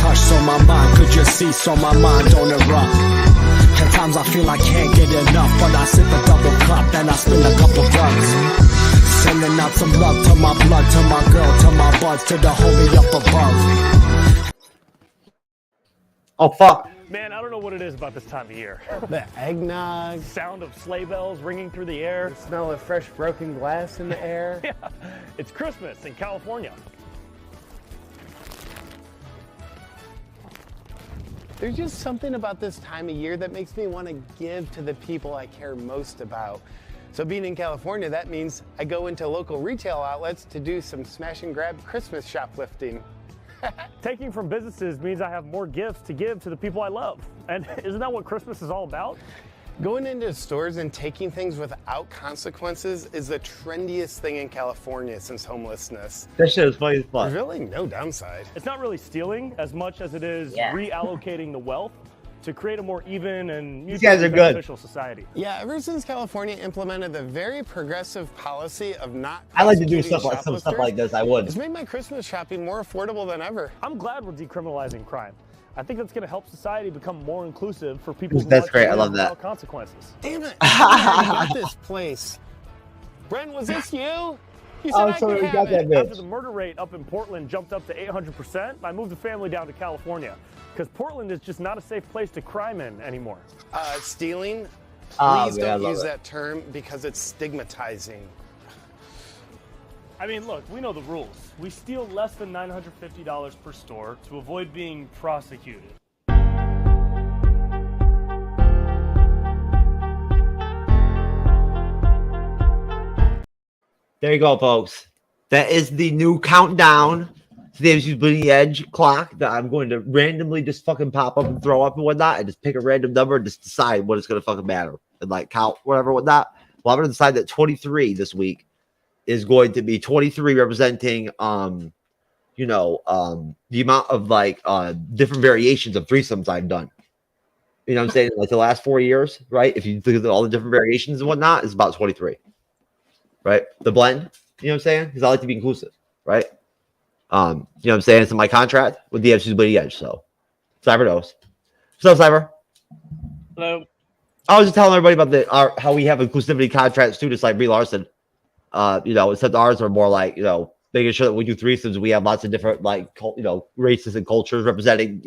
hush so my mind could just cease, so my mind don't erupt. At times I feel I can't get enough, but I sip a double cup, then I spin a couple bucks. Sending out some love to my blood, to my girl, to my buds, to the homie up above. Oh, fuck. Man, I don't know what it is about this time of year. The eggnog. Sound of sleigh bells ringing through the air. The smell of fresh broken glass in the air. Yeah, it's Christmas in California. There's just something about this time of year that makes me want to give to the people I care most about. So being in California, that means I go into local retail outlets to do some smash and grab Christmas shoplifting. Taking from businesses means I have more gifts to give to the people I love. And isn't that what Christmas is all about? Going into stores and taking things without consequences is the trendiest thing in California since homelessness. That shit is funny as fuck. There's really no downside. It's not really stealing as much as it is reallocating the wealth to create a more even and mutually beneficial society. Yeah, ever since California implemented the very progressive policy of not I like to do some stuff like this, I would. It's made my Christmas shopping more affordable than ever. I'm glad we're decriminalizing crime. I think that's going to help society become more inclusive for people who That's great, I love that. Consequences. Damn it, I got this place. Brent, was this you? You said I could have it. After the murder rate up in Portland jumped up to 800%, I moved the family down to California. Because Portland is just not a safe place to crime in anymore. Stealing? Please don't use that term because it's stigmatizing. I mean, look, we know the rules. We steal less than $950 per store to avoid being prosecuted. There you go, folks. That is the new countdown to the MCU'S Bleeding Edge clock that I'm going to randomly just fucking pop up and throw up and whatnot and just pick a random number and just decide what it's going to fucking matter and like count whatever whatnot. Well, I'm going to decide that 23 this week is going to be 23 representing, the amount of like different variations of threesomes I've done. You know what I'm saying? Like the last 4 years, right? If you look at all the different variations and whatnot, it's about 23, right? The blend, you know what I'm saying? Because I like to be inclusive, right? You know what I'm saying? It's in my contract with the MCU'S Bleeding Edge. So, Cyber knows. What's up, Cyber? Hello. I was just telling everybody about how we have inclusivity contracts too, just like Brie Larson. Except ours are more like, making sure that we do threesomes. We have lots of different races and cultures representing,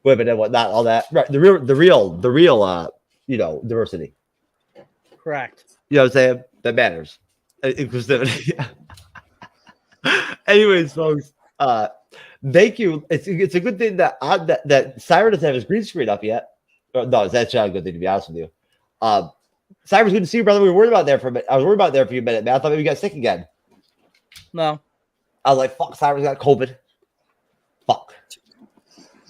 women and whatnot, all that. Right. The real diversity. Correct. You know what I'm saying? That matters. Inclusivity. Anyways, folks, thank you. It's a good thing that Cyber doesn't have his green screen up yet. No, it's actually not a good thing, to be honest with you. Cyber's good to see you, brother. We were worried about there for a minute. I was worried about there for a minute, man. I thought maybe you got sick again. No. I was like, fuck, Cyber's got COVID. Fuck.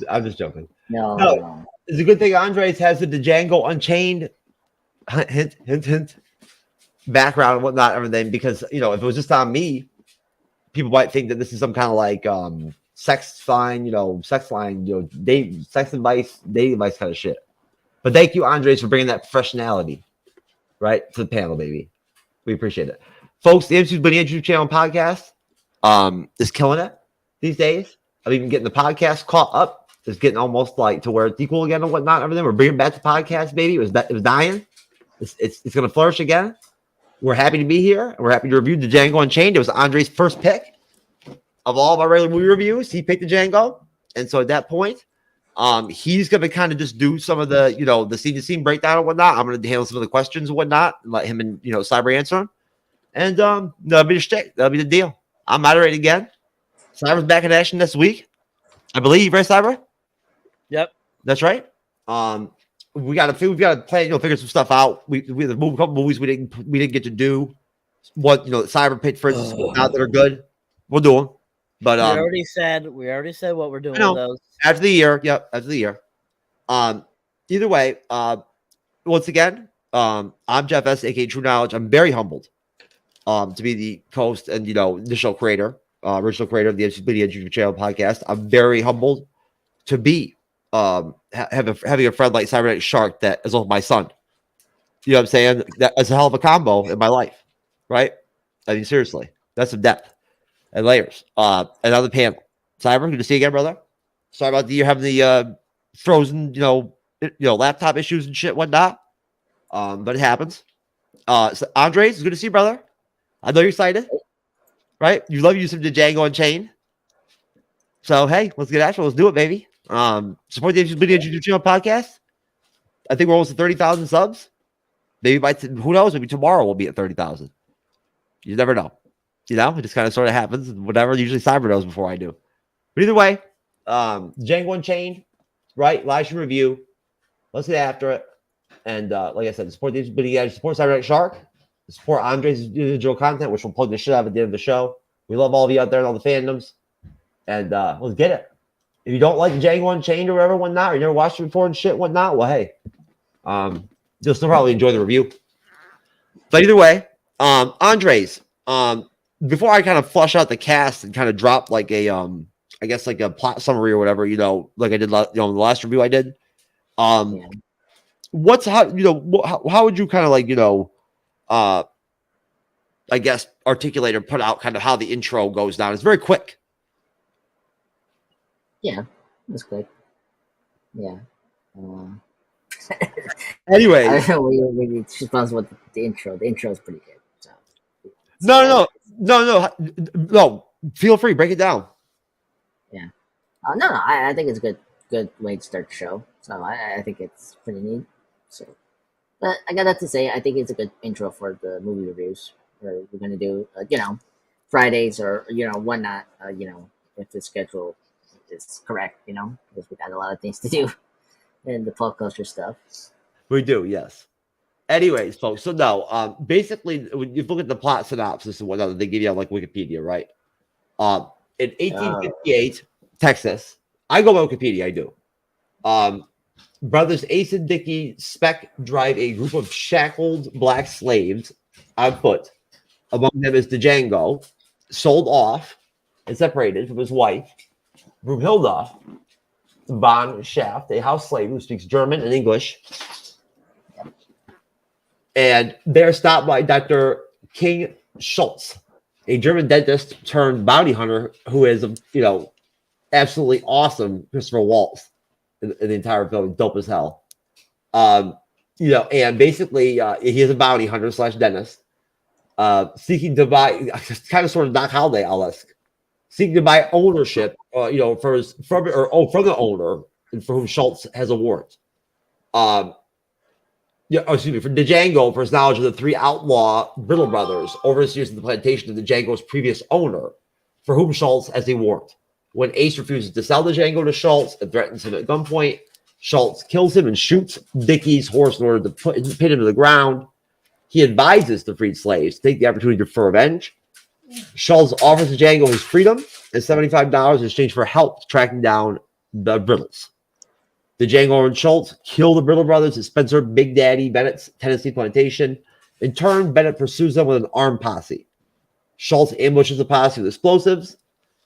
I'm just joking. No. It's a good thing Andres has the Django Unchained hint background and whatnot, everything, because if it was just on me, people might think that this is some kind of like sex line, sex advice, dating advice kind of shit. But thank you, Andres, for bringing that professionality, right, to the panel, baby. We appreciate it. Folks, the MCU'S Bleeding Edge YouTube channel podcast is killing it these days. I'm even getting the podcast caught up. It's getting almost like to where it's equal again and whatnot, everything. We're bringing back the podcast, baby. It was dying. It's going to flourish again. We're happy to be here. And we're happy to review the Django Unchained. It was Andre's first pick of all of our regular movie reviews. He picked the Django. And so at that point, he's going to kind of just do some of the, the scene-to-scene breakdown and whatnot. I'm going to handle some of the questions and whatnot and let him and, Cyber answer them. And that'll be the shtick. That'll be the deal. I'm moderating again. Cyber's back in action this week, I believe, right, Cyber? Yep. That's right. We've got to plan, figure some stuff out. We have a couple movies we didn't get to do. What Cyber picked, for instance, out that are good. We'll do them. But we already said what we're doing with those. After the year, yep, after the year. Either way, once again, I'm Jeff S, aka TrueKnowledge. I'm very humbled to be the co-host and original creator of the MCU'S Bleeding Edge YouTube channel podcast. I'm very humbled to be having a friend like Cyberneticshark that is also my son. You know what I'm saying? That's a hell of a combo in my life, right? I mean, seriously, that's some depth and layers. And on the panel, Cyber, good to see you again, brother. Sorry about you having the frozen, laptop issues and shit, whatnot. But it happens. So Andres, it's good to see you, brother. I know you're excited, right? You love using the Django Unchained. So hey, let's get actual. Let's do it, baby. Support the Video YouTube channel podcast. I think we're almost at 30,000 subs. Maybe who knows? Maybe tomorrow we'll be at 30,000. You never know. It just kind of sort of happens. Whatever. Usually Cyber knows before I do. But either way, Django Unchained, right? Livestream review. Let's get after it. And like I said, support the video. Support Cyberneticshark. Support Andre's individual content, which we'll plug the shit out at the end of the show. We love all of you out there and all the fandoms. And let's get it. If you don't like Django Unchained or whatever, whatnot, or you never watched it before and shit, whatnot, well, hey, you'll still probably enjoy the review. But either way, Andres, before I kind of flush out the cast and kind of drop like a, I guess like a plot summary or whatever, like I did, the last review I did. How would you kind of like, I guess articulate or put out kind of how the intro goes down? It's very quick. Yeah, it's quick. Yeah. Anyway, I don't know what you're responsible with the intro. The intro is pretty good. So. No. Feel free, break it down. Yeah. No. I think it's a good way to start the show. So I think it's pretty neat. So, but I got that to say, I think it's a good intro for the movie reviews. Where we're gonna do, Fridays or whatnot. If the schedule is correct, because we got a lot of things to do in the pop culture stuff. We do, yes. Anyways, folks, so no, basically, when you look at the plot synopsis and whatnot, they give you on like Wikipedia, right? In 1858, Texas, I go by Wikipedia, I do. Brothers Ace and Dickie Speck drive a group of shackled black slaves on foot. Among them is Django, sold off and separated from his wife, Broomhilda von Schaft, a house slave who speaks German and English. And they're stopped by Dr. King Schultz, a German dentist turned bounty hunter who is, absolutely awesome Christopher Waltz in the entire film, dope as hell. And basically he is a bounty hunter / dentist, seeking to buy, kind of sort of Doc Holliday-esque, seeking to buy ownership, from the owner, and for whom Schultz has a warrant. For Django, for his knowledge of the three outlaw Brittle brothers, overseers of the plantation of Django's previous owner, for whom Schultz has a warrant. When Ace refuses to sell Django to Schultz and threatens him at gunpoint, Schultz kills him and shoots Dickie's horse in order to pin him to the ground. He advises the freed slaves to take the opportunity to revenge. Schultz offers Django his freedom and $75 in exchange for help tracking down the Brittles. Django and Schultz kill the Brittle brothers at Spencer Big Daddy Bennett's Tennessee plantation. In turn, Bennett pursues them with an armed posse. Schultz ambushes the posse with explosives,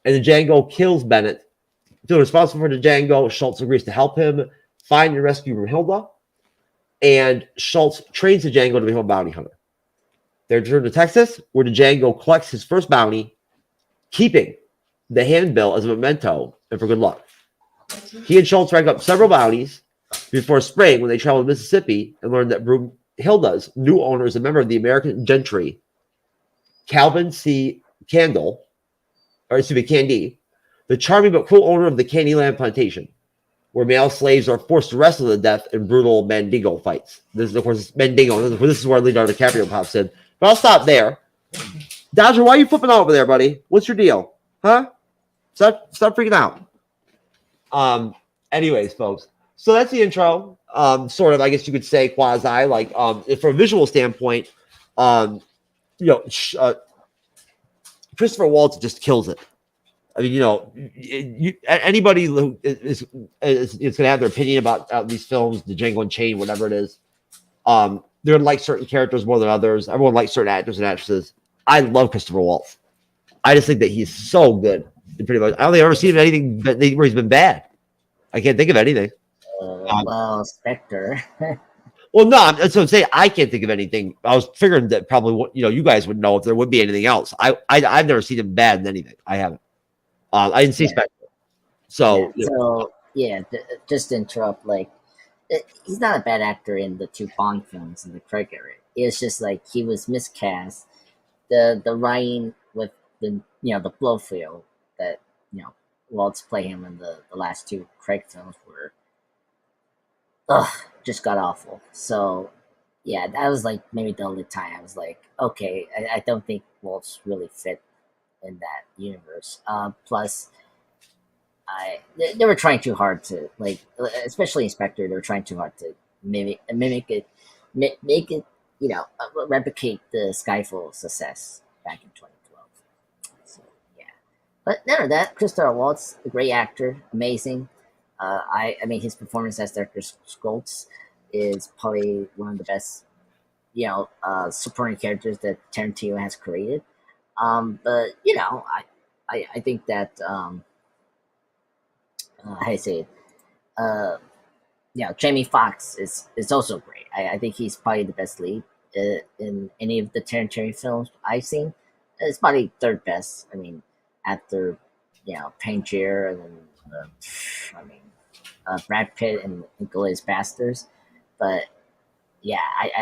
and Django kills Bennett. Feeling responsible for Django, Schultz agrees to help him find and rescue Broomhilda, and Schultz trains Django to become a bounty hunter. They return to Texas, where Django collects his first bounty, keeping the handbill as a memento and for good luck. He and Schultz rack up several bounties before spring when they travel to Mississippi and learn that Broomhilda's new owner is a member of the American gentry, Calvin C. Candy, the charming but cruel owner of the Candyland plantation, where male slaves are forced to wrestle to death in brutal Mandingo fights. This is, of course, Mandingo. This is where Leonardo DiCaprio pops in. But I'll stop there. Dodger, why are you flipping out over there, buddy? What's your deal? Huh? Stop freaking out. Anyways, folks. So that's the intro. Sort of, I guess you could say, quasi. Like, from a visual standpoint, Christopher Waltz just kills it. I mean, anybody who is going to have their opinion about these films, the Django Unchained, whatever it is. They're going to like certain characters more than others. Everyone likes certain actors and actresses. I love Christopher Waltz. I just think that he's so good. Pretty much, I don't think I've ever seen anything where he's been bad. I can't think of anything. Spectre. Well, no, that's what I'm saying. I can't think of anything. I was figuring that probably you guys would know if there would be anything else. I've never seen him bad in anything. I haven't. I didn't see Spectre. So, just to interrupt, like, he's not a bad actor in the 2 Bond films in the Craig era. It's just like he was miscast. The writing with the the Blowfield that Waltz played him in the last 2 Craig films were just got awful. So yeah, that was like maybe the only time I was like, okay, I don't think Waltz really fit in that universe. Plus, they were trying too hard to, like, especially Inspector. They were trying too hard to mimic it, make it, replicate the Skyfall success back in 2012. So yeah, but none of that. Christopher Waltz, a great actor, amazing. I mean, his performance as Dr. Schultz is probably one of the best, supporting characters that Tarantino has created. But I think that how do you say it? Jamie Foxx is also great. I think he's probably the best lead in any of the Tarantino films I've seen. It's probably third best. I mean, after Tangier and then Brad Pitt and Inglourious Basterds. But yeah,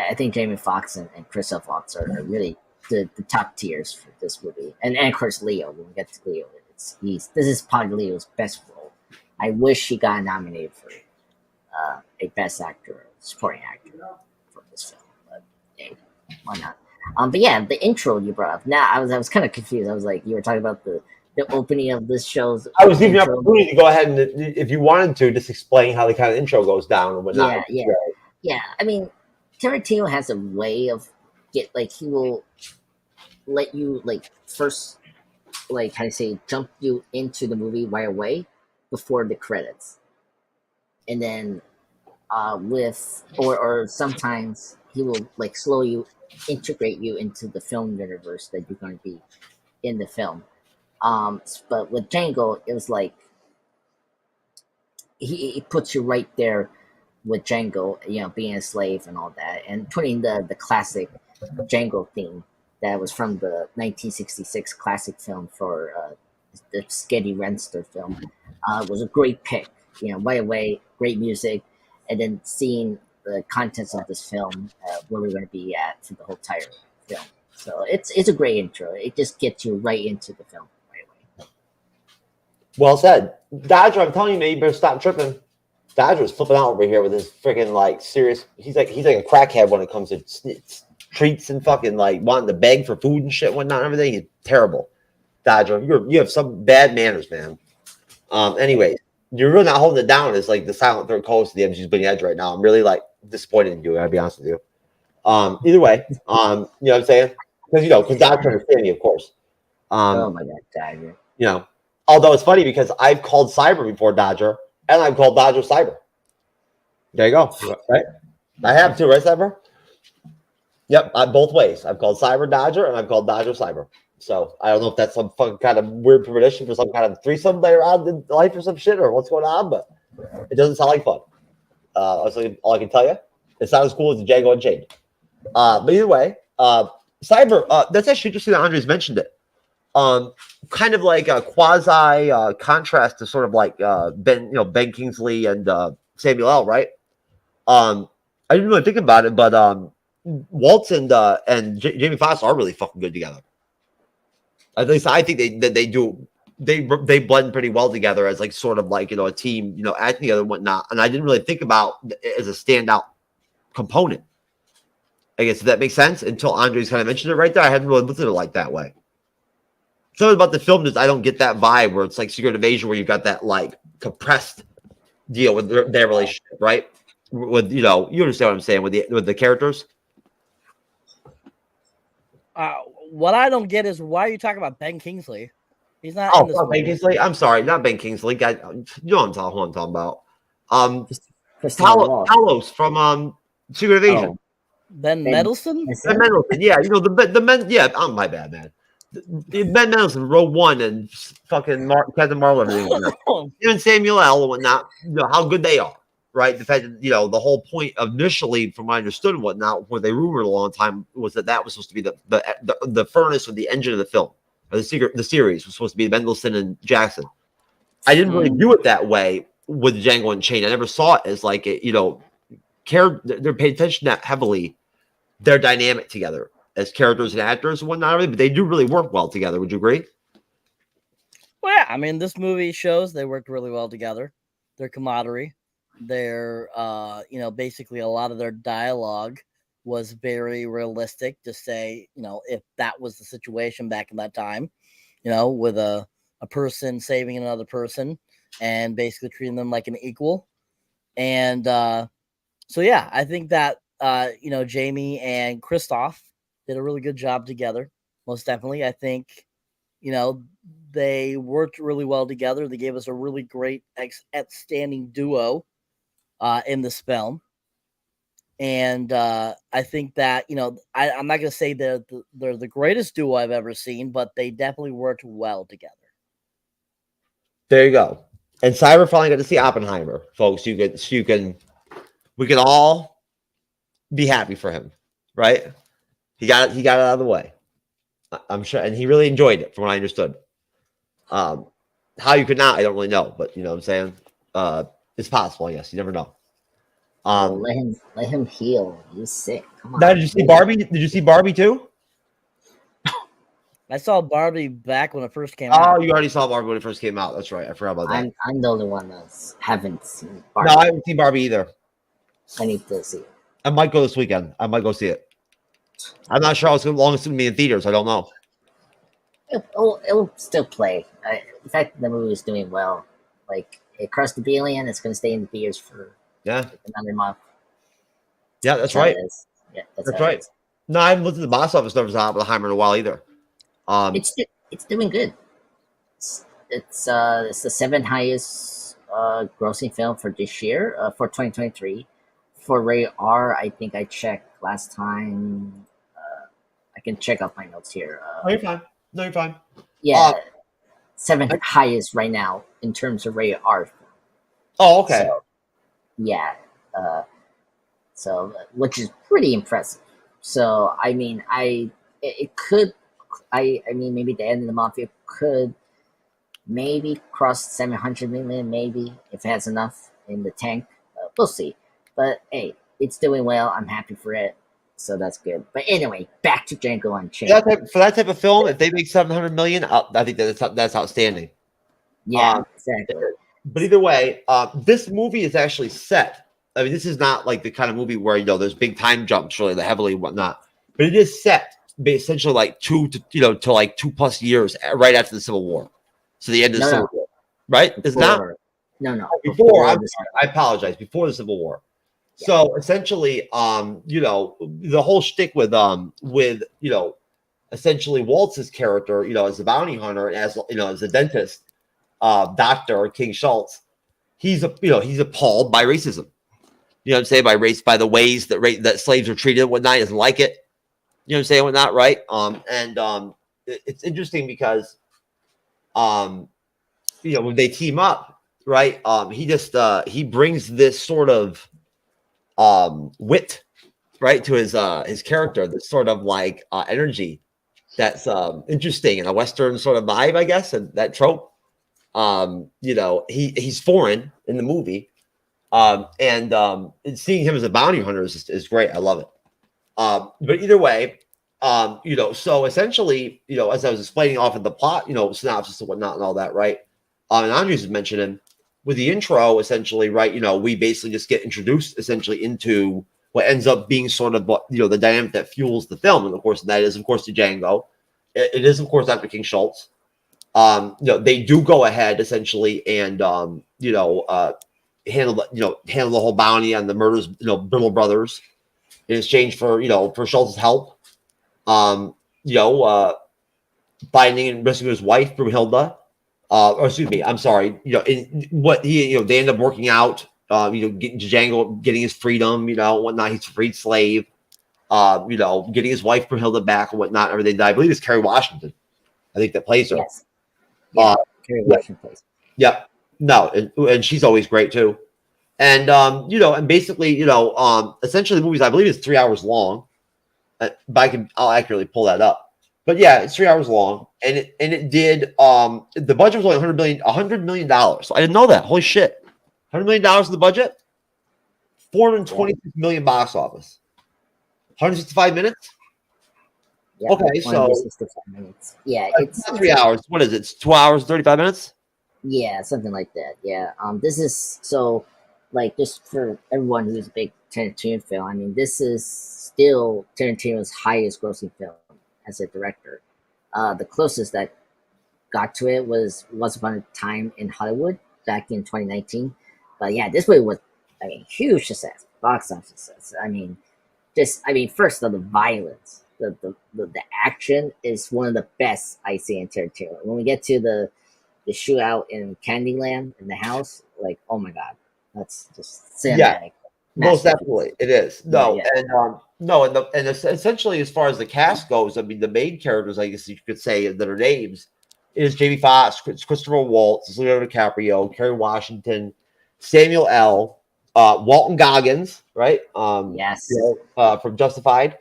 I think Jamie Foxx and Christoph Waltz are really the top tiers for this movie. And of course Leo. When we get to Leo, this is probably Leo's best role. I wish he got nominated for a Best Actor or Supporting Actor for this film, but hey, why not? But yeah, the intro you brought up. Now I was kind of confused. I was like, you were talking about the opening of this show's. I was giving you an opportunity to go ahead and, if you wanted to, just explain how the kind of intro goes down and whatnot. Yeah. I mean, Tarantino has a way of he will let you first how to say jump you into the movie right away before the credits, and then or sometimes he will slowly integrate you into the film universe that you're going to be in the film. But with Django, it was like he puts you right there with Django, being a slave and all that, and putting the classic Django theme that was from the 1966 classic film for the Sketty Renster film was a great pick. Right away, great music, and then seeing the contents of this film, where we're going to be at for the whole entire film. So it's a great intro. It just gets you right into the film right away. Well said, Dodger. I'm telling you, man, you better stop tripping. Dodger's flipping out over here with his freaking serious. He's like a crackhead when it comes to treats and fucking wanting to beg for food and shit and whatnot. And everything. He's terrible, Dodger. You have some bad manners, man. Anyways, you're really not holding it down as the silent third co-host of the MCU'S Bleeding Edge right now. I'm really disappointed in you. I'll be honest with you. Either way, you know what I'm saying? Because Dodger understands me, of course. Oh my God, Dodger. Although it's funny because I've called Cyber before Dodger, and I've called Dodger Cyber. There you go. Right? I have too, right, Cyber? Yep, both ways. I've called Cyber Dodger, and I've called Dodger Cyber. So I don't know if that's some fucking kind of weird premonition for some kind of threesome later on in life or some shit, or what's going on, but it doesn't sound like fun. So all I can tell you, it's not as cool as the Django Unchained. But either way, Cyber, that's actually interesting that Andres mentioned it. Kind of like a quasi contrast to sort of Ben Kingsley and Samuel L. Right? I didn't really think about it, but Waltz and Jamie Foxx are really fucking good together. At least I think they do. They blend pretty well together as sort of a team, acting together and whatnot. And I didn't really think about it as a standout component. I guess if that makes sense until Andres kind of mentioned it right there. I hadn't really looked at it like that way. Something about the film is I don't get that vibe where it's like Secret Invasion where you've got that compressed deal with their relationship, right? With you understand what I'm saying with the characters. What I don't get is why are you talking about Ben Kingsley? He's not in this movie. Ben Kingsley. I'm sorry, not Ben Kingsley. Guy, you know what I'm talking about. Talos from Secret Invasion. Oh. Ben Mendelsohn? Ben Mendelsohn, yeah. The men. Yeah, I'm my bad, man. Ben Mendelsohn, Rogue One, and fucking Captain Marvel, everything. Even Samuel L. and whatnot. How good they are, right? The fact that the whole point initially, from what I understood and whatnot, what they rumored a long time was that was supposed to be the furnace or the engine of the film, or the series was supposed to be Mendelsohn and Jackson. I didn't really view it that way with Django Unchained. I never saw it as like it, they're paying attention that heavily. Their dynamic together as characters and actors and whatnot, but they do really work well together. Would you agree? Well, yeah. I mean, this movie shows they worked really well together. Their camaraderie, their basically a lot of their dialogue was very realistic to say, if that was the situation back in that time, with a person saving another person and basically treating them like an equal. And so, yeah, I think that, Jamie and Christoph did a really good job together. Most definitely. I think, they worked really well together. They gave us a really great, outstanding duo in this film. And I think that, I'm not going to say they're the greatest duo I've ever seen, but they definitely worked well together. There you go. And Cyber finally got to see Oppenheimer, folks. We can all be happy for him, right? He got it out of the way. I'm sure, and he really enjoyed it, from what I understood. How you could not, I don't really know, but you know what I'm saying? It's possible, I guess. You never know. Let him heal. He's sick. Come on. Now, did you see Barbie? Did you see Barbie too? I saw Barbie back when it first came out. Oh, you already saw Barbie when it first came out. That's right. I forgot about that. I'm the only one that haven't seen Barbie. No, I haven't seen Barbie either. I need to see it. I might go this weekend. I might go see it. I'm not sure how long it's going to be in theaters. I don't know. It'll still play. In fact, the movie is doing well. Like, Across the Billion, it's going to stay in the theaters for another month. Yeah, that's right. Yeah, that's right. No, I haven't looked at the box office numbers of Oppenheimer in a while either. It's doing good. It's the 7th highest grossing film for this year, for 2023. For rated R, I think I checked last time. I can check out my notes here. You're fine. No, you're fine. Yeah, 7th highest right now in terms of rated R. Oh, okay. So, yeah. So which is pretty impressive. So I mean, it could. I mean, maybe the end of the month it could maybe cross 700 million, maybe if it has enough in the tank. We'll see. But hey, it's doing well. I'm happy for it. So that's good. But anyway, back to Django Unchained. For that type of film, if they make 700 million, I think that's outstanding. Yeah, exactly. But either way, this movie is actually set. I mean, this is not like the kind of movie where there's big time jumps, really, the heavily and whatnot. But it is set essentially like 2+ years right after the Civil War. So the end of the Civil War, right? Is not no before. I apologize. Before the Civil War. Yeah. So essentially, the whole shtick with essentially Waltz's character, as a bounty hunter and as a dentist, Dr. King Schultz, he's appalled by racism. You know what I'm saying? By race, by the ways that slaves are treated and whatnot. He doesn't like it. You know what I'm saying? Whatnot, right? It's interesting because, when they team up, right? He brings this sort of wit, right, to his character. This sort of like energy that's interesting in a Western sort of vibe, I guess, and that trope. He's foreign in the movie. And seeing him as a bounty hunter is great. I love it. But either way, so essentially, as I was explaining off of the plot, synopsis and whatnot and all that, right? And Andres was mentioning with the intro, essentially, right? We basically just get introduced essentially into what ends up being sort of the dynamic that fuels the film, and of course, that is, of course, the Django. It is, of course, Dr. King Schultz. They do go ahead essentially and handle the whole bounty on the murders, Brittle brothers, in exchange for Schultz's help. Finding and rescuing his wife, Broomhilda. Or excuse me, I'm sorry. In what they end up working out. Getting Django, getting his freedom, whatnot. He's a freed slave. Getting his wife Broomhilda back and whatnot. Everything. I believe it's Kerry Washington. I think that plays her. Yes. Yeah, Kerry Washington plays. Yeah. No, and she's always great too. And and basically, essentially the movies, I believe, is 3 hours long. But I'll accurately pull that up. But yeah, it's 3 hours long, and it did. The budget was only $100 million. So I didn't know that. Holy shit, $100 million in the budget, 426 million box office, 165 minutes. Yep, Okay, so 165 minutes. Yeah, it's not 3 hours. What is it? It's 2 hours 35 minutes. yeah, something like that. Yeah. This is so like just for everyone who's a big Tarantino fan. I mean, this is still Tarantino's highest grossing film as a director. The closest that got to it was Once Upon a Time in Hollywood back in 2019. But yeah, this movie was, I mean, huge success, box office success. I mean, first of the violence, the action is one of the best I see in Tarantino. When we get to the shootout in Candyland in the house, like, oh my god, that's just cinematic. Most definitely, it is. No, Yeah. and no, and essentially, as far as the cast goes, I mean, the main characters, I guess you could say, that are names is Jamie Foxx, Christopher Waltz, Leonardo DiCaprio, Kerry Washington, Samuel L. Walton Goggins, right? Yes. From Justified,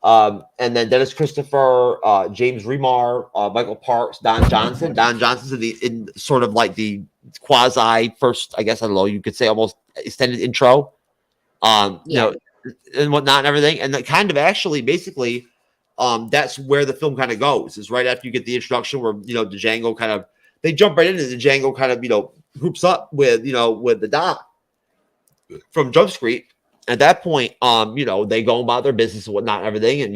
and then Dennis Christopher, James Remar, Michael Parks, Don Johnson. Don Johnson's in sort of like the quasi first, I guess, I don't know, you could say almost extended intro. You know, and whatnot and everything. And that kind of actually basically, that's where the film kind of goes, is right after you get the introduction where, Django kind of, they jump right into the Django kind of, hoops up with the Doc from Jump Street. At that point, they go about their business and whatnot and everything. And,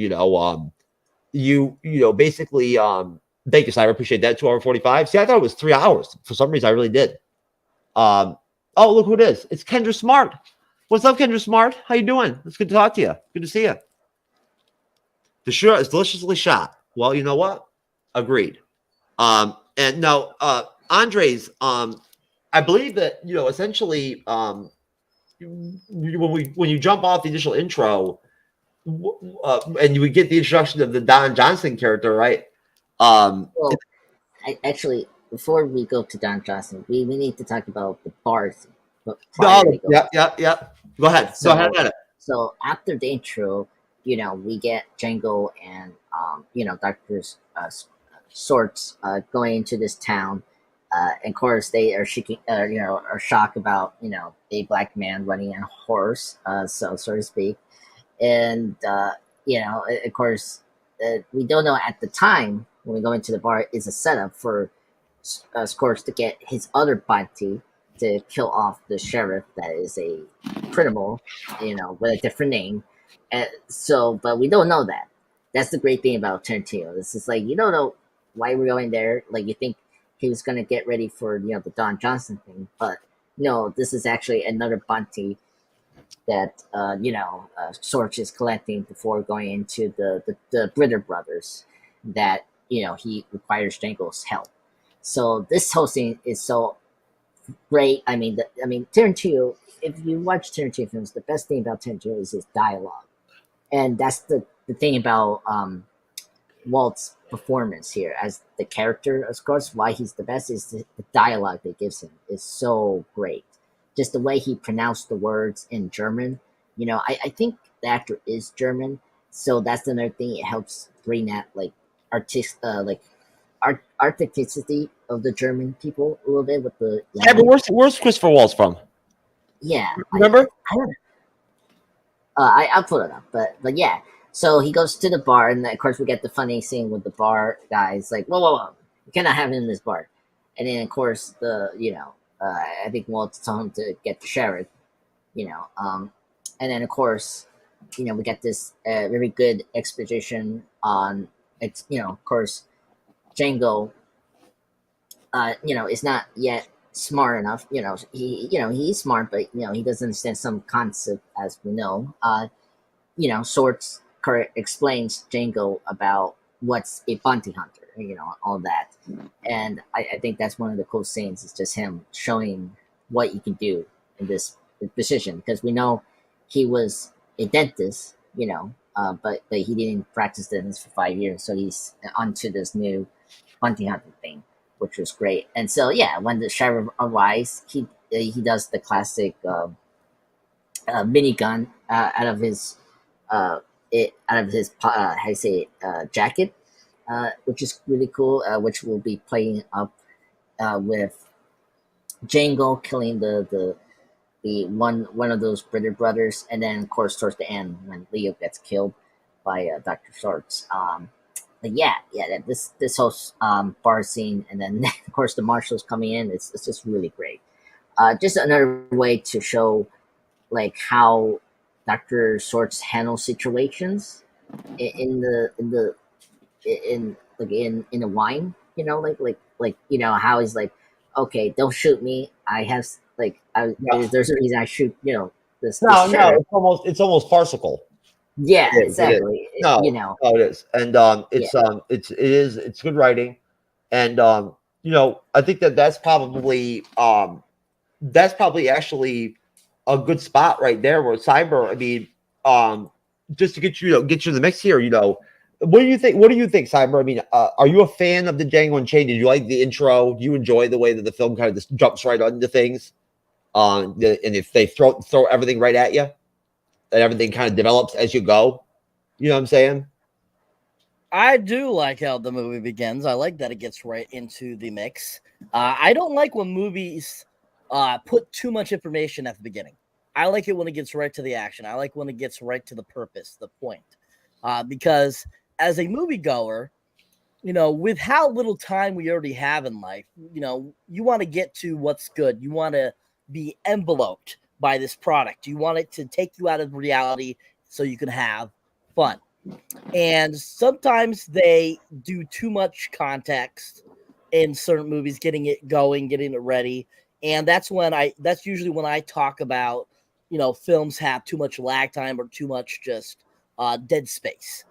basically, thank you, Cyber. I appreciate that. 2 hour 45. See, I thought it was 3 hours. For some reason, I really did. Oh, look who it is. It's Kendra Smart. What's up, Kendra Smart? How you doing? It's good to talk to you. Good to see you. The shirt is deliciously shot. Well, you know what? Agreed. And no, Andres, I believe that, essentially, when you jump off the initial intro, and you would get the introduction of the Don Johnson character, right? Well, actually, before we go to Don Johnson, we need to talk about the bars. Yeah. Go ahead. So after the intro, we get Django and Doctor Sorts going into this town. And of course, they are are shocked about a black man running on a horse, so to speak. And of course, we don't know at the time when we go into the bar is a setup for Scorch to get his other bounty to kill off the sheriff that is a criminal, with a different name. And so, but we don't know that. That's the great thing about Tarantino. This is like, you don't know why we're going there. Like, you think he was going to get ready for, the Don Johnson thing, but no, this is actually another bounty that, Sorch is collecting before going into the Britter brothers that, he requires Django's help. So this whole scene is so great. I mean, Tarantino. If you watch Tarantino films, the best thing about Tarantino is his dialogue, and that's the thing about Walt's performance here as the character. Of course, why he's the best is the dialogue they gives him is so great. Just the way he pronounced the words in German. I think the actor is German, so that's another thing. It helps bring that artisticity of the German people a little bit with the. Yeah, but where's Christopher Waltz from? Yeah, remember? I'll put it up, but yeah. So he goes to the bar, and of course we get the funny scene with the bar guys like, whoa, you cannot have him in this bar. And then of course I think Waltz told him to get the sheriff, and then of course, we get this very good exposition on of course, Django, is not yet smart enough. He's smart, but he doesn't understand some concept, as we know. Sorts explains Django about what's a bounty hunter, all that. And I think that's one of the cool scenes. It's just him showing what you can do in this position, because we know he was a dentist, but he didn't practice dentist for 5 years, so he's onto this new bounty hunting thing, which was great. And so yeah, when the sheriff arrives, he does the classic minigun out of his jacket, which is really cool. Which will be playing up with Django killing the one of those British brothers, and then of course towards the end when Leo gets killed by Dr. Swords. But this whole bar scene, and then of course the marshals coming in. It's just really great. Just another way to show like how Dr. Swords handles situations in the wine. You know how he's like, okay, don't shoot me. I have there's a reason I shoot. You know this. No, this no, sheriff. it's almost farcical. Yeah, It is. exactly. No, You know. no, it is, and Yeah. it's good writing, and I think that's probably actually a good spot right there where Cyber. I mean, just to get you in the mix here. What do you think? What do you think, Cyber? I mean, are you a fan of the Django Unchained? Did you like the intro? Do you enjoy the way that the film kind of just jumps right onto things? And if they throw everything right at you, and everything kind of develops as you go. You know what I'm saying? I do like how the movie begins. I like that it gets right into the mix. I don't like when movies put too much information at the beginning. I like it when it gets right to the action. I like when it gets right to the purpose, the point. Because as a moviegoer, with how little time we already have in life, you want to get to what's good. You want to be enveloped by this product. You want it to take you out of reality so you can have fun. And sometimes they do too much context in certain movies, getting it going, getting it ready. And that's usually when I talk about, films have too much lag time or too much just dead space.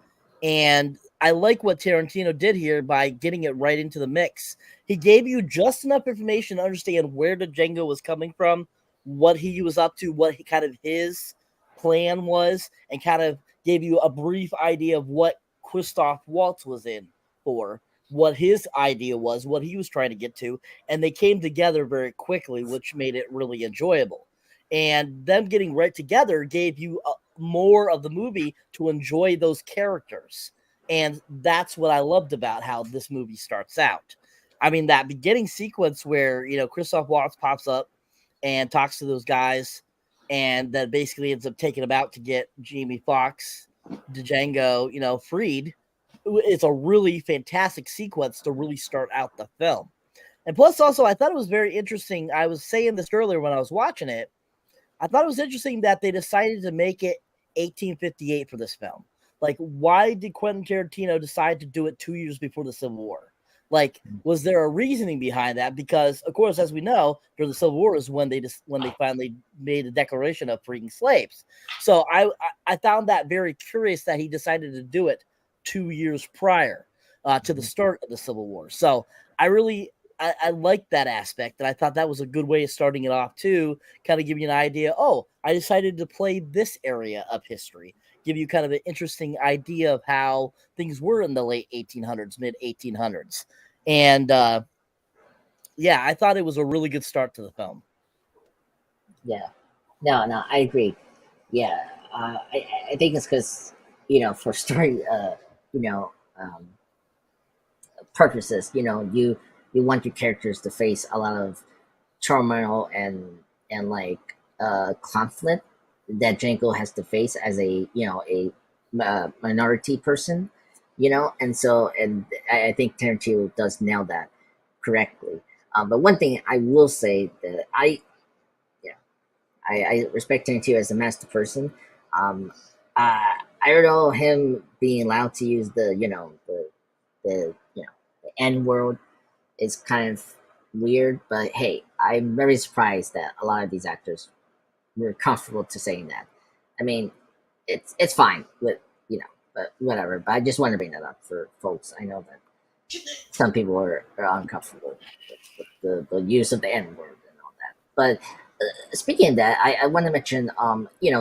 And I like what Tarantino did here by getting it right into the mix. He gave you just enough information to understand where the Django was coming from, what he was up to, what kind of his plan was, and kind of gave you a brief idea of what Christoph Waltz was in for, what his idea was, what he was trying to get to, and they came together very quickly, which made it really enjoyable. And them getting right together gave you more of the movie to enjoy those characters. And that's what I loved about how this movie starts out. I mean, that beginning sequence where, Christoph Waltz pops up and talks to those guys and then basically ends up taking them out to get Jamie Foxx, Django, freed. It's a really fantastic sequence to really start out the film. And plus, also, I thought it was very interesting. I was saying this earlier when I was watching it. I thought it was interesting that they decided to make it 1858 for this film. Like, why did Quentin Tarantino decide to do it 2 years before the Civil War? Like, was there a reasoning behind that? Because, of course, as we know, during the Civil War is when they finally made the declaration of freeing slaves. So I found that very curious that he decided to do it 2 years prior to the start of the Civil War. So I liked that aspect, and I thought that was a good way of starting it off too, kind of give you an idea. Oh, I decided to play this area of history, give you kind of an interesting idea of how things were in the late 1800s, mid 1800s. And I thought it was a really good start to the film. Yeah, no, I agree. Yeah, I think it's because for story purposes, you want your characters to face a lot of turmoil and conflict that Django has to face as a minority person, and I think Tarantino does nail that correctly. But one thing I will say that I respect Tarantino as a master person. I don't know him being allowed to use the N word is kind of weird, but hey, I'm very surprised that a lot of these actors were comfortable to saying that. I mean, it's fine with but whatever. But I just want to bring that up for folks. I know that some people are uncomfortable with the use of the N word and all that. But speaking of that, I want to mention,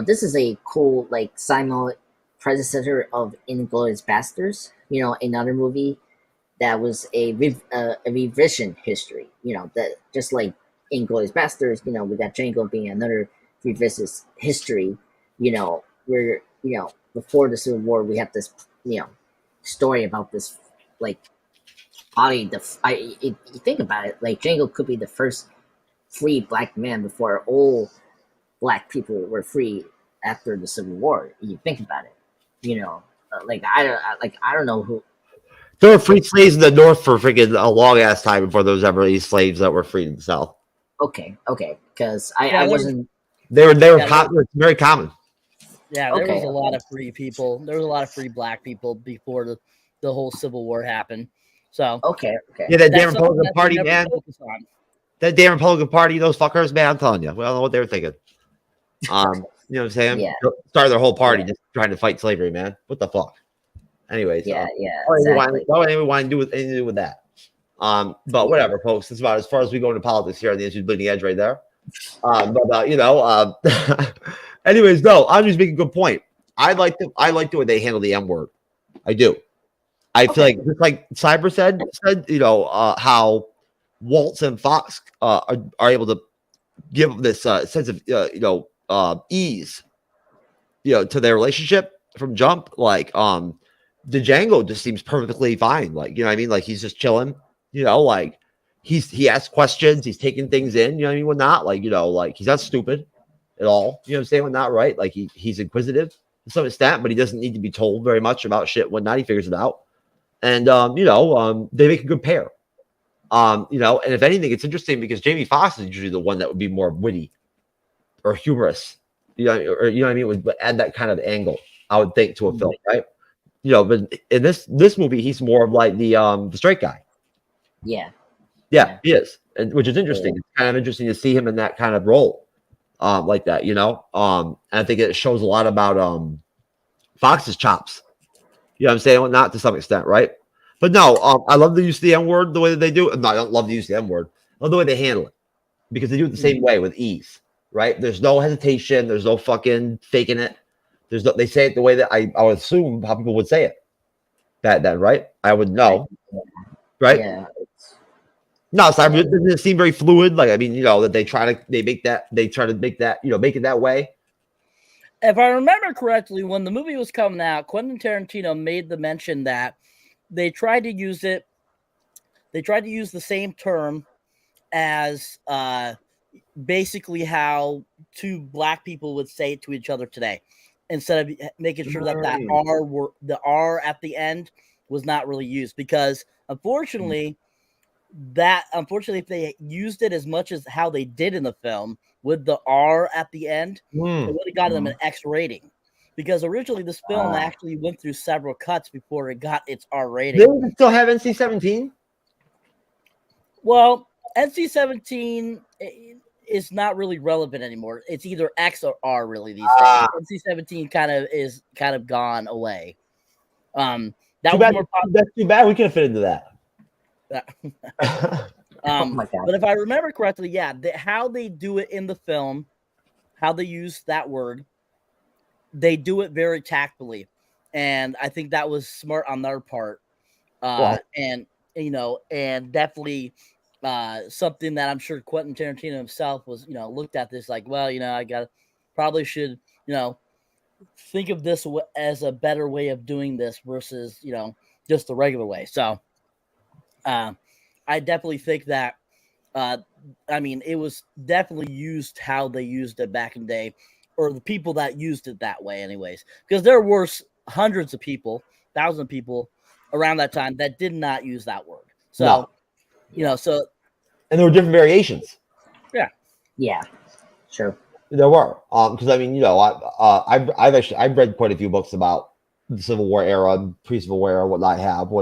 this is a cool simul predecessor of Inglourious Basterds. Another movie that was a revision history. That just like Inglourious Basterds, we got Django being another revisit history. Where before the Civil War, we have this story about this like probably you think about it, like Django could be the first free black man before all black people were free after the Civil War. You think about it, I don't know who. There were free slaves in the North for freaking a long ass time before there was ever any slaves that were freed in the South. Okay, because I wasn't. They were very common. Yeah, there was a lot of free people. There was a lot of free black people before the whole Civil War happened. So Okay. Yeah, that damn Republican Party, man. That damn Republican Party, those fuckers, man. I'm telling you, we don't know what they were thinking. You know what I'm saying? Yeah. Started their whole party just trying to fight slavery, man. What the fuck? Anyways, exactly. What do we want to do with anything to do with that? But whatever, folks. That's about as far as we go into politics here on the Industry Bleeding Edge right there. Anyways, no, Andrew's making a good point. I like the way they handle the M word. I do. I feel like just like Cyber said, how Waltz and Fox are able to give this sense of ease, to their relationship from jump. Like the Django just seems perfectly fine. Like, you know what I mean? Like he's just chilling, like he asks questions, he's taking things in, you know what I mean? Whatnot, like he's not stupid at all. You know what I'm saying? Whatnot, right? Like he's inquisitive to some extent, but he doesn't need to be told very much about shit. Whatnot, he figures it out. And they make a good pair. And if anything, it's interesting because Jamie Foxx is usually the one that would be more witty or humorous, or what I mean, would add that kind of angle, I would think, to a film, right? But in this movie, he's more of like the straight guy. Yeah, he is, and which is interesting. It's kind of interesting to see him in that kind of role, like that, And I think it shows a lot about Fox's chops. You know what I'm saying? Well, not to some extent, right? But no, I love the use of the N word the way that they do it. No, I don't love the use of the N word. I love the way they handle it because they do it the same way with ease, right? There's no hesitation. There's no fucking faking it. They say it the way that I would assume how people would say it back then, right? I would know, right? Yeah. No, Cyber, doesn't it seem very fluid? Like, I mean, that they try to make it that way. If I remember correctly, when the movie was coming out, Quentin Tarantino made the mention that they tried to use it. They tried to use the same term as basically how two black people would say it to each other today, instead of making sure that the R at the end was not really used, because unfortunately, if they used it as much as how they did in the film with the R at the end, it would have gotten them an X rating. Because originally this film actually went through several cuts before it got its R rating. They still have NC-17? Well, NC-17 is not really relevant anymore. It's either X or R really these days. NC-17 kind of gone away. That's too bad. We could have fit into that. But if I remember correctly, how they do it in the film, how they use that word, they do it very tactfully, and I think that was smart on their part. And definitely something that I'm sure Quentin Tarantino himself was, looked at this like, well, I probably should, think of this as a better way of doing this versus, just the regular way. So, I definitely think that, it was definitely used how they used it back in the day, or the people that used it that way anyways, because there were hundreds of people, thousands of people around that time that did not use that word. So, and there were different variations. Yeah, sure. There were, because I've read quite a few books about the Civil War era, pre-Civil War era, what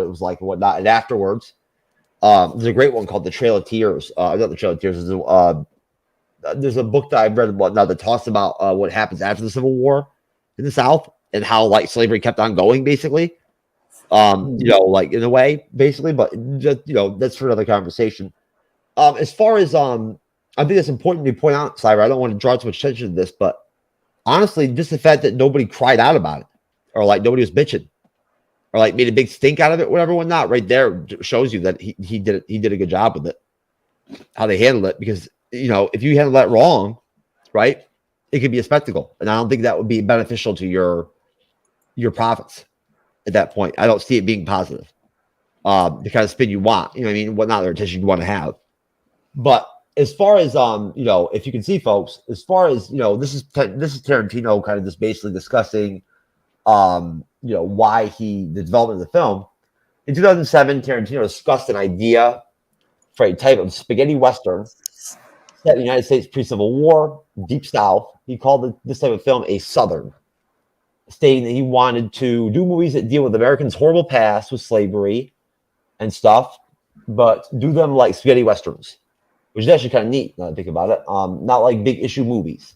it was like and whatnot, and afterwards. There's a great one called The Trail of Tears. Not The Trail of Tears. There's a book that I've read about now that talks about what happens after the Civil War in the South and how slavery kept on going, basically. In a way, basically, but just, that's for another conversation. As far as I think it's important to point out, Cyber, I don't want to draw too much attention to this, but honestly, just the fact that nobody cried out about it, or nobody was bitching, or made a big stink out of it, whatever, whatnot, right there shows you that he did a good job with it, how they handled it. Because if you handle that wrong, right, it could be a spectacle, and I don't think that would be beneficial to your profits at that point. I don't see it being positive. the kind of spin you want. You know what I mean? What not the attention you want to have. But as far as if you can see, folks, as far as this is Tarantino kind of just basically discussing why the development of the film. In 2007, Tarantino discussed an idea for a type of spaghetti western set in the United States pre-Civil War, Deep South. He called this type of film a Southern, stating that he wanted to do movies that deal with Americans' horrible past with slavery and stuff, but do them like spaghetti westerns, which is actually kind of neat now I think about it. Not like big issue movies.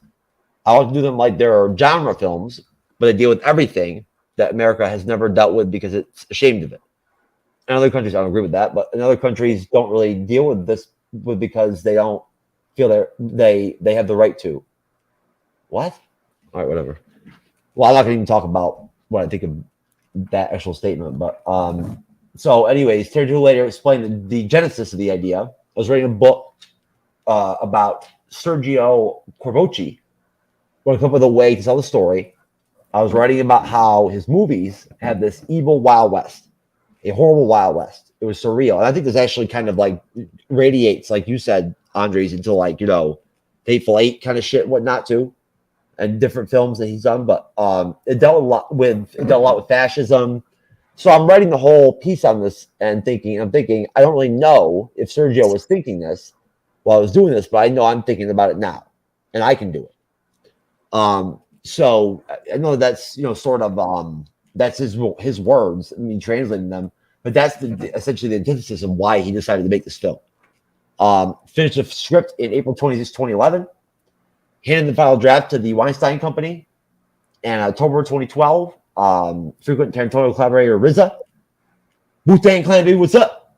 I like to do them like they're genre films, but they deal with everything that America has never dealt with because it's ashamed of it. In other countries, I don't agree with that, but in other countries, don't really deal with this because they don't feel they have the right to. What? All right, whatever. Well, I'm not going to even talk about what I think of that actual statement, but so anyways, Tarantino later explained the genesis of the idea. I was reading a book about Sergio Corbucci, where he come up with a way to tell the story. I was writing about how his movies had this evil Wild West, a horrible Wild West. It was surreal. And I think this actually kind of like radiates, like you said, Andres, into like, Hateful Eight kind of shit, whatnot too, and different films that he's done. But it dealt a lot with fascism. So I'm writing the whole piece on this and thinking, I don't really know if Sergio was thinking this while I was doing this, but I know I'm thinking about it now, and I can do it. So I know that's sort of that's his words. I mean, translating them, but that's essentially the antithesis of why he decided to make this film. Finished the script in April 26, 2011. Handed the final draft to the Weinstein Company. And October 2012, frequent Tarantino collaborator RZA, Wu-Tang Clan dude, what's up?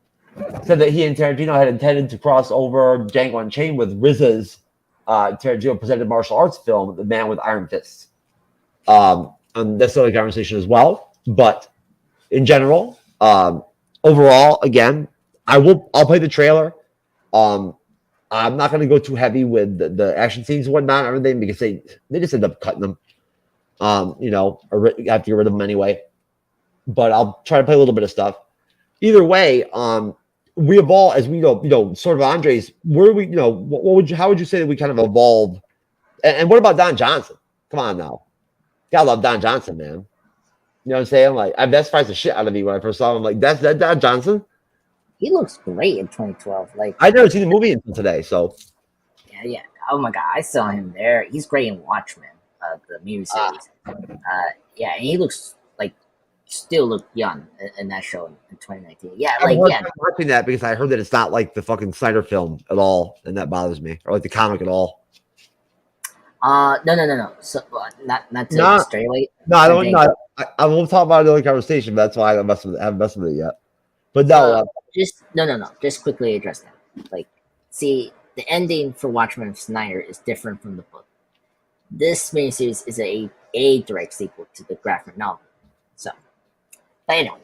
Said that he and Tarantino had intended to cross over Django Unchained with RZA's Tarantino presented martial arts film, The Man with Iron Fists. And that's another conversation as well. But in general, overall, again, I'll play the trailer. I'm not going to go too heavy with the action scenes and whatnot, and everything, because they just end up cutting them. Or I have to get rid of them anyway. But I'll try to play a little bit of stuff. Either way, we evolve as we sort of Andres. Where we, how would you say that we kind of evolve? And what about Don Johnson? Come on now, gotta love Don Johnson, man. You know what I'm saying? Like, that surprised the shit out of me when I first saw him. Like, that's that Don Johnson. He looks great in 2012. Like, I'd never seen the movie until today, so yeah. Oh my god, I saw him there. He's great in Watchmen, the movie series. Yeah, and he looks like still look young in that show in 2019. Yeah, I'm watching that because I heard that it's not like the fucking Snyder film at all, and that bothers me, or like the comic at all. No. So not to stray away. No, I don't. No, I won't talk about it in the conversation. But that's why I haven't messed with it yet. But no, no. Just quickly address that. Like, see, the ending for Watchmen of Snyder is different from the book. This miniseries is a direct sequel to the graphic novel. So, but anyway,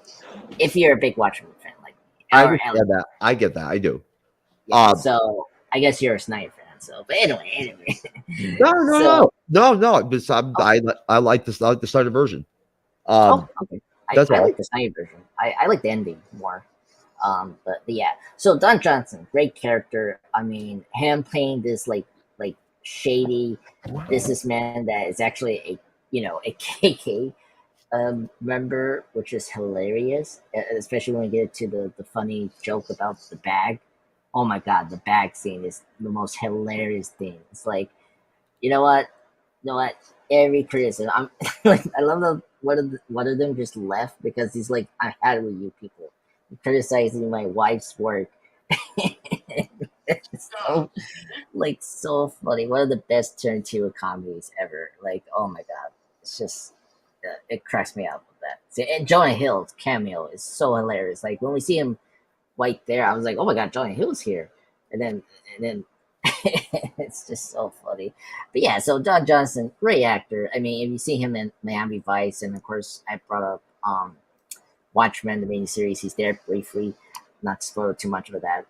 if you're a big Watchmen fan, like I get that. I do. Yeah, so I guess you're a Snyder fan. So, but anyway. No. But I like the Snyder version. Okay. I like the Snyder version. I like the ending more. But yeah. So Don Johnson, great character. I mean, him playing this like shady businessman that is actually a KK member, which is hilarious, especially when we get to the funny joke about the bag. Oh my god, the bag scene is the most hilarious thing. It's like, you know what? Every criticism, I'm like, I love that one of them just left because he's like, I had it with you people. You're criticizing my wife's work. It's so funny. One of the best Tarantino comedies ever. Like, oh my god, it's just it cracks me up with that. See, and Jonah Hill's cameo is so hilarious. Like, when we see him right there, I was like, oh my god, Jonah Hill's here, and then it's just so funny. But yeah, so Don Johnson, great actor. I mean, if you see him in Miami Vice, and of course I brought up Watchmen, the miniseries, he's there briefly, not to spoil too much of that.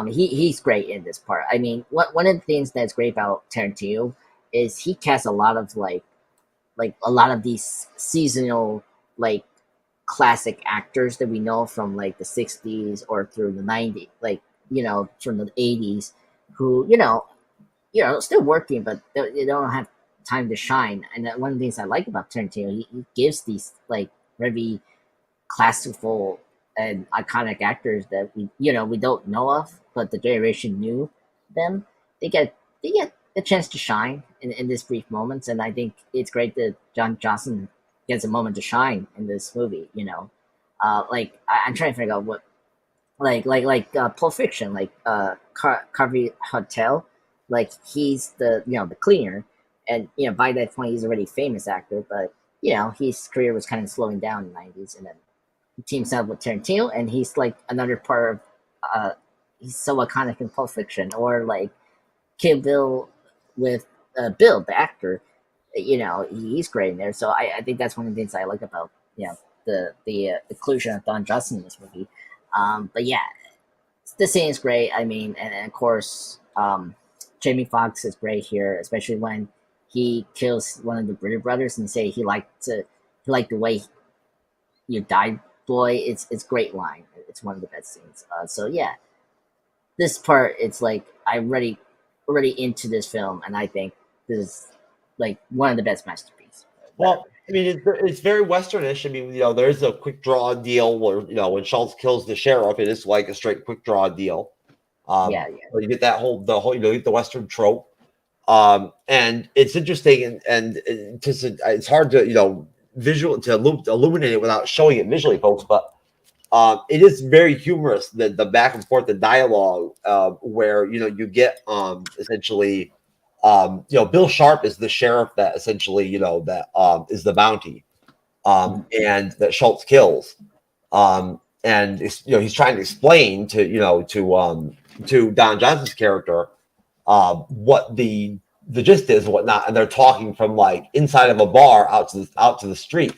He's great in this part. I mean, one of the things that's great about Tarantino is he casts a lot of like a lot of these seasonal classic actors that we know from like the 60s or through the 90s, like, from the 80s, who, still working, but they don't have time to shine. And one of the things I like about Tarantino, he gives these like very classical and iconic actors that we don't know of, but the generation knew them. They get a chance to shine in this brief moments, and I think it's great that John Johnson gets a moment to shine in this movie. Like I'm trying to figure out what, like Pulp Fiction, like Carvey Hotel, like he's the cleaner, and by that point he's already a famous actor, but his career was kind of slowing down in the 90s, and then he teams up with Tarantino, and he's like another part of he's so iconic in Pulp Fiction, or like Kill Bill with Bill, the actor. He's great in there. So I think that's one of the things I like about the inclusion of Don Johnson in this movie. But yeah, the scene is great. I mean, and of course, Jamie Foxx is great here, especially when he kills one of the British brothers and say he liked the way you died, boy. It's great line. It's one of the best scenes. So yeah, this part, it's like I'm already into this film, and I think this is like one of the best masterpieces. Well, I mean, it's very Westernish. I mean, there's a quick draw deal where, when Schultz kills the sheriff, it is like a straight quick draw deal. Yeah. So you get the whole, the Western trope. And it's interesting, and it's hard to, illuminate it without showing it visually, folks. But it is very humorous, the back and forth, the dialogue, where, you get essentially. Bill Sharp is the sheriff that essentially, that is the bounty, and that Schultz kills, and he's trying to explain to Don Johnson's character what the gist is and whatnot, and they're talking from like inside of a bar out to the street,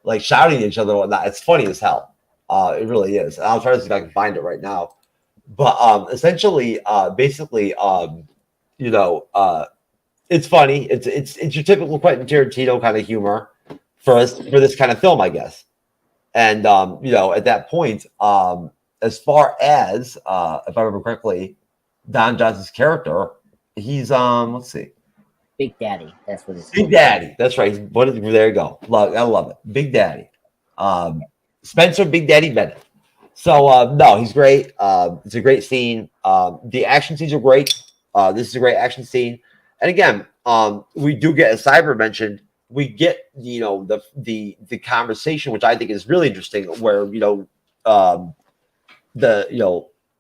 like shouting at each other and whatnot. It's funny as hell. It really is. And I'll try to see if I can find it right now, but essentially, basically. It's funny. It's your typical Quentin Tarantino kind of humor for this kind of film, I guess. And at that point, as far as if I remember correctly, Don Johnson's character, he's let's see, Big Daddy. That's what it's Big Daddy. That's right. There you go. I love it. Big Daddy. Spencer Big Daddy Bennett. So no, he's great. It's a great scene. The action scenes are great. This is a great action scene, and again, we do get, as Cyber mentioned, we get the conversation, which I think is really interesting, where the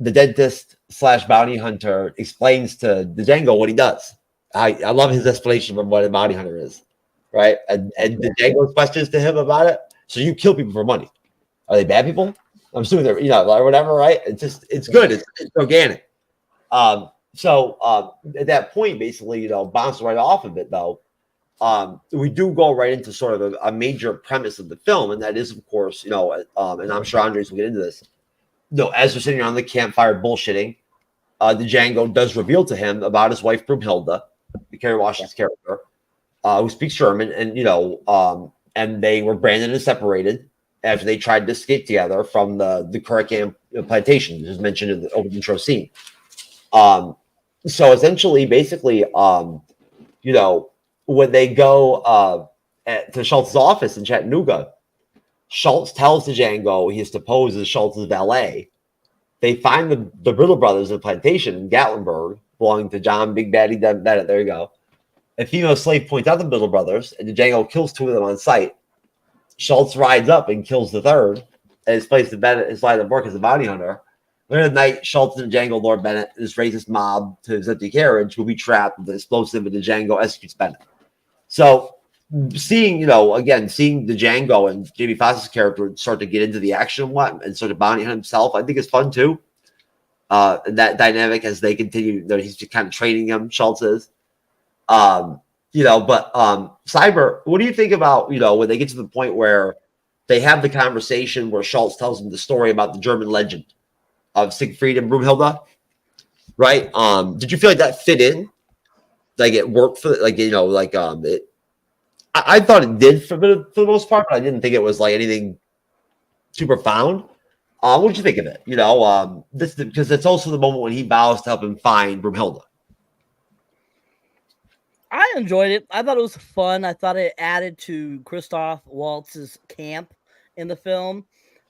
dentist / bounty hunter explains to the Django what he does. I love his explanation of what a bounty hunter is, right? And the Django's questions to him about it. So you kill people for money? Are they bad people? I'm assuming they're or whatever, right? It's good. It's organic. So at that point, basically, bounce right off of it, though. We do go right into sort of a major premise of the film, and that is, of course, and I'm sure Andres will get into this. As they're sitting around the campfire bullshitting, the Django does reveal to him about his wife Broomhilda, the Kerry Washington's character, who speaks German, and and they were branded and separated after they tried to escape together from the Hurricane plantation, which is mentioned in the open intro scene. So essentially, basically, when they go to Schultz's office in Chattanooga, Schultz tells the Django he is to pose as Schultz's valet. They find the Brittle brothers in a plantation in Gatlinburg, belonging to John Big Daddy Bennett. There you go. A female slave points out the Brittle brothers, and the Django kills 2 of them on sight. Schultz rides up and kills the 3rd, and is placed in Bennett his line of work as a bounty hunter. Later that night, Schultz and Django lure Bennett, this racist mob, to his empty carriage, will be trapped with the explosive, and the Django executes Bennett. So, seeing the Django and Jamie Foxx's character start to get into the action and sort of bounty hunt himself, I think is fun too. And that dynamic as they continue, he's just kind of training him, Schultz is. But Cyber, what do you think about, when they get to the point where they have the conversation where Schultz tells them the story about the German legend of Siegfried and Broomhilda, right? Did you feel like that fit in? Like it worked for, I thought it did for the most part, but I didn't think it was like anything too profound. What did you think of it? You know, this because it's also the moment when he vows to help him find Broomhilda. I enjoyed it. I thought it was fun. I thought it added to Christoph Waltz's camp in the film.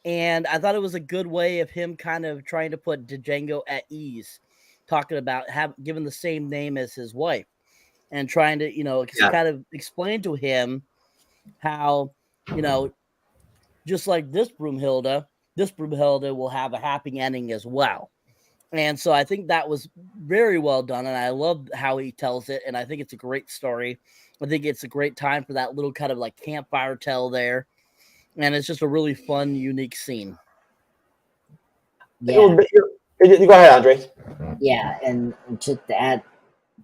And I thought it was a good way of him kind of trying to put Django at ease, talking about given the same name as his wife and trying to, kind of explain to him how, just like this Broomhilda will have a happy ending as well. And so I think that was very well done, and I love how he tells it, and I think it's a great story. I think it's a great time for that little kind of like campfire tale there, and it's just a really fun, unique scene. Yeah. Go ahead, Andre. Yeah, and to add,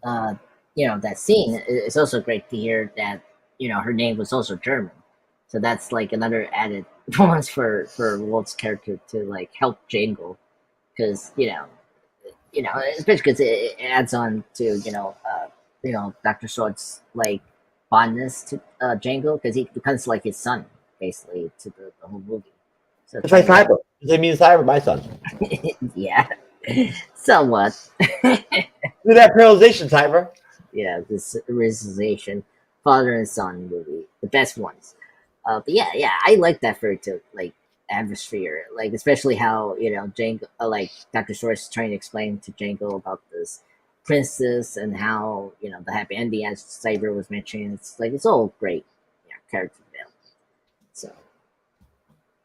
that scene, it's also great to hear that, her name was also German. So that's like another added bonus for Walt's character to like help Django, because especially because it adds on to Dr. Schwartz's like fondness to Django, because he becomes like his son basically to the whole movie. So it's like Cyber. It means Cyber, my son. Yeah, somewhat. Do that parallelization, Cyber. Yeah, this realization, father and son movie, the best ones. But yeah, I like that fairy tale like atmosphere, like especially how Django, like Dr. Schwartz is trying to explain to Django about this princess and how the happy ending, as Cyber was mentioning. It's like it's all great, character development. So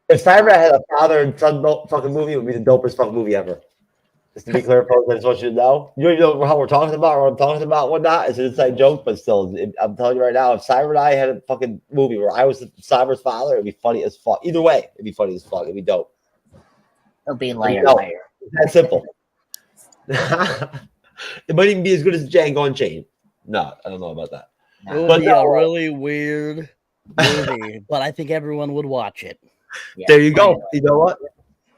if Cyber had a father and son fucking movie, it would be the dopest fucking movie ever. Just to be clear, folks, I just want you to know. You don't even know how we're talking about or what I'm talking about, whatnot. It's an inside joke, but still, I'm telling you right now, if Cyber and I had a fucking movie where I was Cyber's father, it'd be funny as fuck. Either way, it'd be funny as fuck. It'd be dope. It'll be liar. That's simple. It might even be as good as Django Unchained. No, I don't know about that. It would be a really weird movie, but I think everyone would watch it. Yeah, there you go. You know what?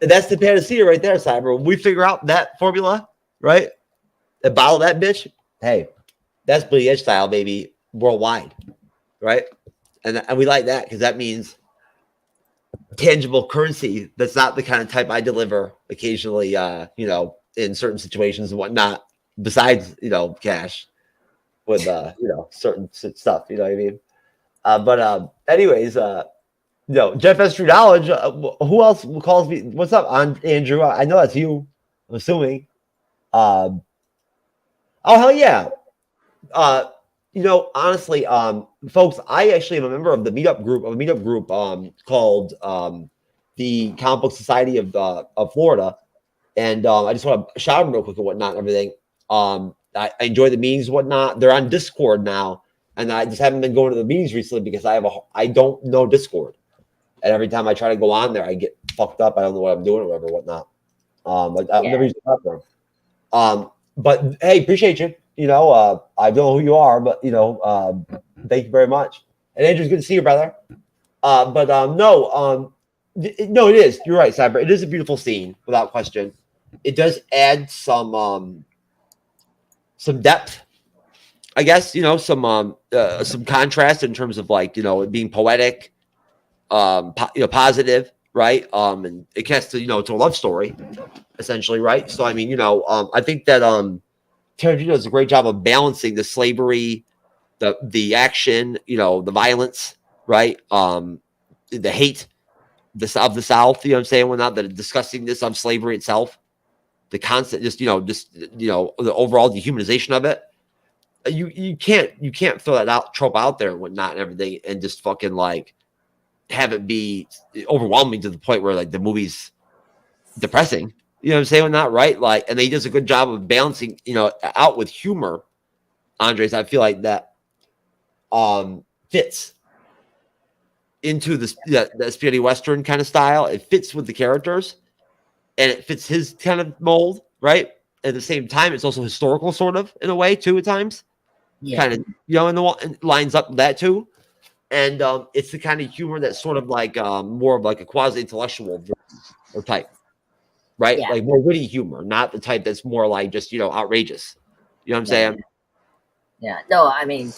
That's the panacea right there, Cyber. When we figure out that formula, right? And bottle that bitch. Hey, that's Bleeding Edge style, baby, worldwide, right? And we like that because that means tangible currency. That's not the kind of type I deliver occasionally, in certain situations and whatnot. Besides, cash with certain stuff. You know what I mean? But anyways, Jeff has TrueKnowledge. Who else calls me? What's up, Andrew? I know that's you. I'm assuming. Oh hell yeah. Honestly, folks, I actually am a member of the meetup group called the Comic Book Society of Florida, and I just want to shout them real quick and whatnot and everything. I enjoy the meetings and whatnot. They're on Discord now, and I just haven't been going to the meetings recently because I don't know Discord. And every time I try to go on there, I get fucked up. I don't know what I'm doing or whatever, whatnot. I've never used the platform. But hey, appreciate you. I don't know who you are, but thank you very much. And Andrew, it's good to see you, brother. No, it is. You're right, Cyber. It is a beautiful scene, without question. It does add some depth, I guess. Some contrast in terms of like it being poetic. Positive, right? And it gets to to a love story, essentially, right? So I mean, I think that Tarantino does a great job of balancing the slavery, the action, the violence, right? The hate of the South, what I'm saying, whatnot, the disgustingness of slavery itself, the constant, the overall dehumanization of it. You can't throw that trope out there and whatnot and everything, and just fucking like have it be overwhelming to the point where like the movie's depressing. You know what I'm saying? Not right. Like, and he does a good job of balancing, out with humor. Andres, I feel like that fits into the spaghetti western kind of style. It fits with the characters, and it fits his kind of mold, right? At the same time, it's also historical, sort of in a way too. At times, kind of and lines up with that too. And it's the kind of humor that's sort of like more of like a quasi-intellectual or type, right? Yeah. Like more witty humor, not the type that's more like just outrageous. You know what I'm saying? Yeah. No, I mean,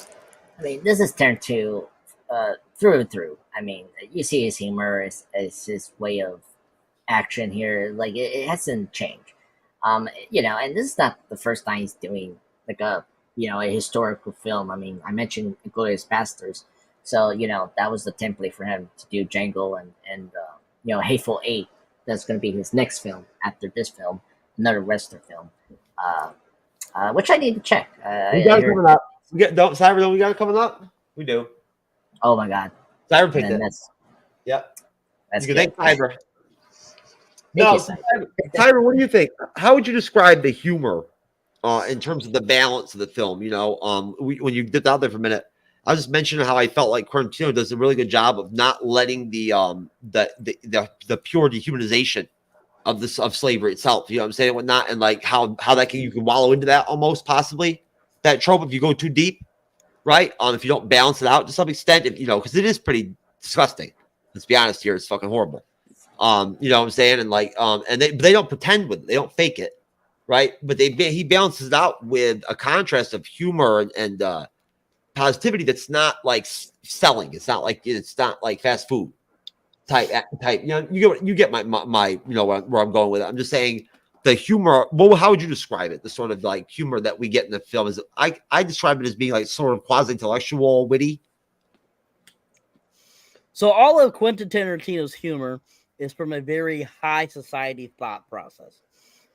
this is Tarantino through and through. I mean, you see his humor, his way of action here. Like it hasn't changed. And this is not the first time he's doing like a a historical film. I mean, I mentioned Glorious Bastards, so that was the template for him to do Django and Hateful Eight. That's going to be his next film after this film, another Western film, which I need to check. We got it coming up. Cyber, we got it coming up. We do. Oh my God, Cyber picked it. Yep. That's good. Thanks, Cyber. Cyber, what do you think? How would you describe the humor in terms of the balance of the film? When you dipped out there for a minute, I was just mentioning how I felt like Tarantino does a really good job of not letting the pure dehumanization of slavery itself. You know what I'm saying? Whatnot, and like how that you can wallow into that almost possibly that trope if you go too deep, right? If you don't balance it out to some extent, because it is pretty disgusting. Let's be honest here, it's fucking horrible. You know what I'm saying? And like, and they don't pretend with it, they don't fake it, right? But he balances it out with a contrast of humor and positivity that's not like selling. It's not like fast food type. You get my where I'm going with it. I'm just saying the humor. Well, how would you describe it? The sort of like humor that we get in the film is I describe it as being like sort of quasi-intellectual, witty. So all of Quentin Tarantino's humor is from a very high society thought process.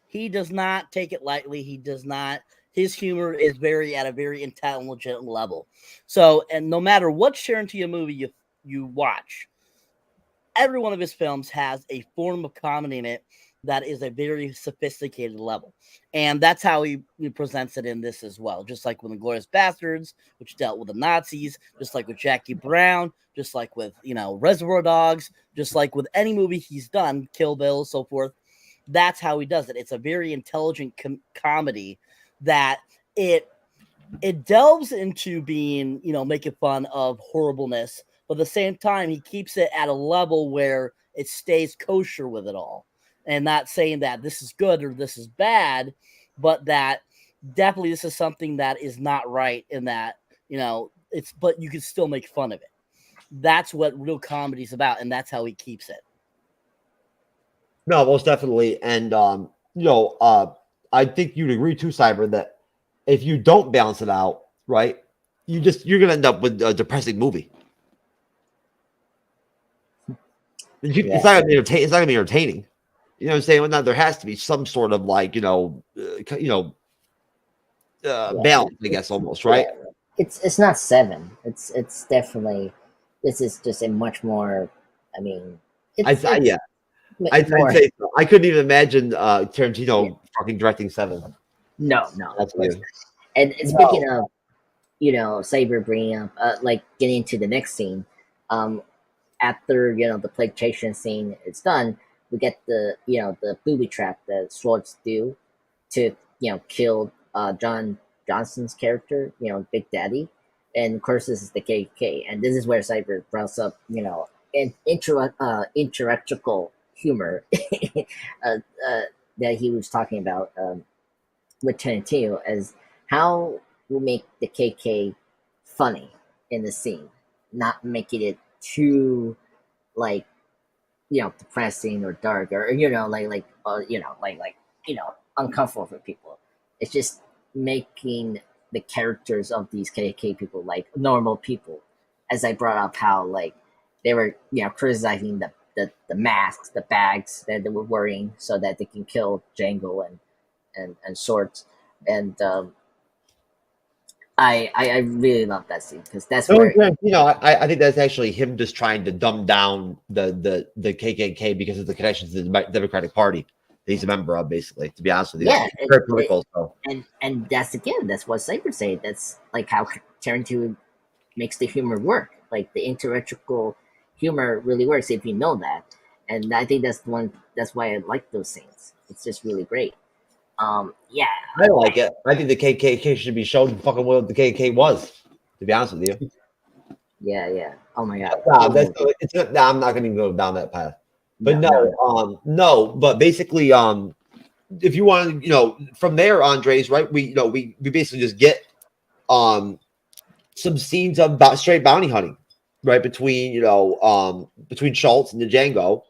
He does not take it lightly. He does not. His humor is at a very intelligent level. So, and no matter what Tarantino movie you watch, every one of his films has a form of comedy in it that is a very sophisticated level. And that's how he presents it in this as well. Just like with Inglourious Bastards, which dealt with the Nazis, just like with Jackie Brown, just like with, Reservoir Dogs, just like with any movie he's done, Kill Bill, so forth. That's how he does it. It's a very intelligent comedy that it delves into being, making fun of horribleness, but at the same time, he keeps it at a level where it stays kosher with it all. And not saying that this is good or this is bad, but that definitely this is something that is not right in that, but you can still make fun of it. That's what real comedy is about, and that's how he keeps it. No, most definitely. And, I think you'd agree too, Cyber, that if you don't balance it out, right, you're going to end up with a depressing movie. It's not going to be entertaining. You know what I'm saying? Well, now there has to be some sort of like, balance, I guess, almost, right? It's not Seven. It's definitely, this is just a much more, I'd say so. I couldn't even imagine Tarantino fucking directing Seven. No. That's weird. And speaking of, Saber bringing up, like getting into the next scene, after, the plague chasing scene is done, we get the booby trap that Swords do to, kill John Johnson's character, Big Daddy. And of course, this is the KKK. And this is where Cyber brought up, an intellectual humor that he was talking about with Tarantino as how we make the KK funny in the scene, not making it too like depressing or dark or uncomfortable for people. It's just making the characters of these KK people like normal people. As I brought up how like they were criticizing the masks, the bags that they were wearing so that they can kill Django and Swords. And I really love that scene because that's where I think that's actually him just trying to dumb down the KKK because of the connections to the Democratic Party that he's a member of, basically. To be honest with you, it's very political. And that's what Saber said. That's like how Tarantino makes the humor work. Like the intellectual humor really works if you know that. And I think that's why I like those scenes. It's just really great. I like it. I think the KKK should be shown fucking what the KKK was. To be honest with you. Yeah. Oh my god. I'm not going to go down that path. But no. But basically, if you want, from there, Andres, right? We basically just get some scenes of straight bounty hunting. right, between between Schultz and the Django.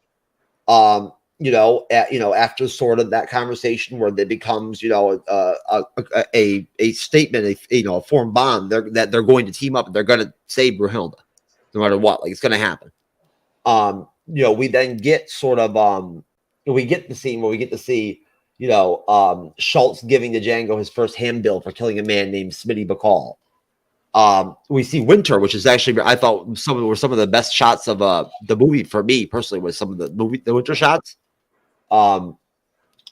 After sort of that conversation where it becomes, a statement, a form bond, that they're going to team up and they're going to save Broomhilda, no matter what. Like, it's going to happen. We then get sort of, we get the scene where we get to see, Schultz giving to Django his first handbill for killing a man named Smitty Bacall. We see Winter, which is actually, I thought some of the best shots of the movie for me personally, was some of the Winter shots. And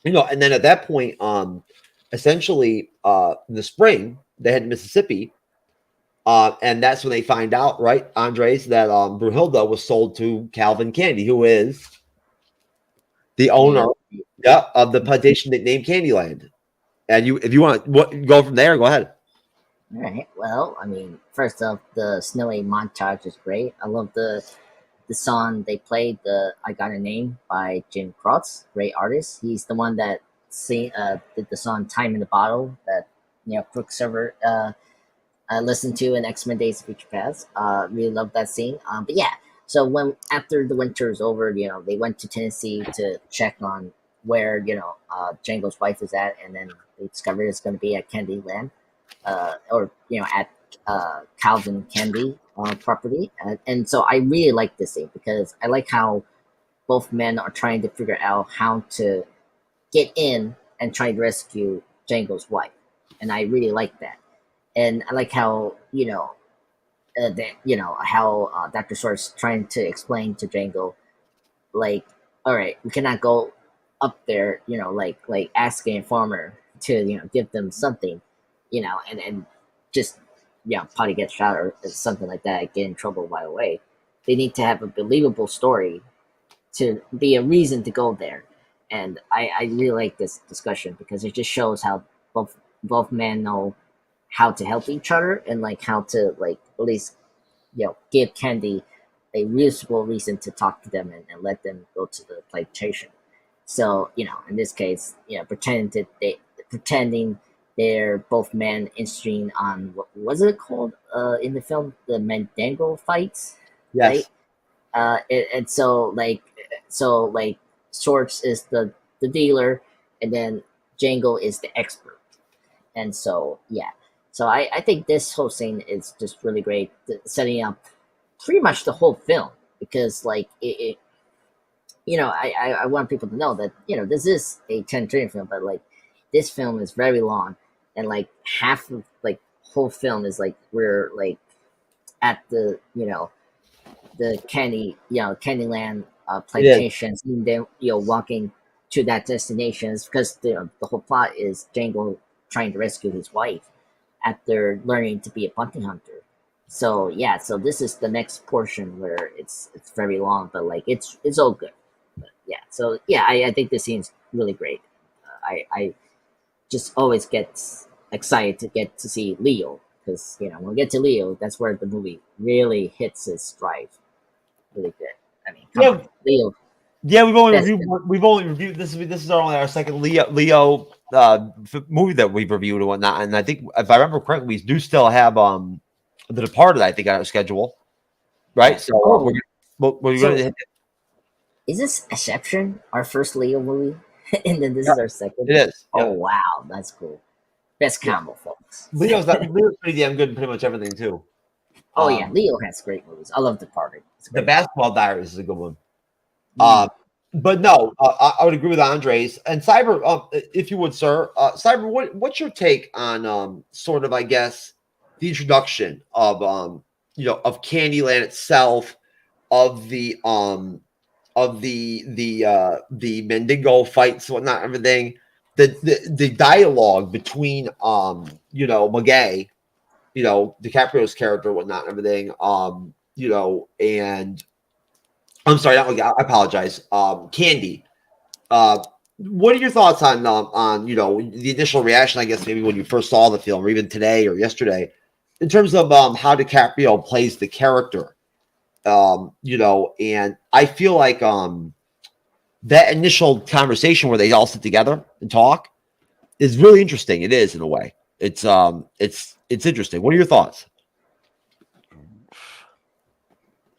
then at that point, essentially, in the spring, they head to Mississippi, and that's when they find out, right, Andres, that Broomhilda was sold to Calvin Candy, who is the owner, of the plantation named Candyland. And if you want to go from there, go ahead. All right. Well, I mean, first off, the snowy montage is great. I love the song they played, the "I Got a Name" by Jim Croce, great artist. He's the one that did the song "Time in the Bottle" that Quicksilver listened to in X-Men: Days of Future Past. Really love that scene. But yeah, so after the winter is over, they went to Tennessee to check on where Django's wife is at, and then they discovered it's going to be at Candyland, or at Calvin Candy property. And so I really like this scene because I like how both men are trying to figure out how to get in and try to rescue Django's wife, and I really like that. And I like how how Dr. Sort's trying to explain to Django, like, all right, we cannot go up there, like asking a farmer to give them something, and just probably get shot or something like that, get in trouble right away. They need to have a believable story to be a reason to go there. And I really like this discussion because it just shows how both men know how to help each other and like how to like at least give Candy a reasonable reason to talk to them and let them go to the plantation. So in this case, pretending they're both men interesting on what was it called in the film, the Mendango fights, Yes. right? And so Sorts is the dealer, and then Django is the expert. And so so I think this whole scene is just really great, setting up pretty much the whole film, because like it I want people to know that this is a Tarantino film, but like this film is very long, and like half of like whole film is like we're like at the the Candyland plantation, seeing them walking to that destination, because the whole plot is Django trying to rescue his wife after learning to be a bounty hunter. So so this is the next portion where it's very long, but like it's all good. But I think this scene's really great. I just always get excited to get to see Leo, because when we get to Leo, that's where the movie really hits its stride. Really good. I mean, come on, Leo. Yeah, we've only reviewed this. This is our second Leo movie that we've reviewed and whatnot. And I think, if I remember correctly, we do still have The Departed, I think, on our schedule, right? So we're going to hit it. Is this Exception our first Leo movie, and then this is our second? It is. Oh wow, that's cool. Best combo, folks. Leo's pretty damn good in pretty much everything too. Oh yeah, Leo has great movies. I love Departed. The Basketball Diaries is a good one. But no, I would agree with Andres and Cyber. If you would, sir, Cyber, what's your take on sort of, I guess, the introduction of of Candyland itself, of the Mendigo fights, whatnot, everything, the dialogue between McGay, DiCaprio's character, whatnot, everything, and I'm sorry, not McGay, I apologize, Candy. What are your thoughts on the initial reaction, I guess, maybe when you first saw the film, or even today or yesterday, in terms of how DiCaprio plays the character? And I feel like that initial conversation where they all sit together and talk is really interesting. It is, in a way. It's interesting. What are your thoughts?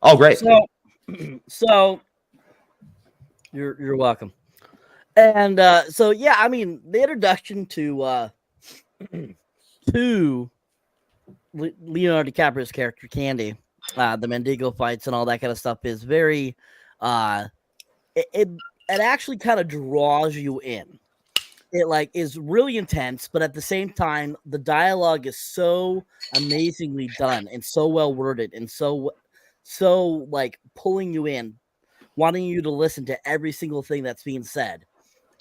Oh, great. So you're welcome. And so yeah, I mean the introduction to Leonardo DiCaprio's character Candy, the Mendigo fights and all that kind of stuff is very it actually kind of draws you in. It like is really intense, but at the same time, the dialogue is so amazingly done and so well worded and so like pulling you in, wanting you to listen to every single thing that's being said.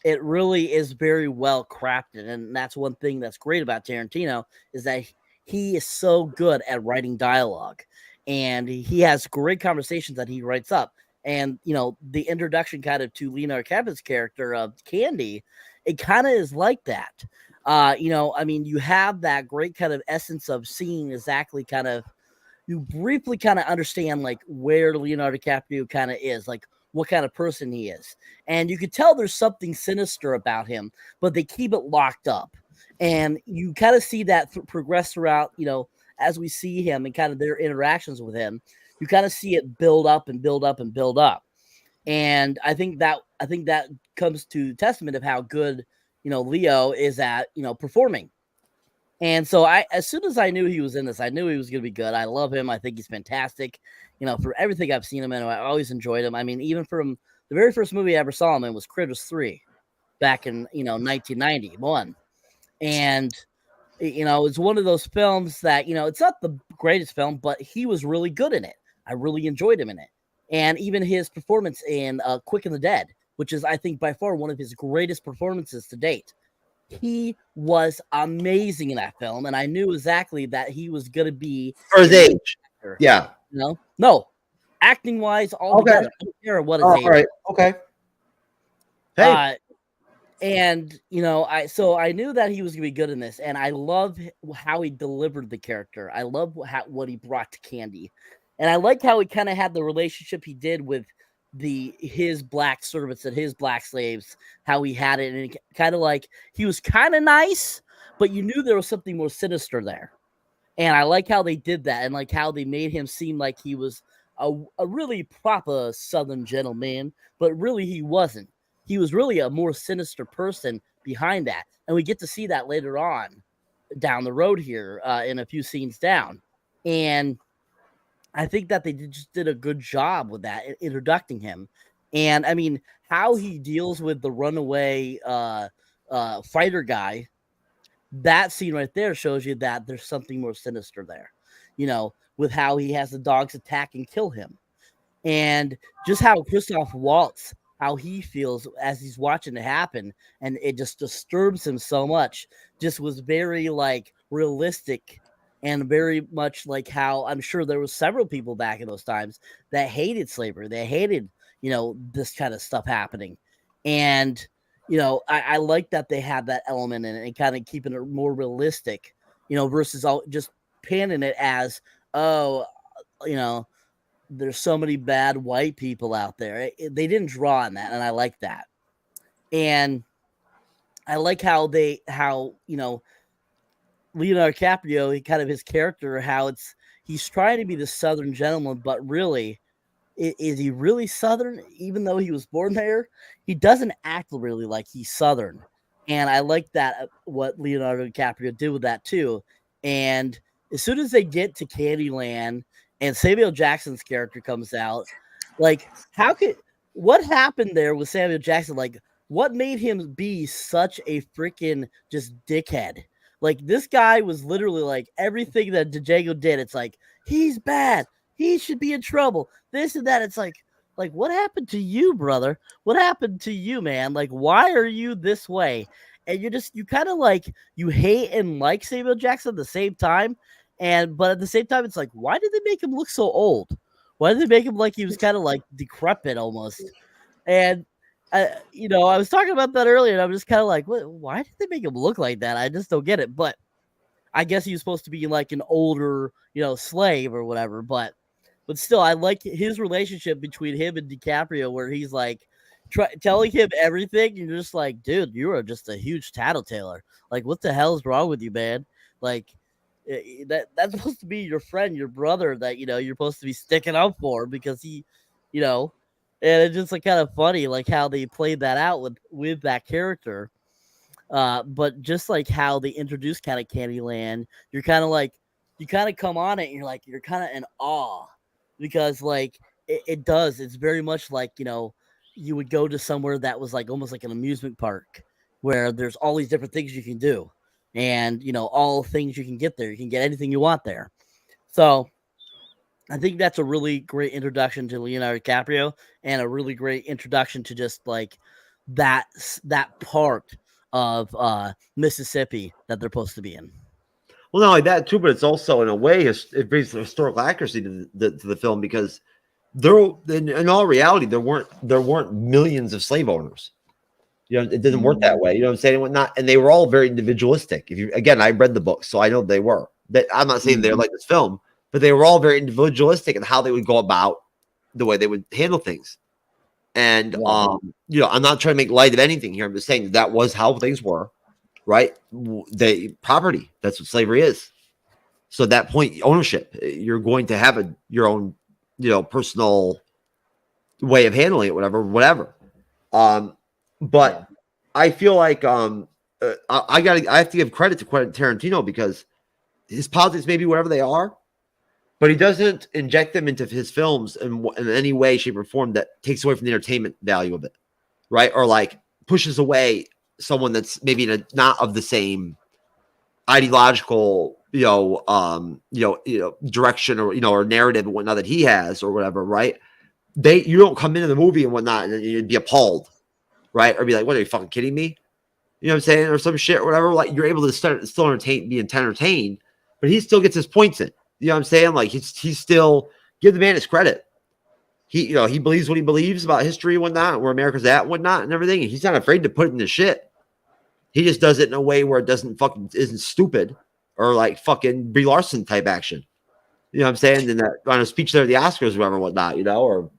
It really is very well crafted, and that's one thing that's great about Tarantino is that he is so good at writing dialogue, and he has great conversations that he writes up. And you know, the introduction kind of to Leonardo DiCaprio's character of Candy, it kind of is like that. You know, I mean, you have that great kind of essence of seeing exactly kind of, you briefly kind of understand like where Leonardo DiCaprio kind of is, like what kind of person he is. And you could tell there's something sinister about him, but they keep it locked up. And you kind of see that progress throughout, you know, as we see him and kind of their interactions with him, you kind of see it build up and build up and build up. And I think that comes to testament of how good, you know, Leo is at, you know, performing. And so as soon as I knew he was in this, I knew he was going to be good. I love him. I think he's fantastic. You know, for everything I've seen him in, I always enjoyed him. I mean, even from the very first movie I ever saw him in was Critters 3 back in, you know, 1991. And, you know, it's one of those films that, you know, it's not the greatest film, but he was really good in it. I really enjoyed him in it. And even his performance in Quick and the Dead, which is, I think, by far one of his greatest performances to date. He was amazing in that film, and I knew exactly that he was going to be for his age. Yeah. No, acting wise, all together. I don't care what his age. All right. Okay. Hey. And you know, I knew that he was going to be good in this, and I love how he delivered the character. I love what he brought to Candy, and I like how he kind of had the relationship he did with his black servants and his black slaves, how he had it, and kind of like he was kind of nice, but you knew there was something more sinister there. And I like how they did that, and like how they made him seem like he was a really proper Southern gentleman, but really he wasn't. He was really a more sinister person behind that, and we get to see that later on down the road here in a few scenes down. And I think that they just did a good job with that, introducing him. And I mean, how he deals with the runaway fighter guy, that scene right there shows you that there's something more sinister there, you know, with how he has the dogs attack and kill him. And just how Christoph Waltz, how he feels as he's watching it happen, and it just disturbs him so much, just was very like realistic. And very much like how I'm sure there was several people back in those times that hated slavery. They hated, you know, this kind of stuff happening. And, you know, I like that they had that element in it and kind of keeping it more realistic, you know, versus all just panning it as, oh, you know, there's so many bad white people out there. They didn't draw on that. And I like that. And I like how you know, Leonardo DiCaprio, he kind of his character, how he's trying to be the Southern gentleman, but really, is he really Southern? Even though he was born there, he doesn't act really like he's Southern. And I like that what Leonardo DiCaprio did with that too. And as soon as they get to Candyland and Samuel Jackson's character comes out, like what happened there with Samuel Jackson? Like, what made him be such a freaking just dickhead? Like, this guy was literally like everything that Django did. It's like, he's bad. He should be in trouble. This and that. It's like, what happened to you, brother? What happened to you, man? Like, why are you this way? And you kind of like, you hate and like Samuel Jackson at the same time. But at the same time, it's like, why did they make him look so old? Why did they make him like he was kind of like decrepit almost? And you know, I was talking about that earlier, and I'm just kind of like, why did they make him look like that? I just don't get it. But I guess he was supposed to be like an older, you know, slave or whatever. But still, I like his relationship between him and DiCaprio, where he's like telling him everything. You're just like, dude, you are just a huge tattletailer. Like, what the hell is wrong with you, man? Like, That's supposed to be your friend, your brother that you're supposed to be sticking up for because he, you know, and it's just like kind of funny like how they played that out with that character. But just like how they introduced kind of Candyland, you're kind of like you kind of come on it and you're kind of in awe because like it does. It's very much like you would go to somewhere that was like almost like an amusement park where there's all these different things you can do, and all things you can get there. You can get anything you want there. So I think that's a really great introduction to Leonardo DiCaprio and a really great introduction to just like that part of Mississippi that they're supposed to be in. Well, not only that too, but it's also in a way it brings historical accuracy to the film because in all reality there weren't millions of slave owners. It didn't work that way. You know what I'm saying? And whatnot, and they were all very individualistic. I read the books, so I know they were. That I'm not saying they're like this film, but they were all very individualistic in how they would go about the way they would handle things. And I'm not trying to make light of anything here. I'm just saying that was how things were, right? Property. That's what slavery is. So at that point, ownership. You're going to have your own, personal way of handling it, whatever. But I feel like I have to give credit to Quentin Tarantino because his politics may be whatever they are, but he doesn't inject them into his films in any way, shape, or form that takes away from the entertainment value of it, right? Or like pushes away someone that's maybe not of the same ideological, direction or narrative and whatnot that he has or whatever, right? You don't come into the movie and whatnot and you'd be appalled, right? Or be like, what, are you fucking kidding me? You know what I'm saying? Or some shit or whatever. Like you're able to still be entertained, but he still gets his points in. You know what I'm saying? Like he's still give the man his credit. He believes what he believes about history and whatnot, where America's at and whatnot and everything. And he's not afraid to put it in the shit. He just does it in a way where it isn't stupid or like fucking Brie Larson type action. You know what I'm saying? And that on a speech there at the Oscars or whatever, whatnot, or you know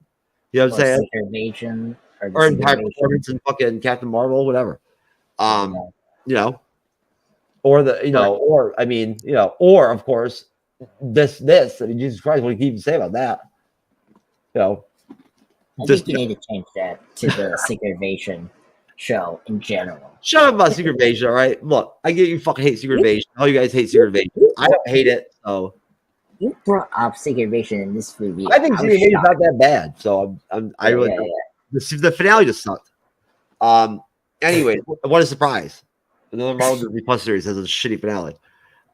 what I'm saying? Invasion or entire performance in fucking Captain Marvel, whatever. Or or of course, this. I mean, Jesus Christ, what can you even say about that? I think you need to change that to the Secret Invasion show in general. Shut up about Secret Invasion, all right? Look, I get you fucking hate Secret Invasion. All you guys hate Secret Invasion. I don't hate it, so. You brought up Secret Invasion in this review. I think Secret Invasion is not that bad, so I really don't. The finale just sucked. Anyway, what a surprise! Another Marvel Disney Plus series has a shitty finale.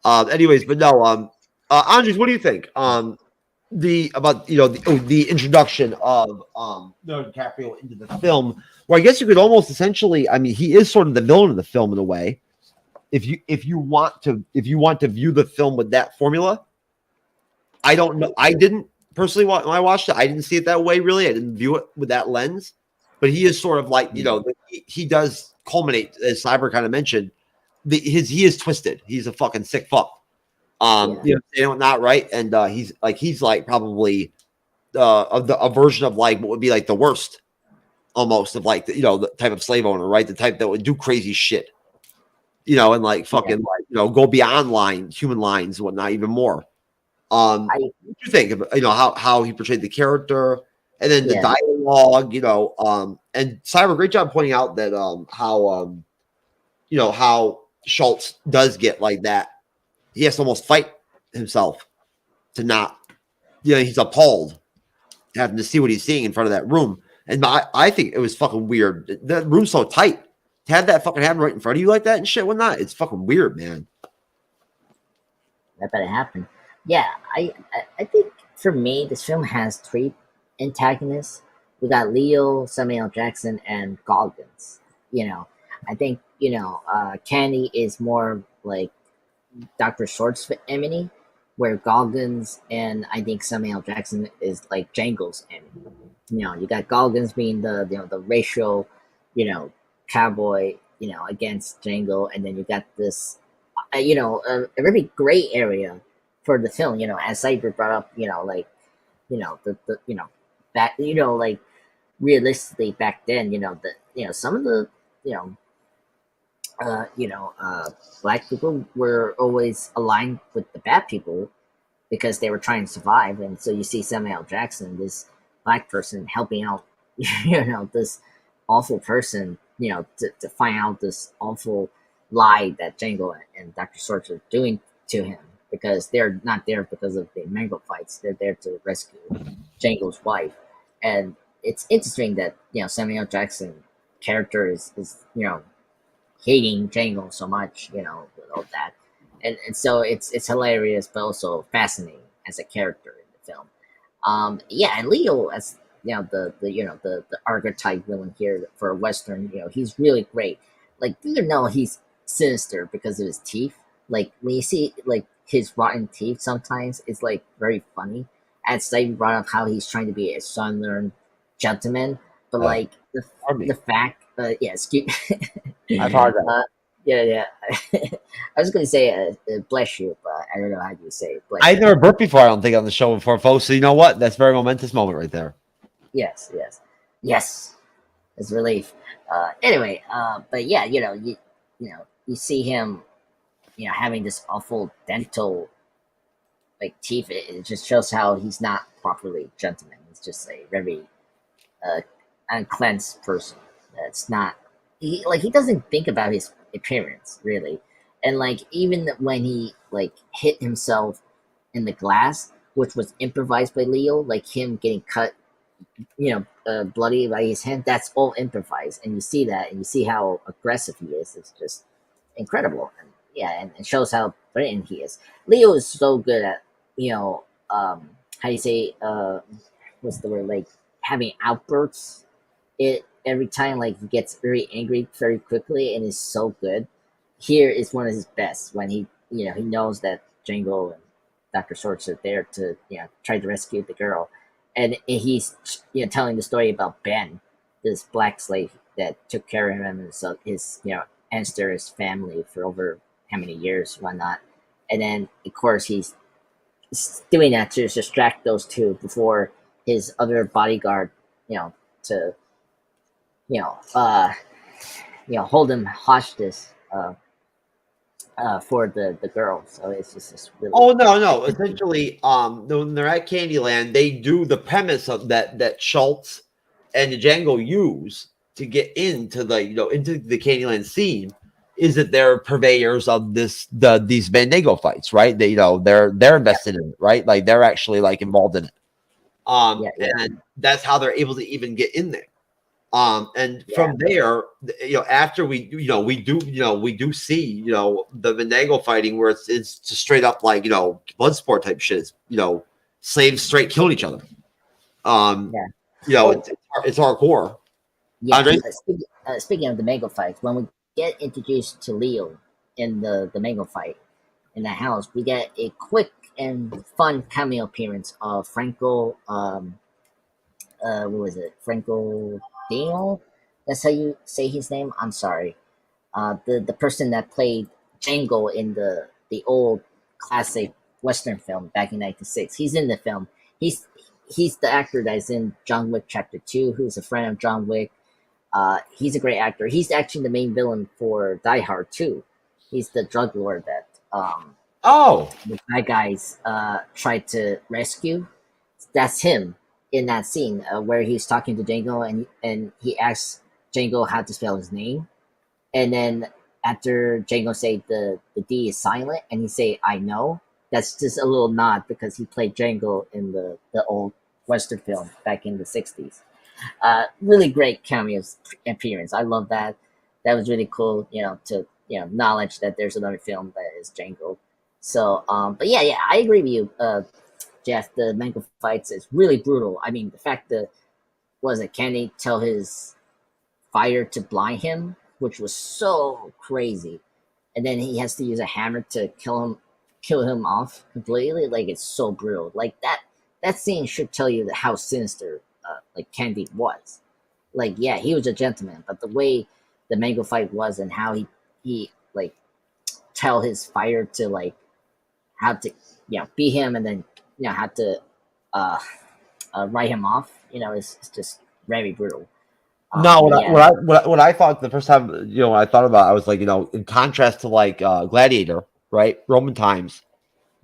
Anyways, but no. Andres, what do you think? The introduction of Leonardo DiCaprio into the film, where I guess you could almost essentially, I mean, he is sort of the villain of the film in a way. If you want to view the film with that formula, I don't know. I didn't personally when I watched it. I didn't see it that way. Really, I didn't view it with that lens. But he is sort of like he does culminate, as Cyber kind of mentioned. He is twisted. He's a fucking sick fuck. Not right, and he's like probably a version of like what would be like the worst, almost of like the type of slave owner, right? The type that would do crazy shit, and like fucking go beyond human lines and whatnot, even more. What do you think of how he portrayed the character, and then the dialogue, and Cyber, great job pointing out that how Schultz does get like that. He has to almost fight himself to not, he's appalled having to see what he's seeing in front of that room. And I think it was fucking weird. That room's so tight. To have that fucking happen right in front of you like that and shit, whatnot, it's fucking weird, man. That better happen. Yeah, I think for me, this film has three antagonists. We got Leo, Samuel L. Jackson, and Goggins. I think, Candy is more like Dr. Short's enemy, where Goggins and I think Samuel L. Jackson is like Django's enemy. You got Goggins being the racial, cowboy, against Django, and then you got this, a really gray area for the film. As Cyber brought up, back, like realistically back then, some of the, black people were always aligned with the bad people because they were trying to survive. And so you see Samuel L. Jackson, this black person, helping out, this awful person, to find out this awful lie that Django and Dr. Sorts are doing to him, because they're not there because of the mango fights. They're there to rescue Django's wife. And it's interesting that, Samuel L. Jackson character is hating Django so much, with all that. And so it's hilarious, but also fascinating as a character in the film. And Leo as the archetype villain here for a western, he's really great. Like, even though he's sinister because of his teeth, like when you see like his rotten teeth, sometimes it's like very funny. As they brought up how he's trying to be a southern gentleman, but like the fact, excuse. I've heard that. Yeah. I was going to say bless you, but I don't know how you say it. I've never burped before, I don't think, on the show before, folks. So you know what? That's a very momentous moment right there. Yes. It's relief. Anyway, but yeah, you see him, having this awful dental like teeth. It just shows how he's not properly gentleman. He's just a very uncleansed person. That's not he doesn't think about his appearance really, and like even when he like hit himself in the glass, which was improvised by Leo, like him getting cut, bloody by his hand, that's all improvised, and you see that, and you see how aggressive he is. It's just incredible, and it shows how brilliant he is. Leo is so good at how do you say what's the word, like having outbursts. It every time, like, he gets very angry very quickly, and is so good. Here is one of his best when he knows that Django and Dr. Sorts are there to try to rescue the girl, and he's telling the story about Ben, this black slave that took care of him and so his ancestor, his family for over how many years, whatnot, and then of course he's doing that to distract those two before his other bodyguard, to hold him hostage for the girl. So it's just really. Oh no! Essentially, when they're at Candyland, they do the premise of that Schultz and the Django use to get into the into the Candyland scene, is that they're purveyors of these Bandigo fights, right? They they're invested in it, right? Like they're actually like involved in it. And that's how they're able to even get in there. And from there, after we do see the Vendago fighting, where it's just straight up like blood sport type shit. Slaves straight killing each other. It's hardcore. Yeah. Speaking of the Mango fights, when we get introduced to Leo in the Mango fight in the house, we get a quick and fun cameo appearance of Franco. What was it? Franco Dino? That's how you say his name. I'm sorry. The person that played Django in the old classic Western film back in '96. He's in the film. He's the actor that's in John Wick Chapter 2, who's a friend of John Wick. He's a great actor. He's actually the main villain for Die Hard 2. He's the drug lord that the bad guys tried to rescue. That's him in that scene where he's talking to Django, and he asks Django how to spell his name, and then after Django say the D is silent, and he say I know. That's just a little nod because he played Django in the old Western film back in the '60s. Really great cameo appearance. I love that. That was really cool. To knowledge that there's another film that is Django. So, but yeah, I agree with you, Jeff. The Mango fights is really brutal. I mean, the fact that can he tell his fire to blind him, which was so crazy, and then he has to use a hammer to kill him off completely. Like, it's so brutal. Like that scene should tell you how sinister like Candy was. Like, yeah, he was a gentleman, but the way the Mango fight was, and how he like tell his fire to like how to beat him, and then how to write him off, it's just very brutal. No, Yeah, what I thought the first time, when I thought about it, I was like, in contrast to like Gladiator, right? Roman times,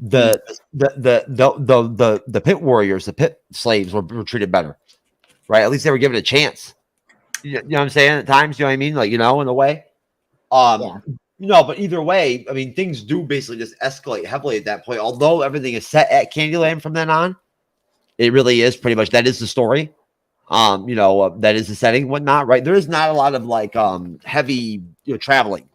the the pit warriors, the pit slaves were treated better, right? At least they were given a chance. You know what I'm saying? At times, you know what I mean? Like, in a way. Um, yeah, but either way, I mean, things do basically just escalate heavily at that point. Although everything is set at Candyland from then on, it really is pretty much that is the story. That is the setting, whatnot, right? There is not a lot of like heavy, traveling,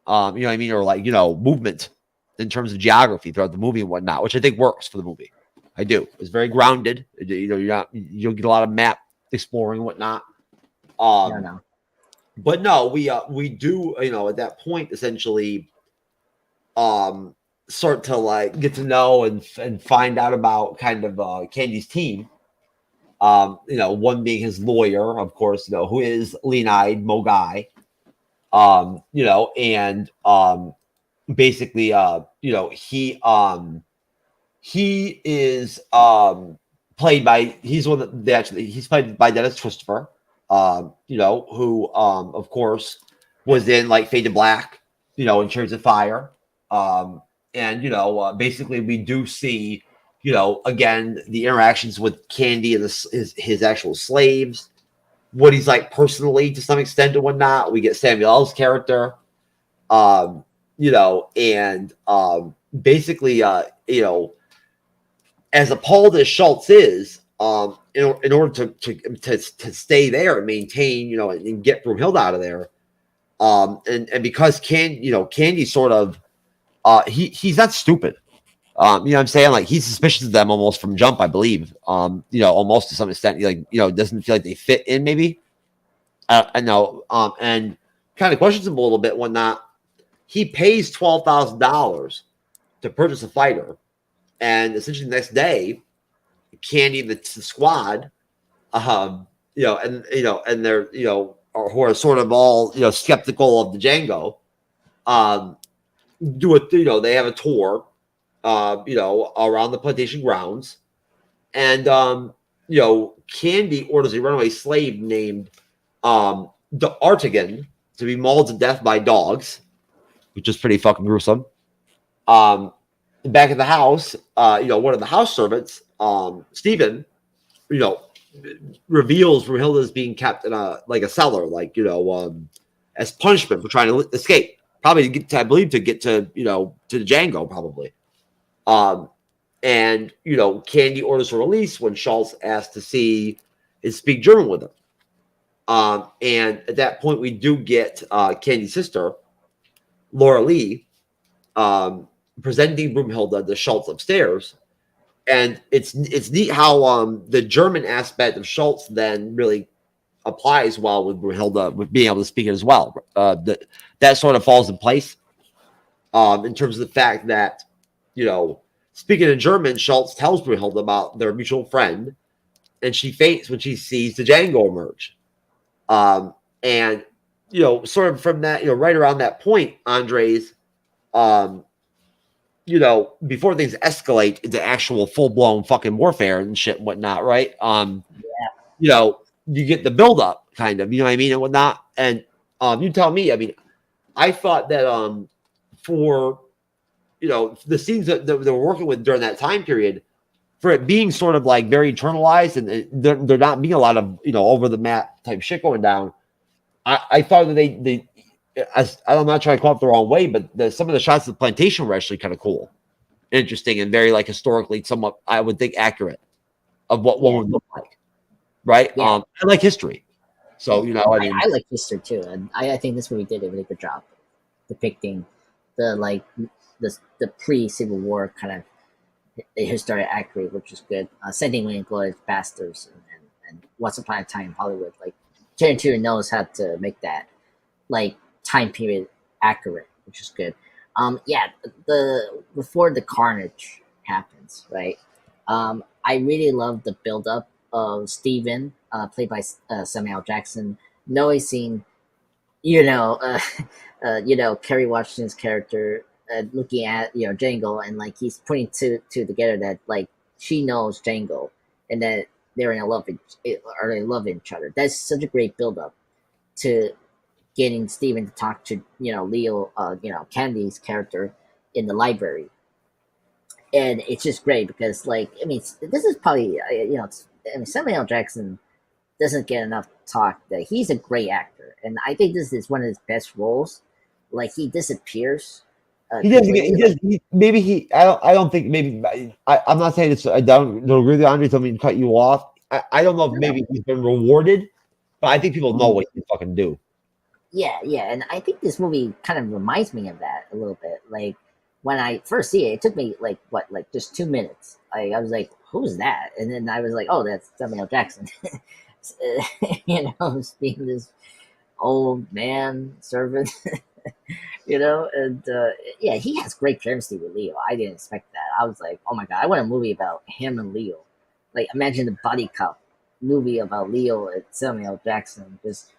you know what I mean, or like movement in terms of geography throughout the movie and whatnot, which I think works for the movie. I do. It's very grounded. You don't get a lot of map exploring and whatnot. no. But no, we do, at that point essentially start to like get to know and find out about kind of Candy's team. One being his lawyer, of course, who is Leonardo Mogai. And basically he is played by he's one that they actually he's played by Dennis Christopher, who of course was in like Fade to Black, in Chariots of Fire. And basically we do see, again, the interactions with Candy and his actual slaves, what he's like personally to some extent and whatnot. We get Samuel L's character, and basically, as appalled as Schultz is, in order to stay there and maintain, and get Broomhilda out of there, and because Candy sort of, he's not stupid. You know what I'm saying? Like, he's suspicious of them almost from jump, I believe. Almost to some extent, like, doesn't feel like they fit in, maybe. I know. And kind of questions him a little bit when not. He pays $12,000 to purchase a fighter, and essentially the next day, Candy, the squad, and they're who are sort of all skeptical of the Django, they have a tour, around the plantation grounds, and Candy orders a runaway slave named the Artigan to be mauled to death by dogs, which is pretty fucking gruesome. Back at the house, one of the house servants, Stephen, reveals Broomhilda is being kept in a cellar, like, as punishment for trying to escape. Probably to get to, I believe, to get to, to the Django, probably. And, Candy orders her release when Schultz asks to see and speak German with him. And at that point, we do get Candy's sister, Laura Lee, presenting Broomhilda to Schultz upstairs. And it's neat how the German aspect of Schultz then really applies well with Broomhilda, with being able to speak it as well. That sort of falls in place in terms of the fact that, speaking in German, Schultz tells Broomhilda about their mutual friend, and she faints when she sees the Django emerge. And, sort of from that, right around that point, Andres, before things escalate into actual full-blown fucking warfare and shit and whatnot, right? You get the build-up, kind of, you know what I mean, and whatnot. And you tell me, I mean, I thought that for, the scenes that they were working with during that time period, for it being sort of like very internalized and there not being a lot of, over the map type shit going down, I thought that I'm not trying to call it the wrong way, but some of the shots of the plantation were actually kind of cool, interesting, and very like historically somewhat, I would think, accurate of what one would look like, right? Yeah. I like history, so I like history too, and I think this movie did a really good job depicting the pre-Civil War kind of historic accurate, which is good. Same thing with Inglourious Basterds and Once Upon a Time in Hollywood. Like, Tarantino knows how to make that like time period accurate, which is good. Before the carnage happens, right? I really love the build up of Steven, played by Samuel L. Jackson, noticing, Kerry Washington's character looking at Django, and like he's putting two together that like she knows Django, and that they're in love or they love each other. That's such a great build up to getting Steven to talk to Leo, Candy's character in the library, and it's just great because this is probably Samuel L. Jackson doesn't get enough talk. That he's a great actor, and I think this is one of his best roles. Like he disappears. He doesn't get. He does. Maybe he. I don't think. Maybe. I'm not saying it's. I don't agree with Andre. Don't mean to cut you off. I don't know if maybe he's been rewarded, but I think people know what he can fucking do. Yeah, and I think this movie kind of reminds me of that a little bit. Like when I first see it, it took me just 2 minutes. I was like, "Who's that?" And then I was like, "Oh, that's Samuel L. Jackson." Being this old man servant. And he has great chemistry with Leo. I didn't expect that. I was like, oh my god, I want a movie about him and Leo. Like, imagine the buddy cop movie about Leo and Samuel L. Jackson just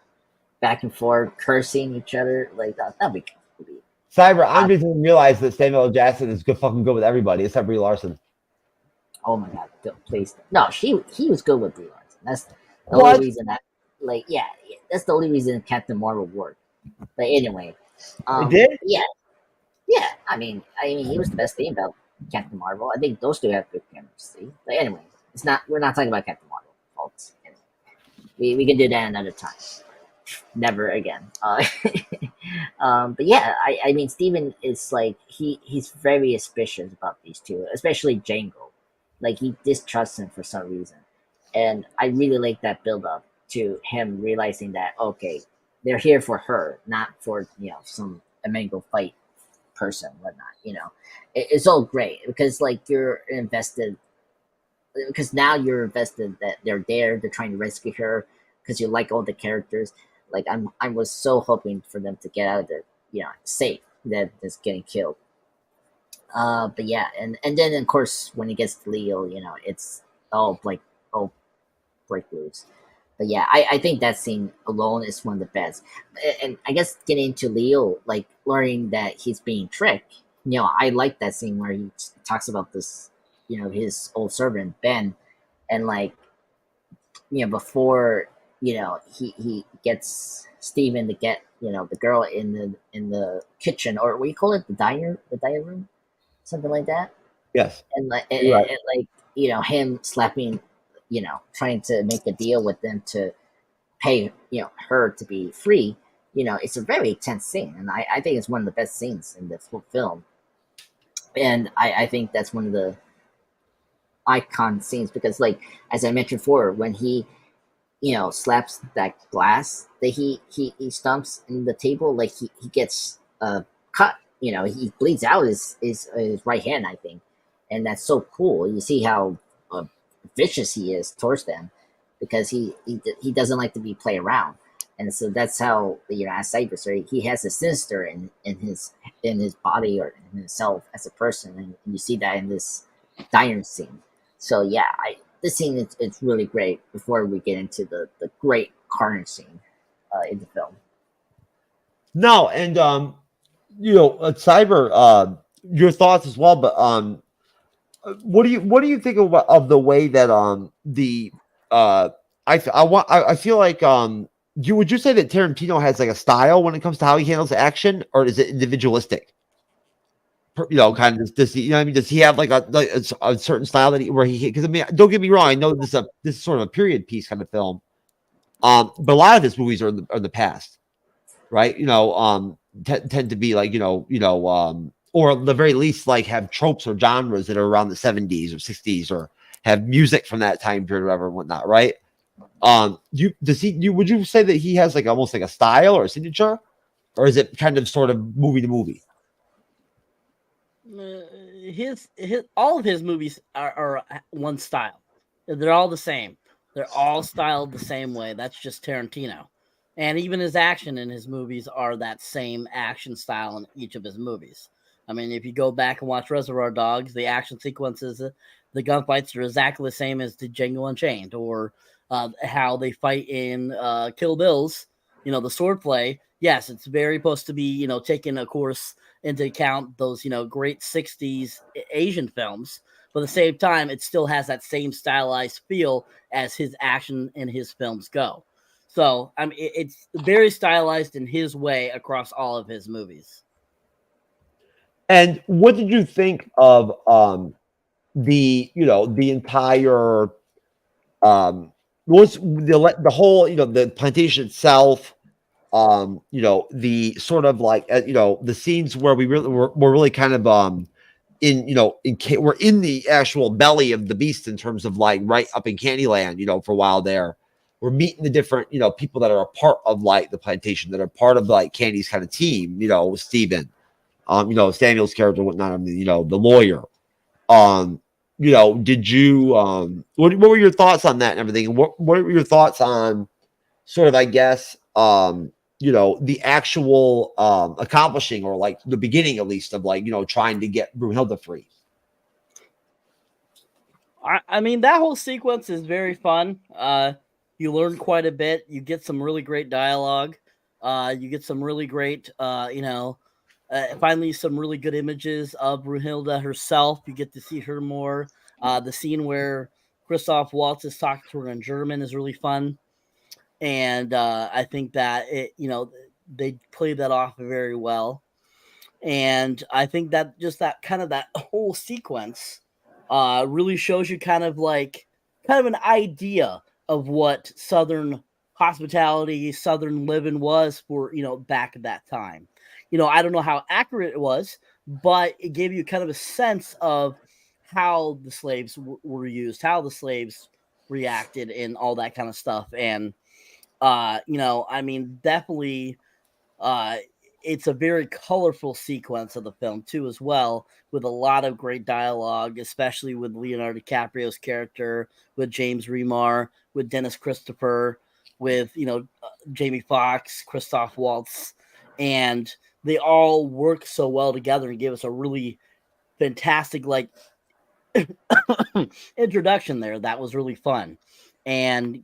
back and forth cursing each other. Like that'd be cool. Cyber, Andre didn't realize that Samuel L. Jackson is good with everybody except Brie Larson. Oh my god, please. No, he was good with Brie Larson. That's the only reason that's the only reason Captain Marvel worked. But anyway. It did? Yeah. I mean, he was the best thing about Captain Marvel. I think those two have good chemistry. But anyway, we're not talking about Captain Marvel, folks. Anyway, we can do that another time. Never again. But yeah, I mean, Steven is like he's very suspicious about these two, especially Django. Like he distrusts him for some reason, and I really like that build up to him realizing that they're here for her, not for some Amengo fight person, whatnot. It's all great because you're invested. Because now you're invested that they're there, they're trying to rescue her because you like all the characters. Like I was so hoping for them to get out of there, safe, that is getting killed. But yeah, and then of course when it gets to Leo, it's all break loose. But yeah, I think that scene alone is one of the best. And I guess getting into Leo, learning that he's being tricked, I like that scene where he talks about this, his old servant, Ben, and before, he gets Steven to get, the girl in the kitchen, or what do you call it? The dining room? Something like that? Yes. And Right. him slapping, trying to make a deal with them to pay, her to be free. It's a very intense scene, and I think it's one of the best scenes in this whole film. And I think that's one of the icon scenes because, as I mentioned before, when he, slaps that glass that he stomps in the table, he gets cut. He bleeds out his right hand, I think, and that's so cool. You see how vicious he is towards them because he doesn't like to be played around, and so that's how as Cyber said, he has a sinister in his body or in himself as a person, and you see that in this diner scene. So yeah, this scene it's really great. Before we get into the great carnage scene in the film. No, and Cyber, your thoughts as well, but what do you think of the way that I feel like would you say that Tarantino has a style when it comes to how he handles action, or is it individualistic? Kind of does he does he have a certain style that where he, because don't get me wrong, I know this is sort of a period piece kind of film, but a lot of his movies are in the past, right? Tend to be or at the very least have tropes or genres that are around the 70s or 60s or have music from that time period or whatever and whatnot, right? Would you say that he has almost a style or a signature, or is it kind of sort of movie to movie? His all of his movies are one style. They're all the same. They're all styled the same way. That's just Tarantino. And even his action in his movies are that same action style in each of his movies. I mean, if you go back and watch Reservoir Dogs, the action sequences, the gunfights are exactly the same as the Django Unchained, or how they fight in Kill Bills. The swordplay. Yes, it's very supposed to be, taking, of course, into account those, great 60s Asian films. but at the same time, it still has that same stylized feel as his action and his films go. So, I mean, it's very stylized in his way across all of his movies. And what did you think of the entire what's the whole the plantation itself, the sort of like the scenes where we're really kind of we're in the actual belly of the beast in terms of like right up in Candyland, for a while there. We're meeting the different, people that are a part of like the plantation, that are part of like Candy's kind of team, Steven, Samuel's character, whatnot, I mean, the lawyer. Did you what were your thoughts on that and everything? And what were your thoughts on sort of, I guess, the actual accomplishing, or like the beginning at least, of like, trying to get Broomhilda free? I mean, that whole sequence is very fun. You learn quite a bit. You get some really great dialogue. You get some really great, finally some really good images of Broomhilda herself. You get to see her more. The scene where Christoph Waltz is talking to her in German is really fun. And I think that they played that off very well. And I think that just that whole sequence really shows you kind of an idea of what Southern hospitality, Southern living was for, back at that time. I don't know how accurate it was, but it gave you kind of a sense of how the slaves were used, how the slaves reacted, and all that kind of stuff. And, I mean, definitely, it's a very colorful sequence of the film too, as well, with a lot of great dialogue, especially with Leonardo DiCaprio's character, with James Remar, with Dennis Christopher, with Jamie Foxx, Christoph Waltz, and they all work so well together and give us a really fantastic introduction there. That was really fun, and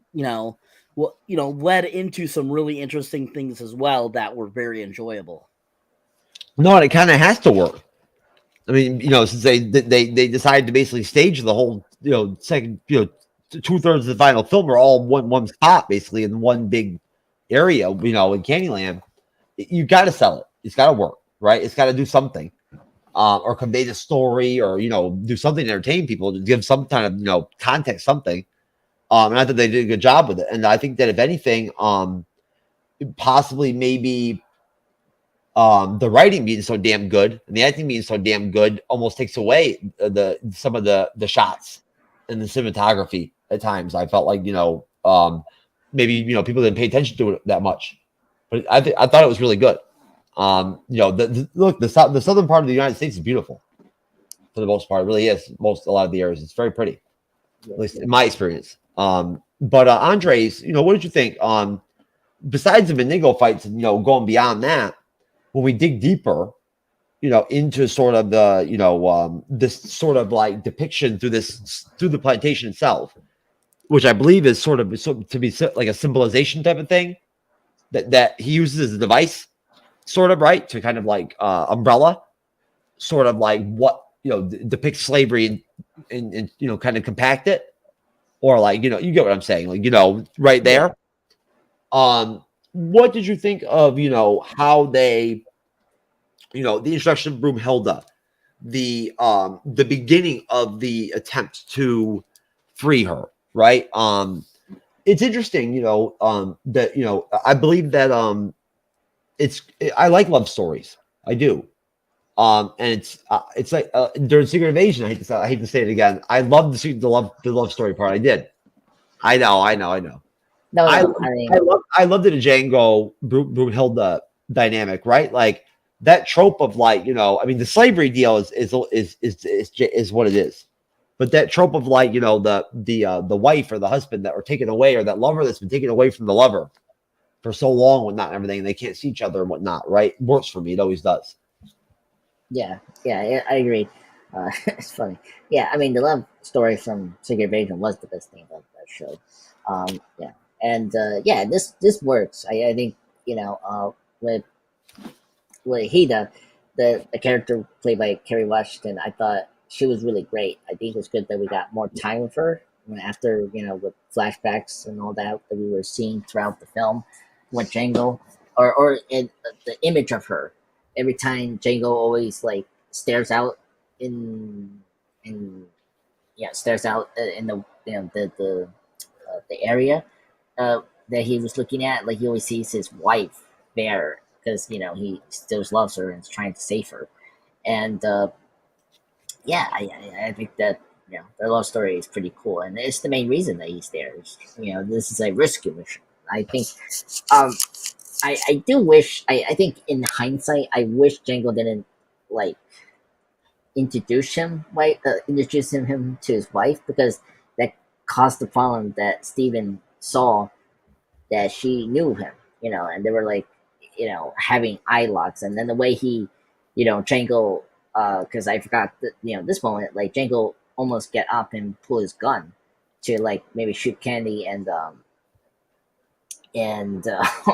led into some really interesting things as well that were very enjoyable. No, and it kind of has to work. I mean, since they decided to basically stage the whole, second, 2/3 of the final film are all one spot, basically, in one big area, in Candyland. You got to sell it. It's got to work, right? It's got to do something, or convey the story, or do something to entertain people, to give some kind of context, something. And I thought they did a good job with it. And I think that if anything, possibly maybe the writing being so damn good and the acting being so damn good almost takes away some of the shots and the cinematography at times. I felt like maybe people didn't pay attention to it that much, but I thought it was really good. The southern part of the United States is beautiful for the most part. It really is. A lot of the areas, it's very pretty, at least in my experience. But Andres, what did you think? Besides the Bendigo fights, and going beyond that, when we dig deeper, into sort of the this sort of like depiction through the plantation itself, which I believe is sort of to be like a symbolization type of thing that he uses as a device, sort of, right, to kind of like umbrella, sort of like what depict slavery and kind of compact it. Or like, you get what I'm saying, like, right there. What did you think of, how they, the introduction of Broomhilda, the beginning of the attempt to free her, right? It's interesting, that, I believe that I like love stories. I do. And it's like during Secret Invasion, I hate to say it again, I love the love story part. I did. I know. No, I mean, love the Django Broomhilda dynamic, right? Like that trope of like, I mean, the slavery deal is what it is. But that trope of like, the wife or the husband that were taken away, or that lover that's been taken away from the lover for so long, whatnot, and everything, and they can't see each other and whatnot, right? It works for me. It always does. Yeah, I agree. It's funny. Yeah, I mean, the love story from Secret Invasion was the best thing about that show. Yeah, and this works. I think with Hida, the character played by Kerry Washington, I thought she was really great. I think it was good that we got more time with her after with flashbacks and all that we were seeing throughout the film with Django, or the image of her every time Django always like stares out in stares out in the the area that he was looking at. Like he always sees his wife there because he still loves her and is trying to save her. And I think that their love story is pretty cool, and it's the main reason that he's there. This is a rescue mission. I think. I do wish. I think in hindsight, I wish Django didn't like introduce him to his wife, because that caused the problem that Steven saw, that she knew him, and they were like, having eye locks, and then the way he, Django, because I forgot that, this moment, like Django almost get up and pull his gun to like maybe shoot Candy, and oh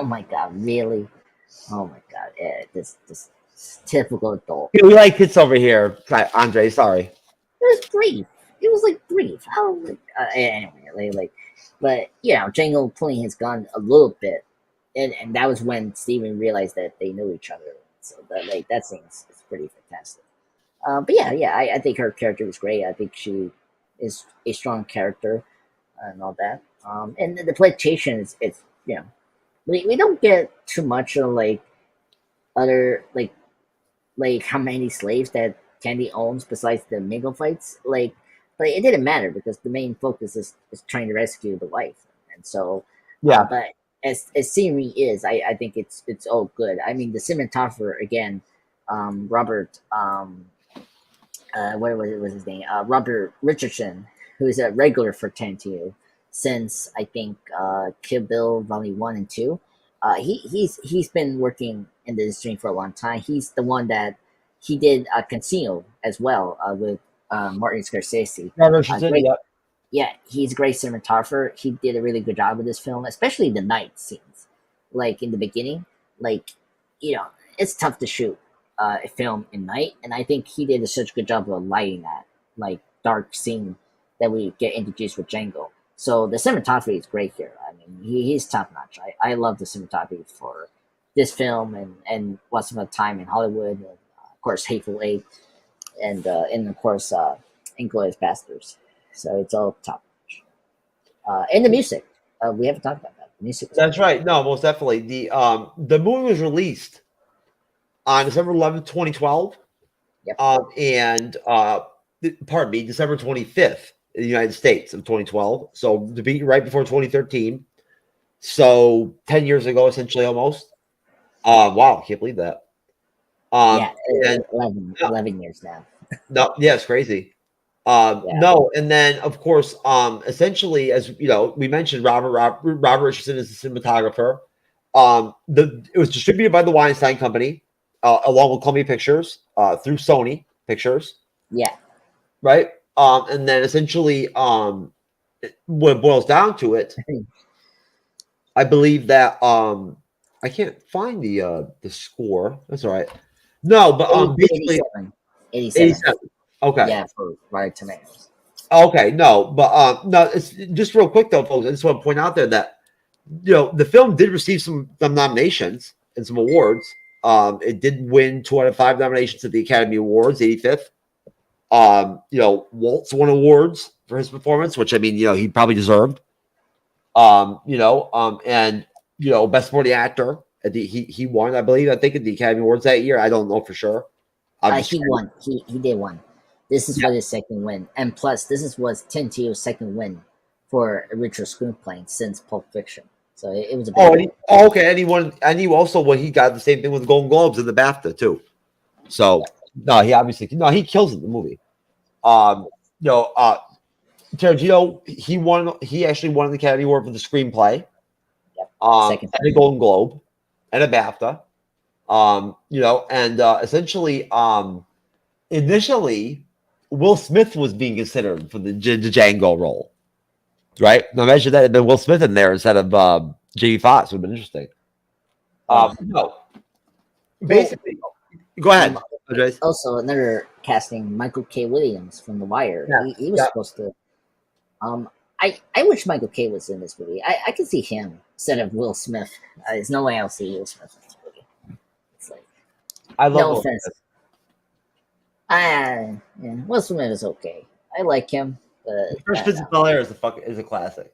my god, really, oh my god, this typical adult. Yeah, we like hits over here, Andre. Sorry. It was brief. It was like brief. How anyway, but Django pulling his gun a little bit, and that was when Steven realized that they knew each other. So that scene is pretty fantastic. But I think her character was great. I think she is a strong character and all that. And the plantation is we don't get too much of like other like how many slaves that Candy owns besides the Mingo fights. But it didn't matter because the main focus is trying to rescue the wife, and so but as scenery is, I think it's all good. I mean, the cinematographer again, Robert, what was his name? Robert Richardson, who is a regular for Tarantino since I think Kill Bill Volume 1 and 2. He's been working in the industry for a long time. He's the one that he did Casino as well with Martin Scorsese. Yeah, he's a great cinematographer. He did a really good job with this film, especially the night scenes. Like in the beginning, it's tough to shoot a film in night, and I think he did such a good job of lighting that dark scene that we get introduced with Django. So the cinematography is great here. I mean, he's top notch. I love the cinematography for this film and Once Upon a Time in Hollywood, and of course Hateful Eight, and of course Inglourious Basterds. So it's all top notch. And the music, we haven't talked about that. The music. That's right. No, most definitely. The movie was released on December 11th, 2012. Yep. And pardon me, December 25th in the United States of 2012. So to be right before 2013. So 10 years ago, essentially, almost. Wow, I can't believe that. 11 years now. No, yeah, it's crazy. No, and then of course, essentially, as you know, we mentioned Robert Richardson is the cinematographer. It was distributed by the Weinstein Company, along with Columbia Pictures, through Sony Pictures. Yeah. Right. And then essentially, when it boils down to it, I believe that I can't find the score. That's all right. No, but basically 87. Okay. Yeah, for Rotten Tomatoes. Okay, no, but no, it's just real quick though, folks. I just want to point out there that the film did receive some nominations and some awards. It did win 2 out of 5 nominations at the Academy Awards, 85th. Waltz won awards for his performance, which I mean, he probably deserved. And best supporting actor. He won, I believe. I think at the Academy Awards that year. I don't know for sure. He won. He did win. This is his second win, and plus, this was Tarantino's second win for original screenplay since Pulp Fiction. So it was a big okay. And he won, and he got the same thing with the Golden Globes and the BAFTA too. So he kills it in the movie. Tarantino, he actually won the Academy Award for the screenplay. Yep. And a Golden Globe and a BAFTA. Essentially, initially, Will Smith was being considered for the Django role, right? Now imagine that had been Will Smith in there instead of Jamie Foxx. Would have been interesting. No, basically, go ahead. Andres? Also, another casting, Michael K. Williams from The Wire. Yeah, He was yeah. supposed to. I wish Michael K. was in this movie. I can see him instead of Will Smith. There's no way I'll see Will Smith in this movie. It's like, I love no Will offense. Smith. Yeah, Will Smith is okay. I like him, but Fresh Prince of Bel Air is a classic.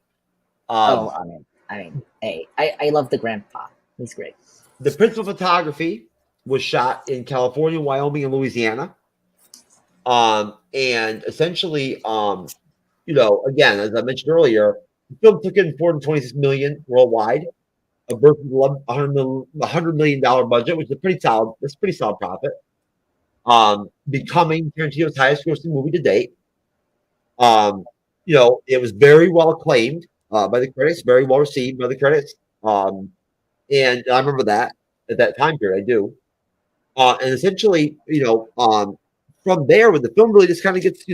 Hey, I love the grandpa. He's great. The principal photography was shot in California, Wyoming, and Louisiana. And essentially, again, as I mentioned earlier, the film took in $426 million worldwide, versus $100 million budget, which is pretty solid. That's a pretty solid profit. Becoming Tarantino's highest grossing movie to date. It was very well acclaimed by the critics, very well received by the critics. And I remember that at that time period, I do. And essentially, from there, when the film really just kind of gets,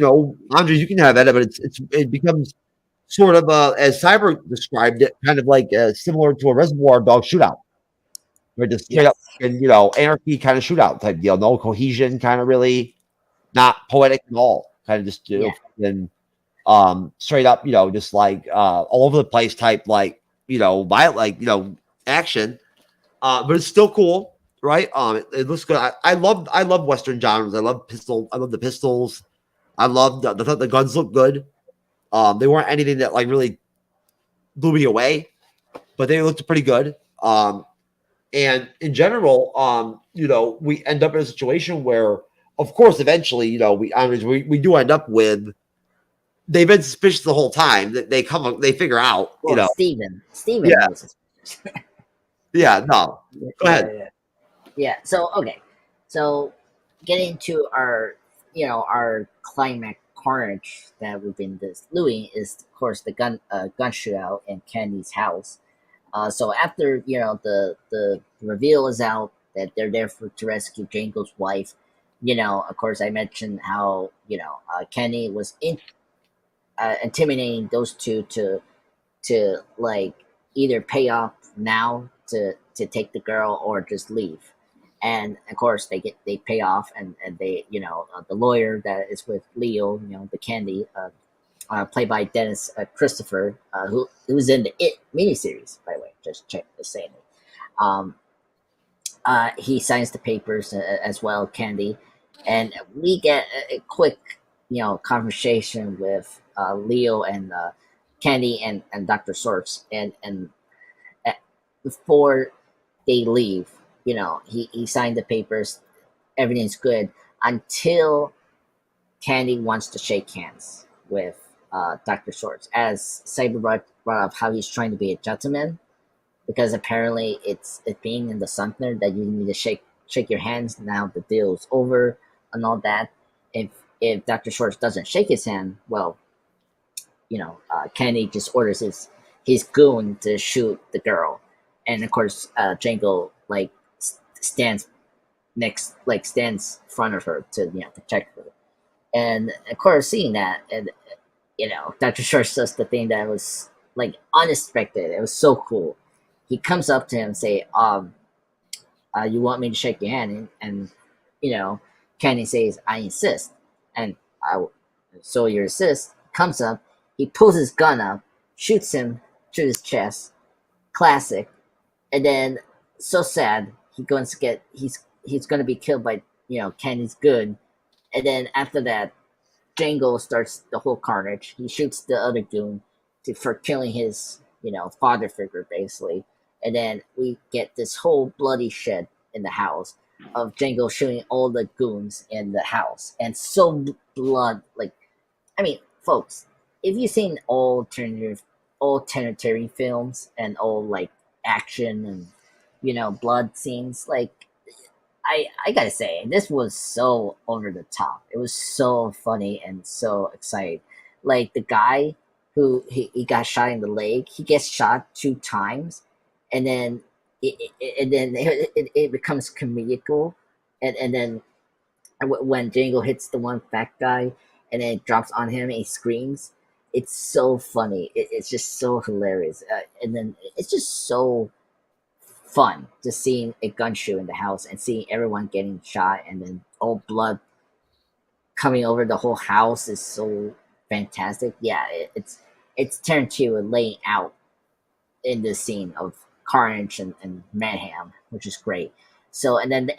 Andre, you can have at it, but it becomes sort of, as Cyber described it, kind of like similar to a Reservoir Dog shootout, where just straight up and anarchy kind of shootout type deal, no cohesion, kind of really not poetic at all, kind of just and straight up, just like all over the place type, like violent, like action, but it's still cool. Right. It looks good. I love Western genres. I love the pistols. I love the guns look good. They weren't anything that like really blew me away, but they looked pretty good. And in general, we end up in a situation where, of course, eventually, we do end up with. They've been suspicious the whole time. That they figure out, Steven yeah. was suspicious. Yeah. No. Go ahead. Yeah. So okay. So getting to our climax carnage that we've been doing is of course the gun shootout in Candy's house. So after the reveal is out that they're there to rescue Django's wife, of course I mentioned how Candy was intimidating those two to like either pay off now to take the girl or just leave. And of course they pay off and they the lawyer that is with Leo, the Candy, played by Dennis Christopher, who was in the It miniseries, by the way, just saying it. He signs the papers as well, Candy, and we get a quick conversation with Leo and Candy and Dr. Sorts, and before they leave, he signed the papers, everything's good until Candy wants to shake hands with Dr. Sorts, as Cyber brought up how he's trying to be a gentleman, because apparently it's being in the Sumter that you need to shake your hands. Now the deal's over and all that. If Dr. Sorts doesn't shake his hand, well, Candy just orders his goon to shoot the girl, and of course Django stands in front of her to protect her. And of course, seeing that, and Dr. Short does the thing that was unexpected. It was so cool. He comes up to him and say, "You want me to shake your hand?" And Kenny says, "I insist." And so your assist comes up. He pulls his gun up, shoots him through his chest. Classic. And then, so sad, he's going to be killed by Kenny's good. And then after that, Django starts the whole carnage. He shoots the other goon for killing his, father figure, basically. And then we get this whole bloody shed in the house of Django shooting all the goons in the house. And so blood, folks, if you've seen all Tarantino films and all, action and, blood scenes, I gotta say, this was so over the top. It was so funny and so exciting. Like the guy who he got shot in the leg, he gets shot 2 times, and then it becomes comedical, and then when Django hits the one fat guy, and then it drops on him, and he screams. It's so funny. It's just so hilarious, and then it's just so fun just seeing a gun shoot in the house and seeing everyone getting shot and then all blood coming over the whole house is so fantastic. Yeah, it's Tarantino laying out in this scene of carnage and mayhem, which is great. So and then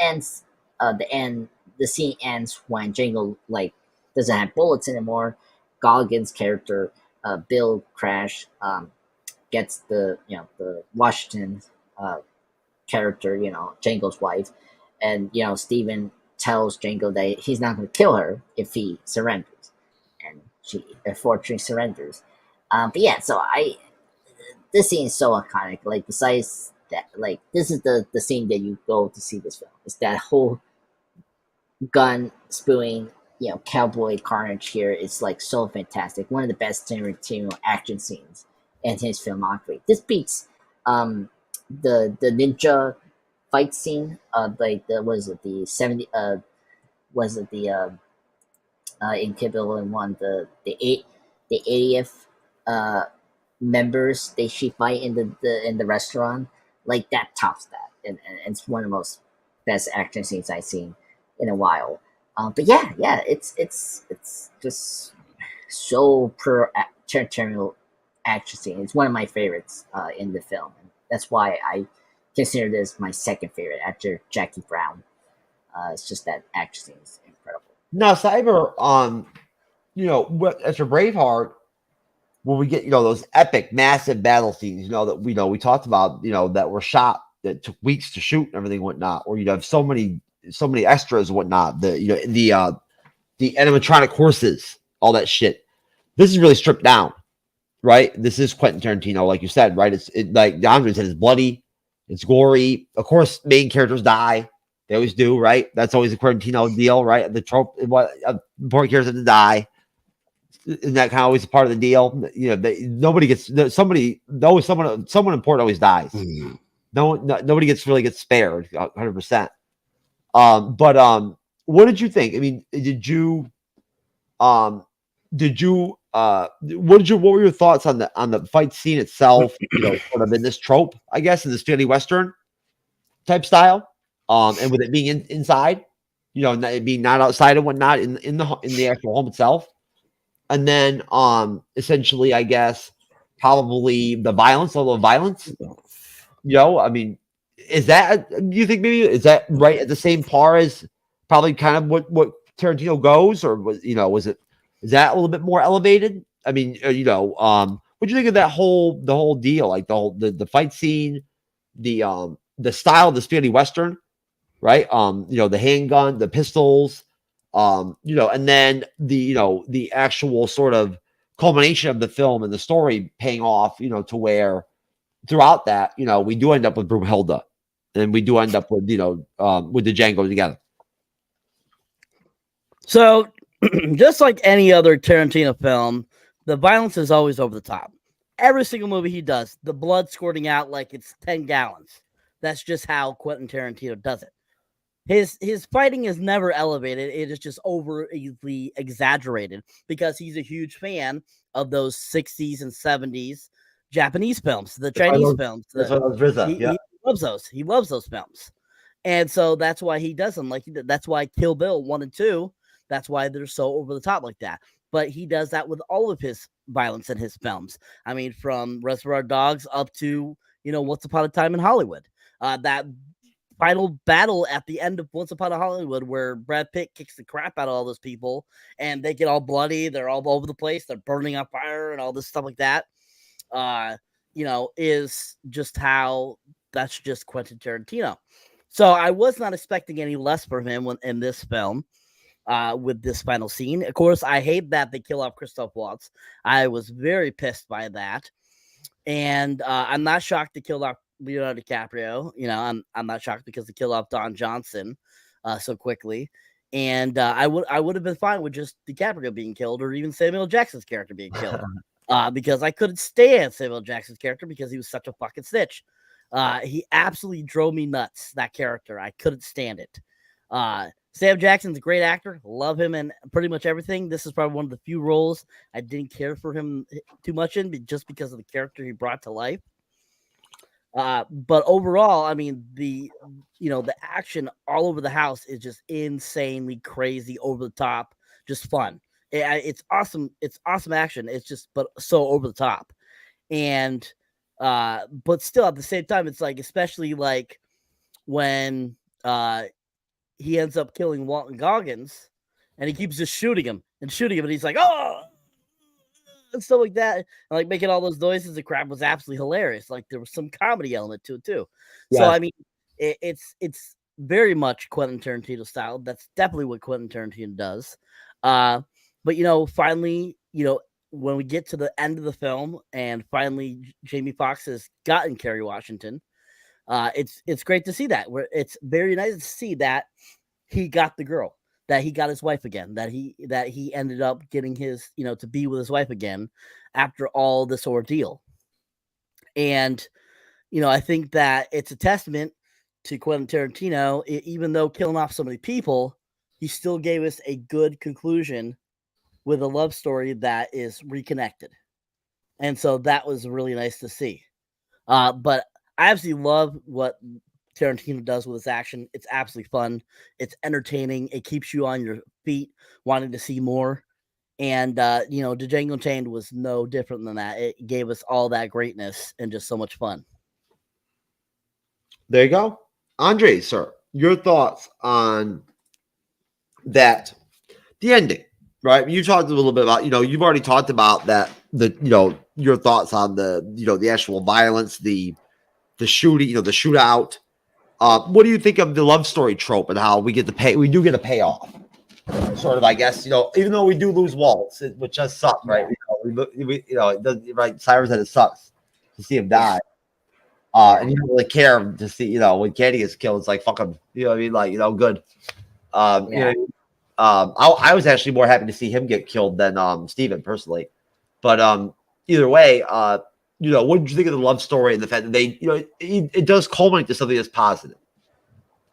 the scene ends when Django like doesn't have bullets anymore. Goggins' character, Bill Crash, gets the the Washington character, Django's wife, and Steven tells Django that he's not going to kill her if he surrenders, and she unfortunately surrenders. But yeah, so this scene is so iconic. Like besides that, like this is the scene that you go to see this film. It's that whole gun spewing, cowboy carnage here is like so fantastic. One of the best Tarantino action scenes in his filmography. This beats the ninja fight scene. Like the was it the 70 was it the in Kill Bill and one the 80th members she fight in the restaurant, like that tops that, and it's one of the most best action scenes I've seen in a while. But yeah, it's just so Tarantino action scene. It's one of my favorites in the film. That's why I consider this my second favorite after Jackie Brown. It's just that action scene is incredible. Now, Cyber, after Braveheart, when we get those epic, massive battle scenes, that we talked about, that were shot that took weeks to shoot and everything, whatnot, or you'd have so many extras and whatnot, the animatronic horses, all that shit. This is really stripped down, right? This is Quentin Tarantino, like you said, right? It's like Andre said, it's bloody, it's gory. Of course, main characters die. They always do, right? That's always a Tarantino deal, right? The trope, important characters have to die. Isn't that kind of always a part of the deal? Nobody gets somebody. Always someone important always dies. Mm-hmm. Nobody really gets spared 100%. But what did you think? I mean, what were your thoughts on the fight scene itself? Sort of in this trope, I guess, in the spaghetti western type style, and with it being inside, it being not outside and whatnot in the actual home itself. And then, essentially, I guess, probably the violence, a little violence. I mean, do you think maybe is that right at the same par as probably kind of what Tarantino goes, or is that a little bit more elevated? I mean, what do you think of the whole deal, like the fight scene, the style of the spaghetti western, right? The handgun, the pistols. And then the actual sort of culmination of the film and the story paying off, to where throughout that, we do end up with Broomhilda, and we do end up with the Django together. So, just like any other Tarantino film, the violence is always over the top. Every single movie he does, the blood squirting out like it's 10 gallons. That's just how Quentin Tarantino does it. His fighting is never elevated. It is just overly exaggerated because he's a huge fan of those 60s and 70s Japanese films, the Chinese films. He loves those. He loves those films. And so that's why he does them. That's why Kill Bill 1 and 2, that's why they're so over the top like that. But he does that with all of his violence in his films. I mean, from Reservoir Dogs up to, Once Upon a Time in Hollywood. That final battle at the end of Once Upon a Hollywood, where Brad Pitt kicks the crap out of all those people and they get all bloody, they're all over the place, they're burning on fire and all this stuff like that, is just how that's just Quentin Tarantino. So I was not expecting any less from him in this film, with this final scene. Of course, I hate that they kill off Christoph Waltz. I was very pissed by that. And I'm not shocked they killed off Leonardo DiCaprio. I'm not shocked because they killed off Don Johnson so quickly. And I would have been fine with just DiCaprio being killed, or even Samuel Jackson's character being killed, because I couldn't stand Samuel Jackson's character because he was such a fucking snitch. He absolutely drove me nuts, that character. I couldn't stand it. Sam Jackson's a great actor. Love him in pretty much everything. This is probably one of the few roles I didn't care for him too much in, just because of the character he brought to life. But overall, I mean, the action all over the house is just insanely crazy, over the top, just fun. It's awesome. It's awesome action. It's just, but so over the top. And but still at the same time, it's like, especially like when he ends up killing Walton Goggins, and he keeps just shooting him, and he's like, oh, and stuff like that, and like making all those noises and crap was absolutely hilarious. Like there was some comedy element to it too. So Yes. I mean, it's very much Quentin Tarantino style. That's definitely what Quentin Tarantino does. But finally, when we get to the end of the film, and finally Jamie Foxx has gotten Kerry Washington, it's great to see that. It's very nice to see that he got the girl, that he got his wife again, that he ended up getting his, to be with his wife again after all this ordeal. And I think that it's a testament to Quentin Tarantino. Even though killing off so many people, he still gave us a good conclusion with a love story that is reconnected. And so that was really nice to see. But I absolutely love what Tarantino does with his action. It's absolutely fun. It's entertaining. It keeps you on your feet, wanting to see more. And Django Unchained was no different than that. It gave us all that greatness and just so much fun. There you go. Andre, sir, your thoughts on that, the ending, right? You talked a little bit about, you've already talked about that, your thoughts on the actual violence, the shooting, the shootout. What do you think of the love story trope and how we do get a payoff? Sort of, I guess, even though we do lose Waltz, which just sucks, right? It does, right? Cyrus said it sucks to see him die. And you don't really care to see, when Candy gets killed, it's like, fuck him. You know what I mean? Like, good. I was actually more happy to see him get killed than Steven, personally. But either way, what did you think of the love story and the fact that they, it does culminate to something that's positive?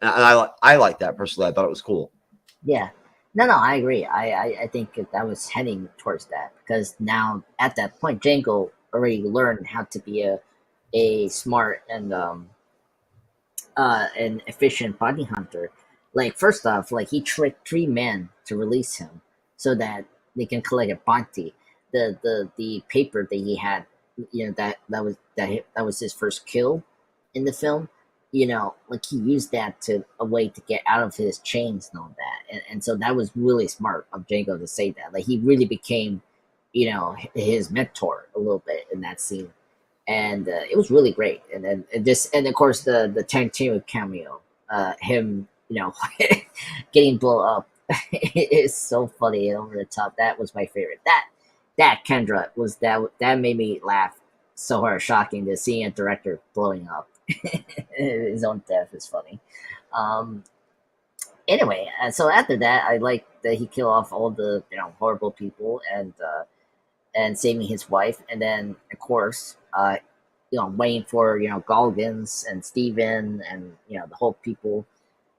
And I like that personally. I thought it was cool. Yeah. No, I agree. I think that was heading towards that, because now at that point, Django already learned how to be a smart and an efficient bounty hunter. Like, first off, like, he tricked 3 men to release him so that they can collect a bounty. The paper that he had, that was his first kill in the film. Like, he used that to a way to get out of his chains and all that, and so that was really smart of Django to say that. Like, he really became, his mentor a little bit in that scene, and it was really great. And then and of course the Tarantino cameo, him, getting blown up, is so funny and over the top. That was my favorite. That Kendra was that made me laugh so hard. Shocking to see a director blowing up. His own death is funny. Anyway, so after that, I like that he killed off all the horrible people and saving his wife, and then of course, waiting for Goggins and Steven and the whole people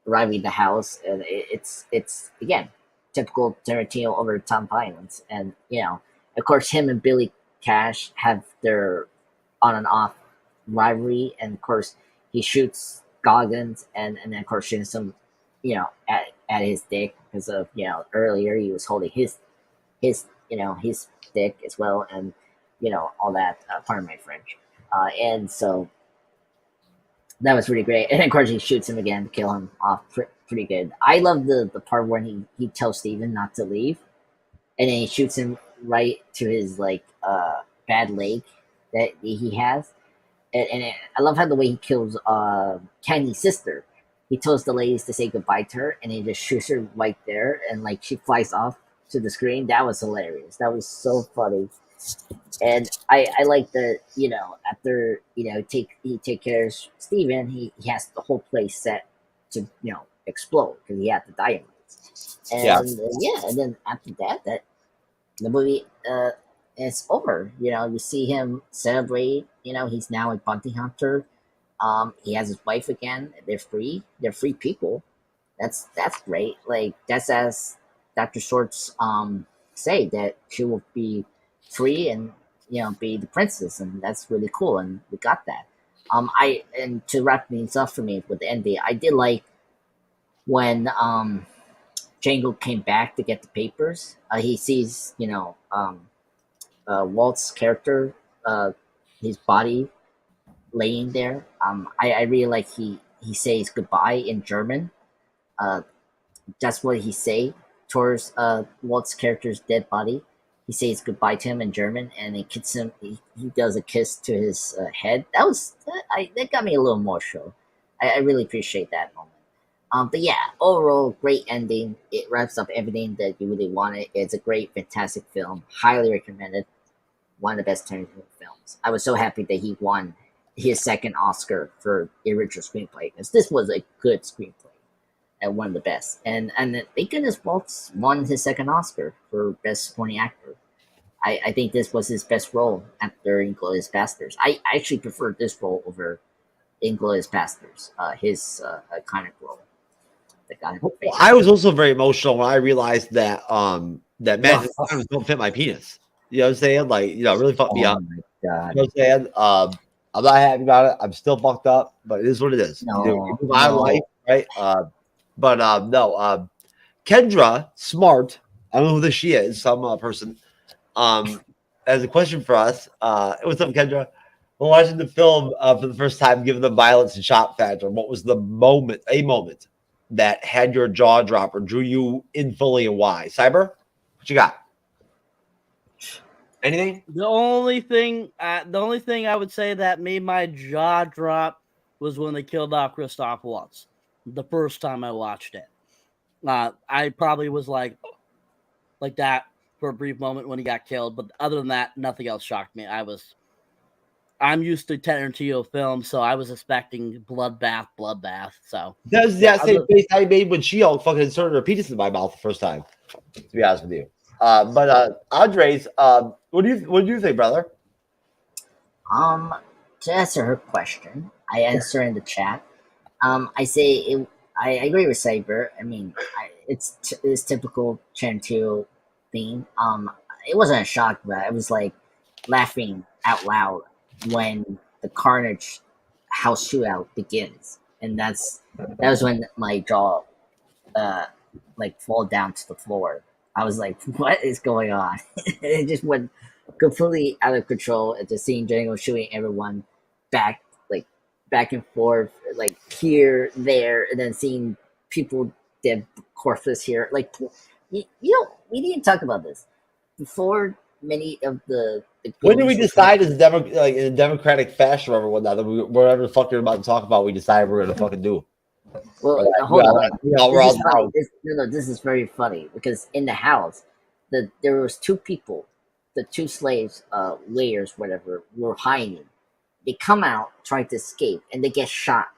arriving at the house, and it's again typical Tarantino over the top violence, and of course him and Billy Cash have their on and off rivalry, and of course he shoots Goggins, and then of course shoots him at his dick, because of earlier he was holding his his dick as well, and all that, pardon my French, and so that was really great. And of course he shoots him again to kill him off pretty good. I love the part when he tells Steven not to leave, and then he shoots him right to his bad leg that he has. And I love how the way he kills Candy's sister. He tells the ladies to say goodbye to her, and he just shoots her right there, and she flies off to the screen. That was hilarious. That was so funny. And I like that, after he take care of Steven, he has the whole place set to explode, because he had the dynamite. And and then after that the movie is over. You see him celebrate. He's now a bounty hunter. He has his wife again. They're free. They're free people. That's great. Like, that's as Dr. Schwartz say, that she will be free and be the princess, and that's really cool. And we got that. And to wrap things up for me with the ending, I did like when Django came back to get the papers. He sees, Walt's character, his body laying there. I really like he says goodbye in German. Uh, that's what he say towards Walt's character's dead body. He says goodbye to him in German, and he kisses him. He does a kiss to his head. That got me a little emotional. I really appreciate that moment. But yeah, overall, great ending. It wraps up everything that you really wanted. It's a great, fantastic film. Highly recommended. One of the best Tarantino films. I was so happy that he won his second Oscar for the original screenplay, because this was a good screenplay and one of the best. And thank goodness Waltz won his second Oscar for Best Supporting Actor. I think this was his best role after Inglourious Basterds. I actually prefer this role over Inglourious Basterds, his iconic role. I was also very emotional when I realized that that Magic Diamonds don't fit my penis. You know what I'm saying? Like, it really fucked me up. My God. You know what I'm saying? I'm not happy about it. I'm still fucked up, but it is what it is. You move on in life, right? No. Kendra Smart, I don't know who this she is, some person, has a question for us. What's up, Kendra? We're watching the film for the first time, given the violence and shock factor. What was a moment that had your jaw drop or drew you in fully, and why? Cyber, what you got? Anything? The only thing I would say that made my jaw drop was when they killed off Christoph Waltz. The first time I watched it, I probably was like that for a brief moment when he got killed. But other than that, nothing else shocked me. I'm used to Tarantino films, so I was expecting bloodbath. So Does that same face I made when She-Hulk fucking inserted her penis in my mouth the first time? To be honest with you, but Andres, what do you think, brother? To answer her question, I answer in the chat. I say I agree with Saber. I mean, it's typical Tarantino theme. It wasn't a shock, but I was like laughing out loud when the Carnage house shootout begins, and that was when my jaw fall down to the floor. I was like, what is going on? It just went completely out of control. And just seeing Django shooting everyone back and forth, like here, there, and then seeing people dead corpses here. Like, we didn't talk about this before. Many of the when did we decide as in a democratic fashion or everyone that whatever the fuck you're about to talk about, we decided we're gonna fucking do? Well, hold on. This is very funny because in the house, there was two people, the two slaves, layers, whatever, were hiding. They come out, try to escape, and they get shot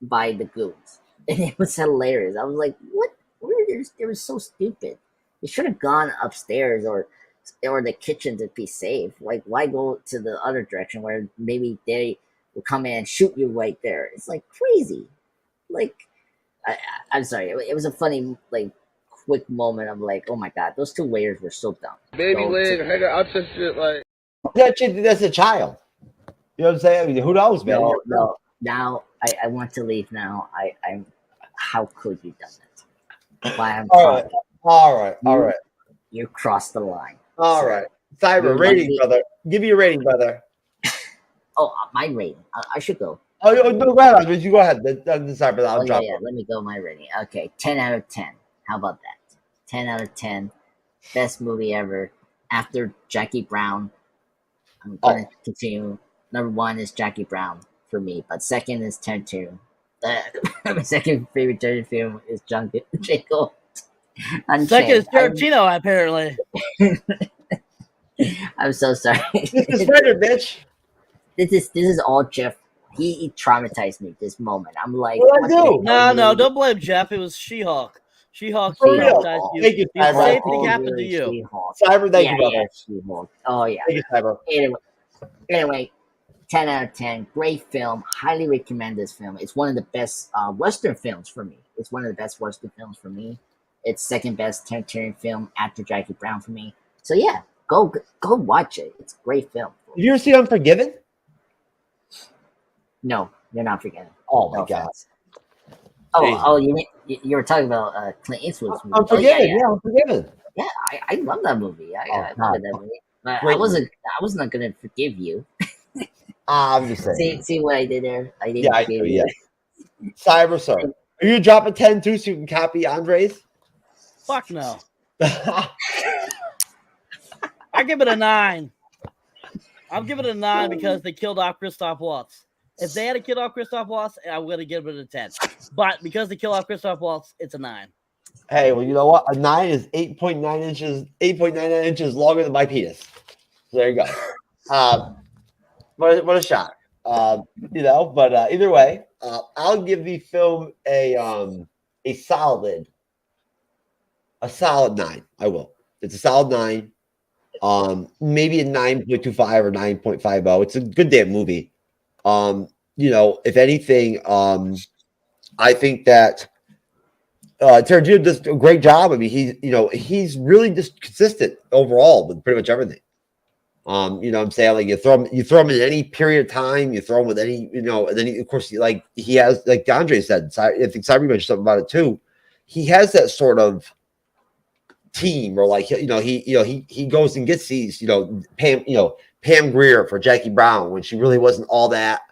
by the goons. And it was hilarious. I was like, what? They were so stupid. They should have gone upstairs or the kitchen to be safe. Like, why go to the other direction where maybe they will come in and shoot you right there? It's like crazy. Like, I'm sorry. It was a funny, quick moment of like, oh my god, those two layers were so dumb. Baby leg, I just shit like that's a child. You know what I'm saying? I mean, who knows, man? No. Now I want to leave. Now I'm. How could you done that? Why I'm all right. You crossed the line. All right, Cyber rating, brother. Give me a rating, brother. Oh, my rating. I should go. Oh, no, go ahead. You go ahead. Cyber, I'll drop. Yeah. Let me go. My rating. Okay, 10 out of 10. How about that? 10 out of 10. Best movie ever. After Jackie Brown, I'm gonna continue. Number one is Jackie Brown for me, but second is Tarantino. My second favorite Tarantino film is Django Unchained. Second is Tarantino, apparently. I'm so sorry. This is better, bitch. This is all Jeff. He traumatized me this moment. I'm like, what I do? No, don't blame Jeff. It was She-Hulk. She-Hulk traumatized you. Thank you, The same thing happened to you. Cyber, thank you, brother. She-Hulk. Oh yeah. Thank you, Cyber. Anyway, 10 out of 10. Great film. Highly recommend this film. It's one of the best Western films for me. It's one of the best Western films for me. It's second best Tarantino film after Jackie Brown for me. So yeah, go watch it. It's a great film. Have you ever seen Unforgiven? No, you're not forgetting. Oh my No god. offense. Jesus. You were talking about Clint Eastwood's movie. Unforgiven. Yeah, Unforgiven. Yeah, I love that movie. I love that movie. But Great I was not gonna forgive you. I'm just saying. See what I did there? I didn't Yeah, I forgive do. you. Yeah. Cyber, sir. Are you dropping 10 too so you can copy Andre's? Fuck no. I give it a 9. I'll give it a 9 because they killed off Christoph Waltz. If they had killed off Christoph Waltz, I would have given it a 10. But because they killed off Christoph Waltz, it's a 9. Hey, well, you know what? A 9 is 8.99 inches longer than my penis. So there you go. What a shock. But either way, I'll give the film a solid 9. I will. It's a solid 9. Maybe a 9.25 or 9.50. It's a good damn movie. If anything, I think that Tarantino does a great job. I mean, he's really just consistent overall with pretty much everything. You know what I'm saying? Like you throw him in any period of time, you throw him with any, and then of course he has, like Andre said, I think Cyber mentioned something about it too. He has that sort of team, or like he goes and gets these, Pam Grier for Jackie Brown when she really wasn't all that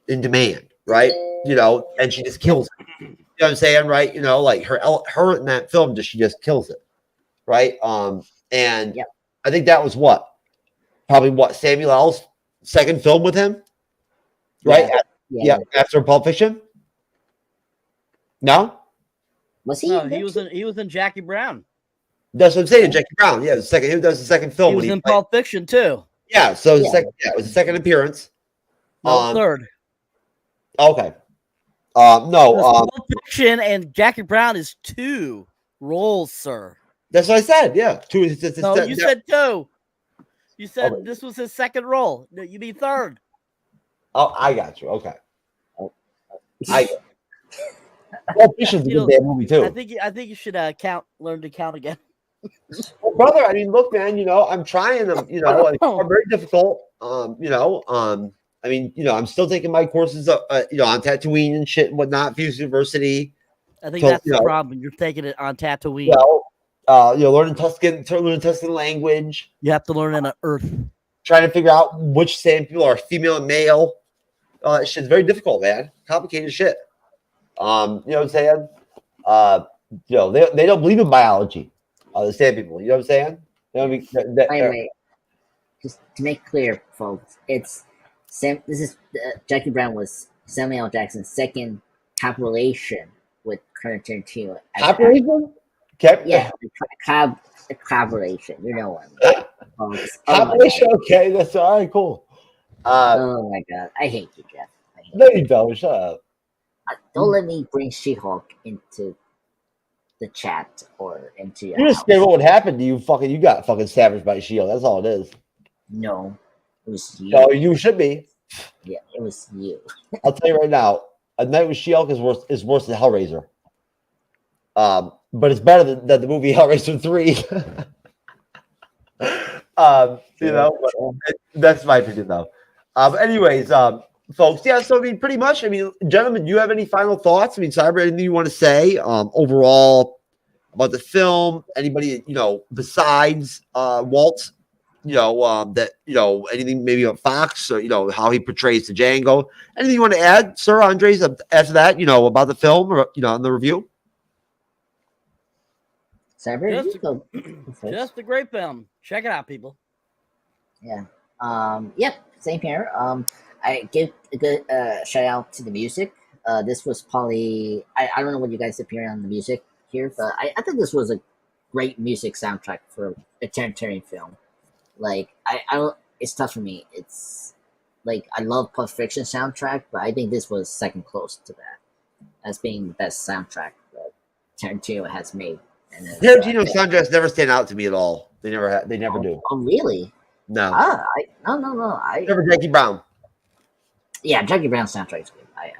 in demand, right? And she just kills it. You know what I'm saying, right? Like her in that film, she just kills it, right? And Yep. I think that was probably Samuel L's second film with him, right? Yeah. After Pulp Fiction. No, Was he? No, he was in Jackie Brown. that's what I'm saying. Jackie Brown, yeah, the second. He does the second film. He was in Pulp Fiction too. Yeah, so the second, it was the second appearance. No, third. Okay. No. Pulp Fiction and Jackie Brown is 2 roles, sir. That's what I said. Yeah, 2. No, you said 2. You said this was his second role. No, you mean third. Oh, I got you. Okay. Pulp Fiction's a good damn movie too. I think you should learn to count again. Well, brother, I mean, look, man, I'm trying them, are very difficult. I'm still taking my courses, on Tatooine and shit and whatnot, Fuse University. I think that's the problem. You're taking it on Tatooine. Learning Tuscan language. You have to learn on Earth. Trying to figure out which sand people are female and male. Shit's very difficult, man. Complicated shit. You know what I'm saying? They don't believe in biology. The sand people. You know what I'm saying? Wait. Just to make clear, folks, it's Sam. This is Jackie Brown was Samuel L. Jackson's second collaboration with Tarantino. Collaboration? Yeah, the collaboration. You know what I mean? Collaboration. Okay, that's all right. Cool. Oh my god, I hate you, Jeff. No, you don't. Shut up. Don't let me bring She-Hulk into the chat or into your You're just scared what would happen to you. You got fucking savaged by She-Hulk. That's all it is. No, it was you. No, you should be. Yeah, it was you. I'll tell you right now, A Night with She-Hulk is worse than Hellraiser. But it's better than the movie Hellraiser 3. That's my opinion though. Anyways, folks, yeah, so pretty much, gentlemen, do you have any final thoughts? Cyber, anything you want to say overall about the film? Anybody, besides Walt, anything maybe about Fox or, how he portrays the Django? Anything you want to add, Sir Andres, after that, about the film or, on the review? Cyber, just a great film. Check it out, people. Yeah. Yep. Same here. I give a good shout out to the music. This was probably I don't know what you guys opinion on the music here, but I think this was a great music soundtrack for a Tarantino film. Like I don't. It's tough for me. It's like I love Pulp Fiction soundtrack, but I think this was second close to that as being the best soundtrack that Tarantino has made. Tarantino soundtracks never stand out to me at all. They never do. Oh, really? No. No. Never Jackie Brown. Yeah, Jackie Brown soundtrack is good. I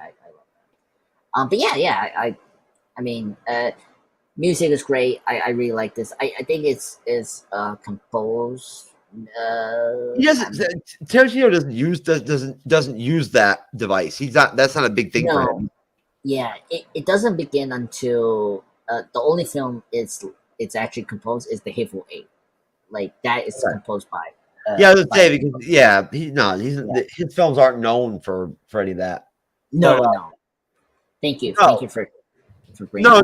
love that. But yeah. Music is great. I really like this. I think it's composed He doesn't. Tarantino doesn't use that device. He's not. That's not a big thing for him. Yeah, it doesn't begin until the only film it's actually composed is The Hateful Eight. Like that is composed by. I would say because his films aren't known for any of that. No. Thank you for bringing no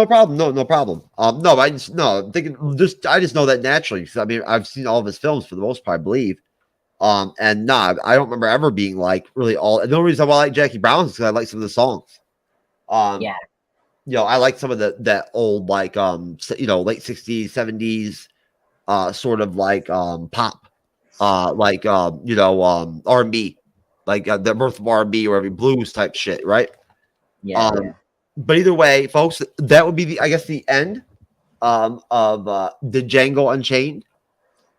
problem. No problem. I just I just know that naturally because I mean I've seen all of his films for the most part, I believe. I don't remember ever being like really all. The only reason why I like Jackie Brown is because I like some of the songs. I like some of that old like late 60s, 70s sort of like pop, R&B, like the birth of R&B or every blues type shit, right? But either way, folks, that would be the end of the Django Unchained.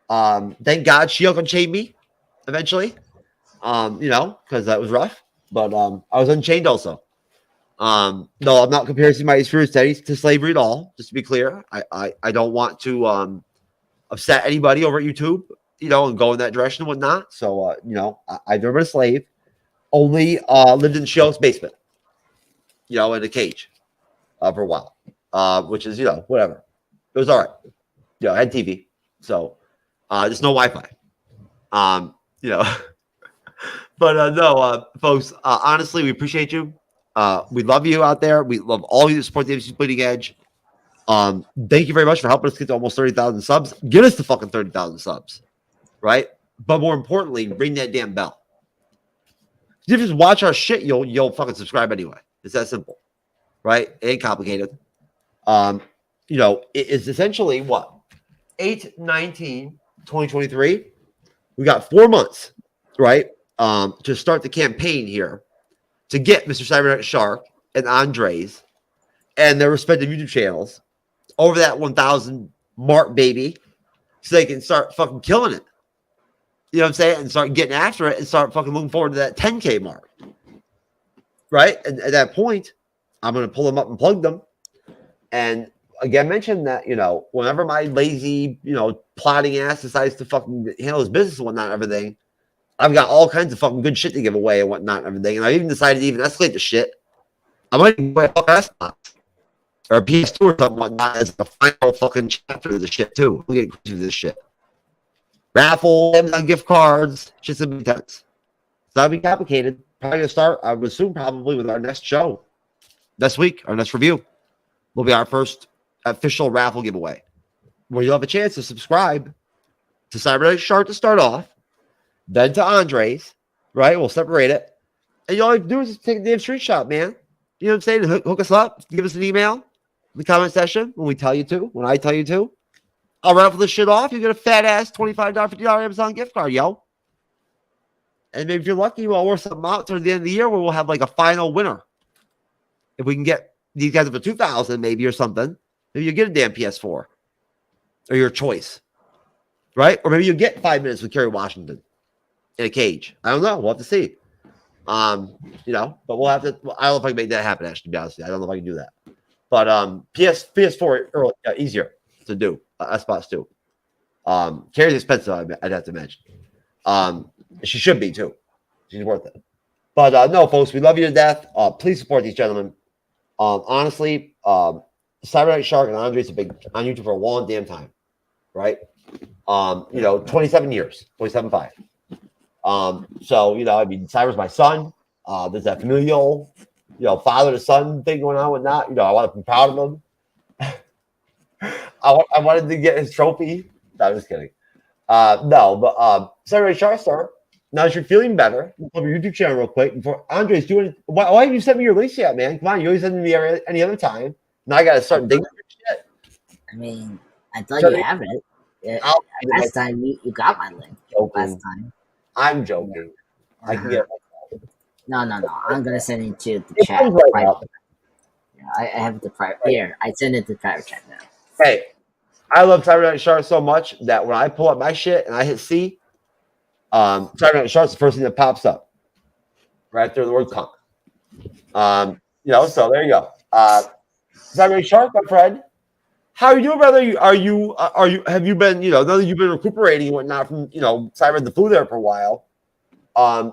Thank God She Unchained me eventually, because that was rough. But I was unchained also. No, I'm not comparing my experience to slavery at all. Just to be clear, I don't want to upset anybody over at YouTube, and go in that direction and whatnot. So, I've never been a slave. Only lived in Shell's basement, in a cage for a while, which is, whatever. It was all right. I had TV. So, just no Wi-Fi. But no, folks, honestly, we appreciate you. We love you out there. We love all of you that support the MCU's Bleeding Edge. Thank you very much for helping us get to almost 30,000 subs. Get us to fucking 30,000 subs, right? But more importantly, ring that damn bell. If you just watch our shit, you'll fucking subscribe anyway. It's that simple, right? It ain't complicated. It is essentially what? 8/19/2023. We got 4 months, right? To start the campaign here to get Mr. Cyberneticshark and Andres and their respective YouTube channels over that 1,000 mark, baby, so they can start fucking killing it. You know what I'm saying? And start getting after it and start fucking looking forward to that 10K mark. Right? And at that point, I'm going to pull them up and plug them. And again, mention that, whenever my lazy, plotting ass decides to fucking handle his business and whatnot and everything, I've got all kinds of fucking good shit to give away and whatnot and everything. And I even decided to even escalate the shit. I might even buy a Xbox or a PS2 or something whatnot as the final fucking chapter of the shit too. We'll get into this shit. Raffle, Amazon gift cards, shit's gonna be intense. So that'll be complicated. Probably gonna start, I would assume, probably with our next show. Next week, our next review will be our first official raffle giveaway. Where you'll have a chance to subscribe to Cyberneticshark to start off, then to Andres, right? We'll separate it. And all you have to do is just take a damn screenshot, man. You know what I'm saying? Hook us up, give us an email in the comment section when I tell you to. I'll raffle this shit off. You get a fat ass $25, $50 Amazon gift card, yo. And maybe if you're lucky, we'll work something out towards the end of the year where we'll have like a final winner. If we can get these guys up to 2,000 maybe or something, maybe you get a damn PS4 or your choice, right? Or maybe you get 5 minutes with Kerry Washington in a cage. I don't know. We'll have to see. But we'll have to. I don't know if I can make that happen. Actually, to be honest with you, I don't know if I can do that. But PS4 early, easier to do. Xbox too. Carrie's expensive. I'd have to mention. She should be too. She's worth it. But no, folks, we love you to death. Please support these gentlemen. Honestly, Cyberneticshark and Andres have been on YouTube for a long damn time, right? 27 years, 27.5. So Cyber's my son. There's that familial, father to son thing going on with that. I want to be proud of him. I wanted to get his trophy. No, I'm just kidding. Cyberneticshark, sir. Now that you're feeling better, pull up your YouTube channel real quick before Andres doing. Why have you sent me your links yet, man? Come on, you always send me any other time. Now I gotta start digging for shit. I mean, I thought you have it. Last time you got my link. Last time. I'm joking. I can get. No. I'm gonna send it to the chat. I have the private here. I send it to the private chat now. Hey, I love Cyberneticshark so much that when I pull up my shit and I hit C, Cyberneticshark's the first thing that pops up right after the word "cunt." So there you go. Cyberneticshark, my friend, How are you doing, brother? Have you been, now that you've been recuperating and whatnot from, Cyber the flu there for a while? Other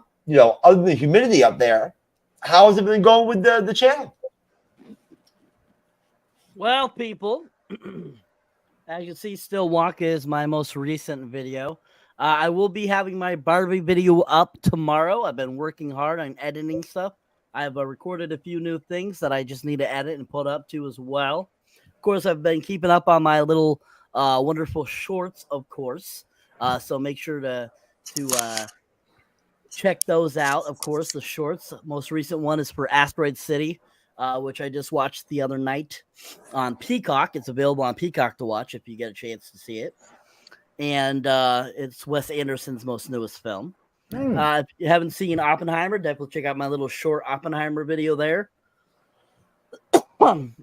than the humidity up there, how has it been going with the channel? Well, people, as you can see, Still Wonka is my most recent video. I will be having my Barbie video up tomorrow. I've been working hard on editing stuff. I've recorded a few new things that I just need to edit and put up to as well. Of course, I've been keeping up on my little wonderful shorts, of course. So make sure to check those out. Of course, the shorts. Most recent one is for Asteroid City, which I just watched the other night on Peacock. It's available on Peacock to watch if you get a chance to see it. And it's Wes Anderson's most newest film. If you haven't seen Oppenheimer, definitely check out my little short Oppenheimer video there.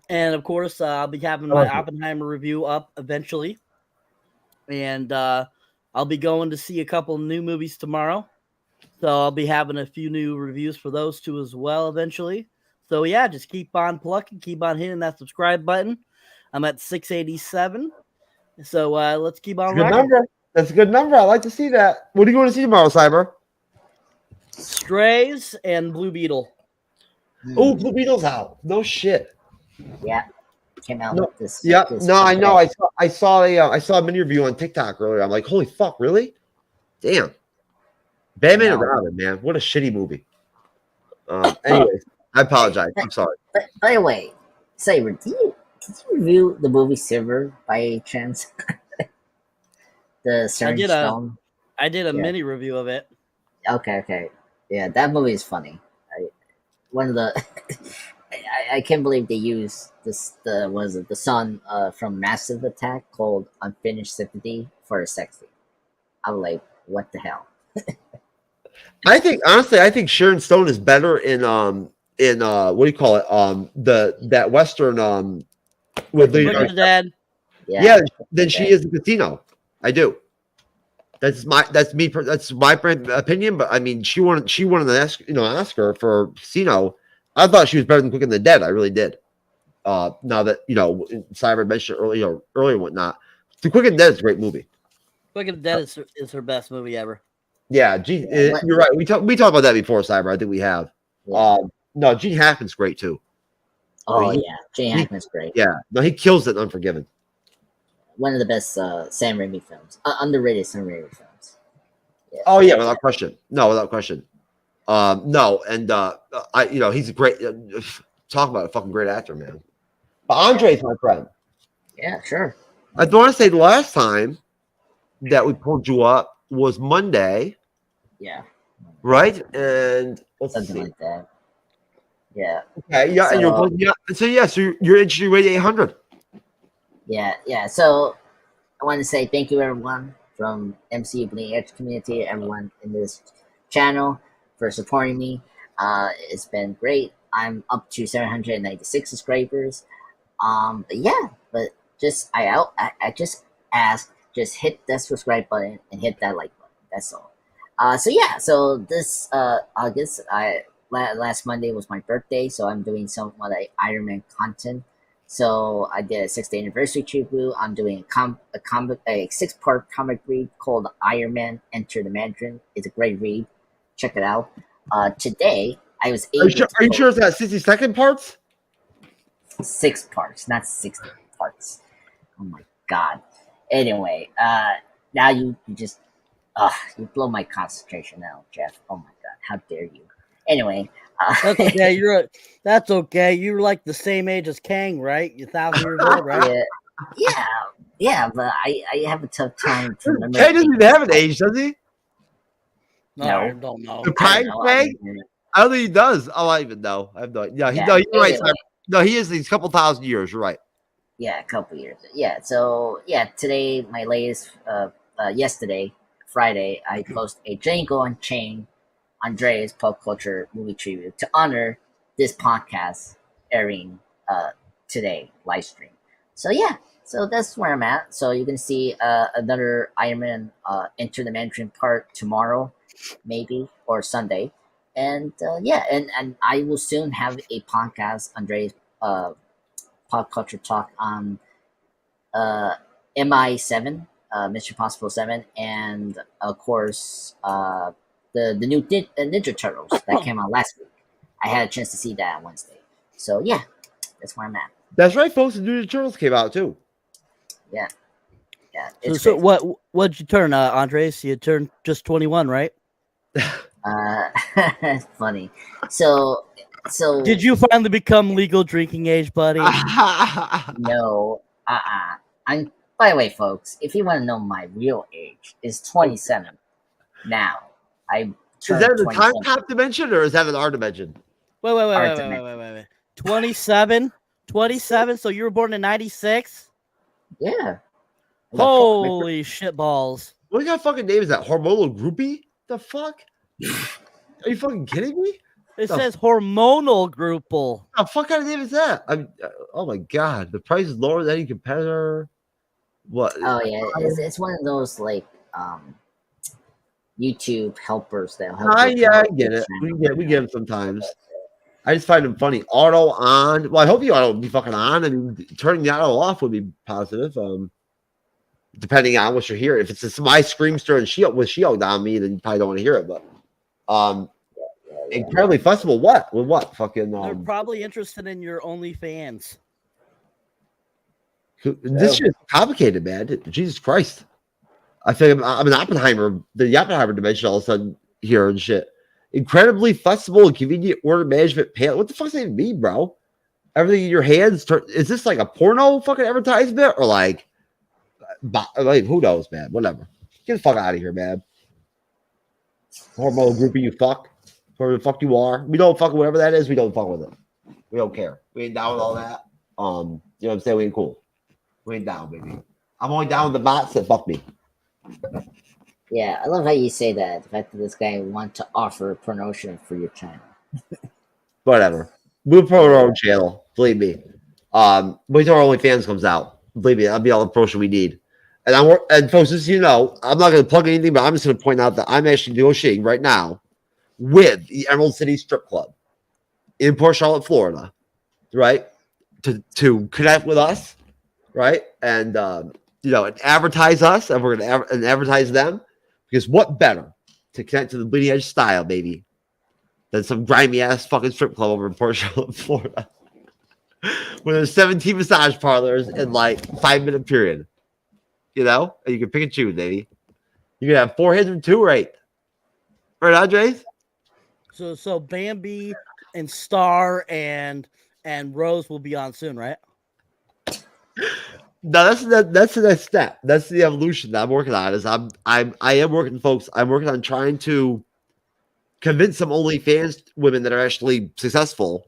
And of course, I'll be having my Oppenheimer review up eventually. And I'll be going to see a couple new movies tomorrow. So I'll be having a few new reviews for those two as well eventually. So yeah, just keep on plucking, keep on hitting that subscribe button. I'm at 687. So let's keep on rocking. That's a good number. I like to see that. What are you going to see tomorrow, Cyber? Strays and Blue Beetle. Oh, Blue Beetle's out. No shit. Yeah, came out No, with this. Yeah, this no, I know. today. I saw a mini review on TikTok earlier. I'm like, holy fuck, really? Damn. Batman and Robin, man. What a shitty movie. Anyways, I apologize. I'm sorry. But by the way, Saber, did you review the movie Silver by chance? The Sharon Stone. I did a mini review of it. Okay. Yeah, that movie is funny. One of the I can't believe they used the son from Massive Attack called Unfinished Sympathy for a sex scene. I'm like, what the hell? I think Sharon Stone is better in what do you call it? That Western with Leonardo Dad. Yeah, than she is in Casino. I do. That's my opinion, but I mean, she won an Oscar for Casino. I thought she was better than Quick and the Dead. I really did. Now that Cyber mentioned earlier and whatnot, The Quick and the Dead is a great movie. Quick and the Dead is her best movie ever. Yeah, you're right. We talked about that before, Cyber. I think we have. Yeah. No, Gene Hackman's great too. Oh Gene Hackman's great. Yeah, no, he kills it in Unforgiven. One of the best Sam Raimi films, underrated Sam Raimi films. Yeah. Oh yeah, without question. No, without question. No, and he's a great. Talk about a fucking great actor, man. But Andre's my friend. Yeah, sure. I want to say the last time that we pulled you up was Monday. Yeah. Right, and something like that. Yeah. Okay. Yeah. So you're interested in 800. Yeah. So I want to say thank you, everyone from MCU Bleeding Edge community, everyone in this channel for supporting me. It's been great. I'm up to 796 subscribers. But just I just ask, just hit that subscribe button and hit that like button. That's all. So this August, last Monday was my birthday, so I'm doing some like Iron Man content. So I did a 6th anniversary tribute. I'm doing a 6-part comic read called Iron Man Enter the Mandarin. It's a great read. Check it out. Today I was able. Are you sure it's got 60-second parts? 6 parts, not 60 parts. Oh my god. Anyway, now you just you blow my concentration now, Jeff. Oh my god, how dare you? Anyway, that's okay. That's okay. You're like the same age as Kang, right? You're 1,000 years old, right? Yeah. But I have a tough time to remember. Kang doesn't even have an age, does he? No, I don't know. The Kang? I don't think he does. Oh, I even know. I have no. Yeah, you're right. No, he is. He's a couple thousand years. You're right. Yeah, a couple years. Yeah. So today my latest. Yesterday, Friday, I posted a Django Unchained Andre's pop culture movie tribute to honor this podcast airing today, live stream. So that's where I'm at. So you can see another Iron Man Enter the Mandarin part tomorrow, maybe, or Sunday. And and I will soon have a podcast, Andre's pop culture talk on MI7, Mission Impossible 7, and of course the new Ninja Turtles that came out last week. I had a chance to see that on Wednesday. So yeah, that's where I'm at. That's right, folks. The Ninja Turtles came out too. Yeah. Yeah. So what'd you turn, Andres? You turned just 21, right? It's funny. So did you finally become legal drinking age, buddy? No. I'm. By the way, folks, if you want to know my real age, is 27. Now, Is that in the time cap dimension or is that in our dimension? Wait. 27? 27? So you were born in 96? Yeah. Holy shit balls. What kind of fucking name is that? Hormonal groupie? The fuck? Are you fucking kidding me? It says hormonal grouple. The fuck kind of name is that? I mean, oh my god, the price is lower than any competitor. What? Oh yeah, it's one of those like YouTube helpers that help. Yeah, I get it. We get them sometimes. I just find them funny. Auto on. Well, I hope the auto will be fucking on. I mean, turning the auto off would be positive. Depending on what you're hearing. If it's my Screamster and Shield with Shield on me, then you probably don't want to hear it. But incredibly fussable. What? With what? Fucking. They're probably interested in your OnlyFans. This shit is complicated, man. Jesus Christ. I feel like I'm an Oppenheimer, the Oppenheimer dimension all of a sudden here and shit. Incredibly fussable and convenient order management panel. What the fuck does that even mean, bro? Everything in your hands. Is this like a porno fucking advertisement or like who knows, man? Whatever. Get the fuck out of here, man. Hormonal groupie, you fuck. Whoever the fuck you are. We don't fuck whatever that is. We don't fuck with it. We don't care. We ain't down with all that. You know what I'm saying? We ain't cool. We ain't down, baby. I'm only down with the bots that fuck me. Yeah, I love how you say that. The fact that this guy wants to offer promotion for your channel. Whatever. We'll promote our own channel. Believe me. Wait till our OnlyFans comes out. Believe me, that'll be all the promotion we need. And folks, just so you know, I'm not going to plug anything, but I'm just going to point out that I'm actually negotiating right now with the Emerald City Strip Club in Port Charlotte, Florida, right? To connect with us, right? And and advertise us, and we're going to advertise them. Because what better to connect to the bleeding edge style, baby, than some grimy ass fucking strip club over in Port Charlotte, Florida, where there's 17 massage parlors in like 5-minute period. You know, and you can pick and choose, baby. You can have 4 heads or 2 or 8. Right, Andres? So Bambi and Star and Rose will be on soon, right? No, that's the next step. That's the evolution that I'm working on. I am working, folks. I'm working on trying to convince some OnlyFans women that are actually successful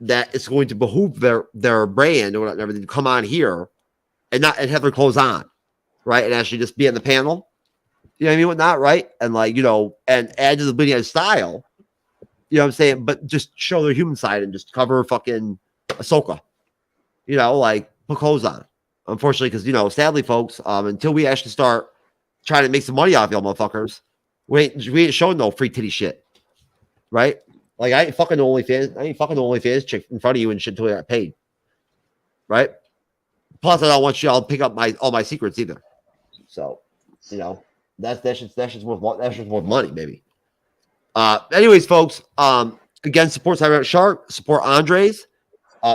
that it's going to behoove their brand or everything to come on here and have their clothes on, right? And actually just be in the panel. You know what I mean? Whatnot, right? And and add to the bleeding edge style. You know what I'm saying? But just show their human side and just cover fucking Ahsoka. Put clothes on. Unfortunately, because sadly, folks, until we actually start trying to make some money off y'all motherfuckers, we ain't showing no free titty shit, right? Like I ain't fucking the OnlyFans chick in front of you and shit until we got paid, right? Plus, I don't want y'all to pick up all my secrets either. So, that's just worth money, baby. Anyways, folks, again, support Cyberneticshark, support Andres,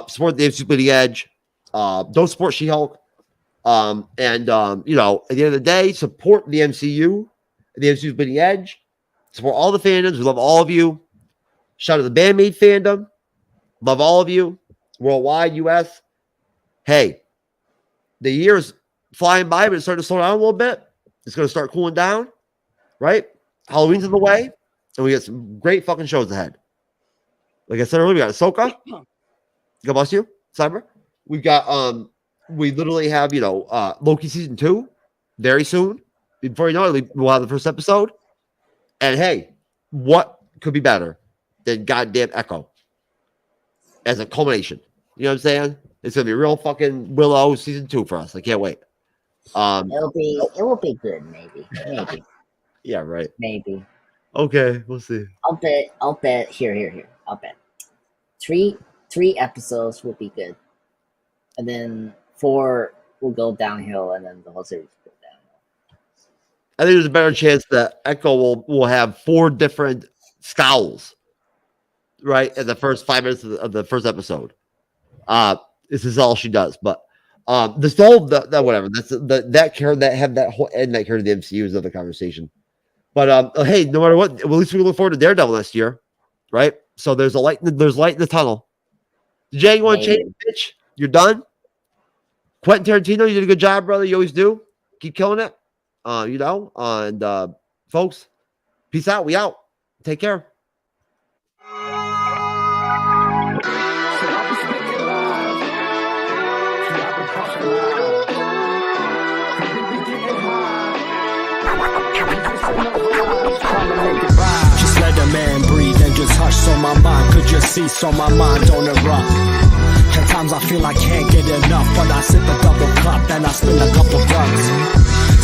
support the MCU'S Bleeding Edge. Don't support She-Hulk. At the end of the day, support the MCU, the MCU's Bleeding Edge. Support all the fandoms. We love all of you. Shout out to the Bandmate fandom. Love all of you. Worldwide, US. Hey, the year's flying by, but it's starting to slow down a little bit. It's going to start cooling down, right? Halloween's in the way, and we got some great fucking shows ahead. Like I said earlier, we got Ahsoka. God bless you, Cyber. We've got we literally have Loki season 2 very soon. Before you know it, we'll have the first episode. And hey, what could be better than goddamn Echo as a culmination? You know what I'm saying? It's gonna be real fucking Willow season 2 for us. I can't wait. It will be good, maybe. Yeah, right. Maybe. Okay, we'll see. I'll bet. Here. I'll bet. Three episodes will be good. And then 4 will go downhill, and then the whole series will go downhill. I think there's a better chance that Echo will have 4 different scowls, right, in the first 5 minutes of the first episode. This is all she does, but this whole that whatever. That's that character that had that whole end that character of the MCU is another conversation. But hey, no matter what, at least we can look forward to Daredevil next year, right? So there's light in the tunnel. Django Unchained, bitch, you're done. Quentin Tarantino, you did a good job, brother. You always do. Keep killing it. And folks, peace out. We out. Take care. Just let a man breathe and just hush so my mind could just see, so my mind don't erupt. At times I feel I can't get enough, but I sip a double cup and I spin a couple bucks.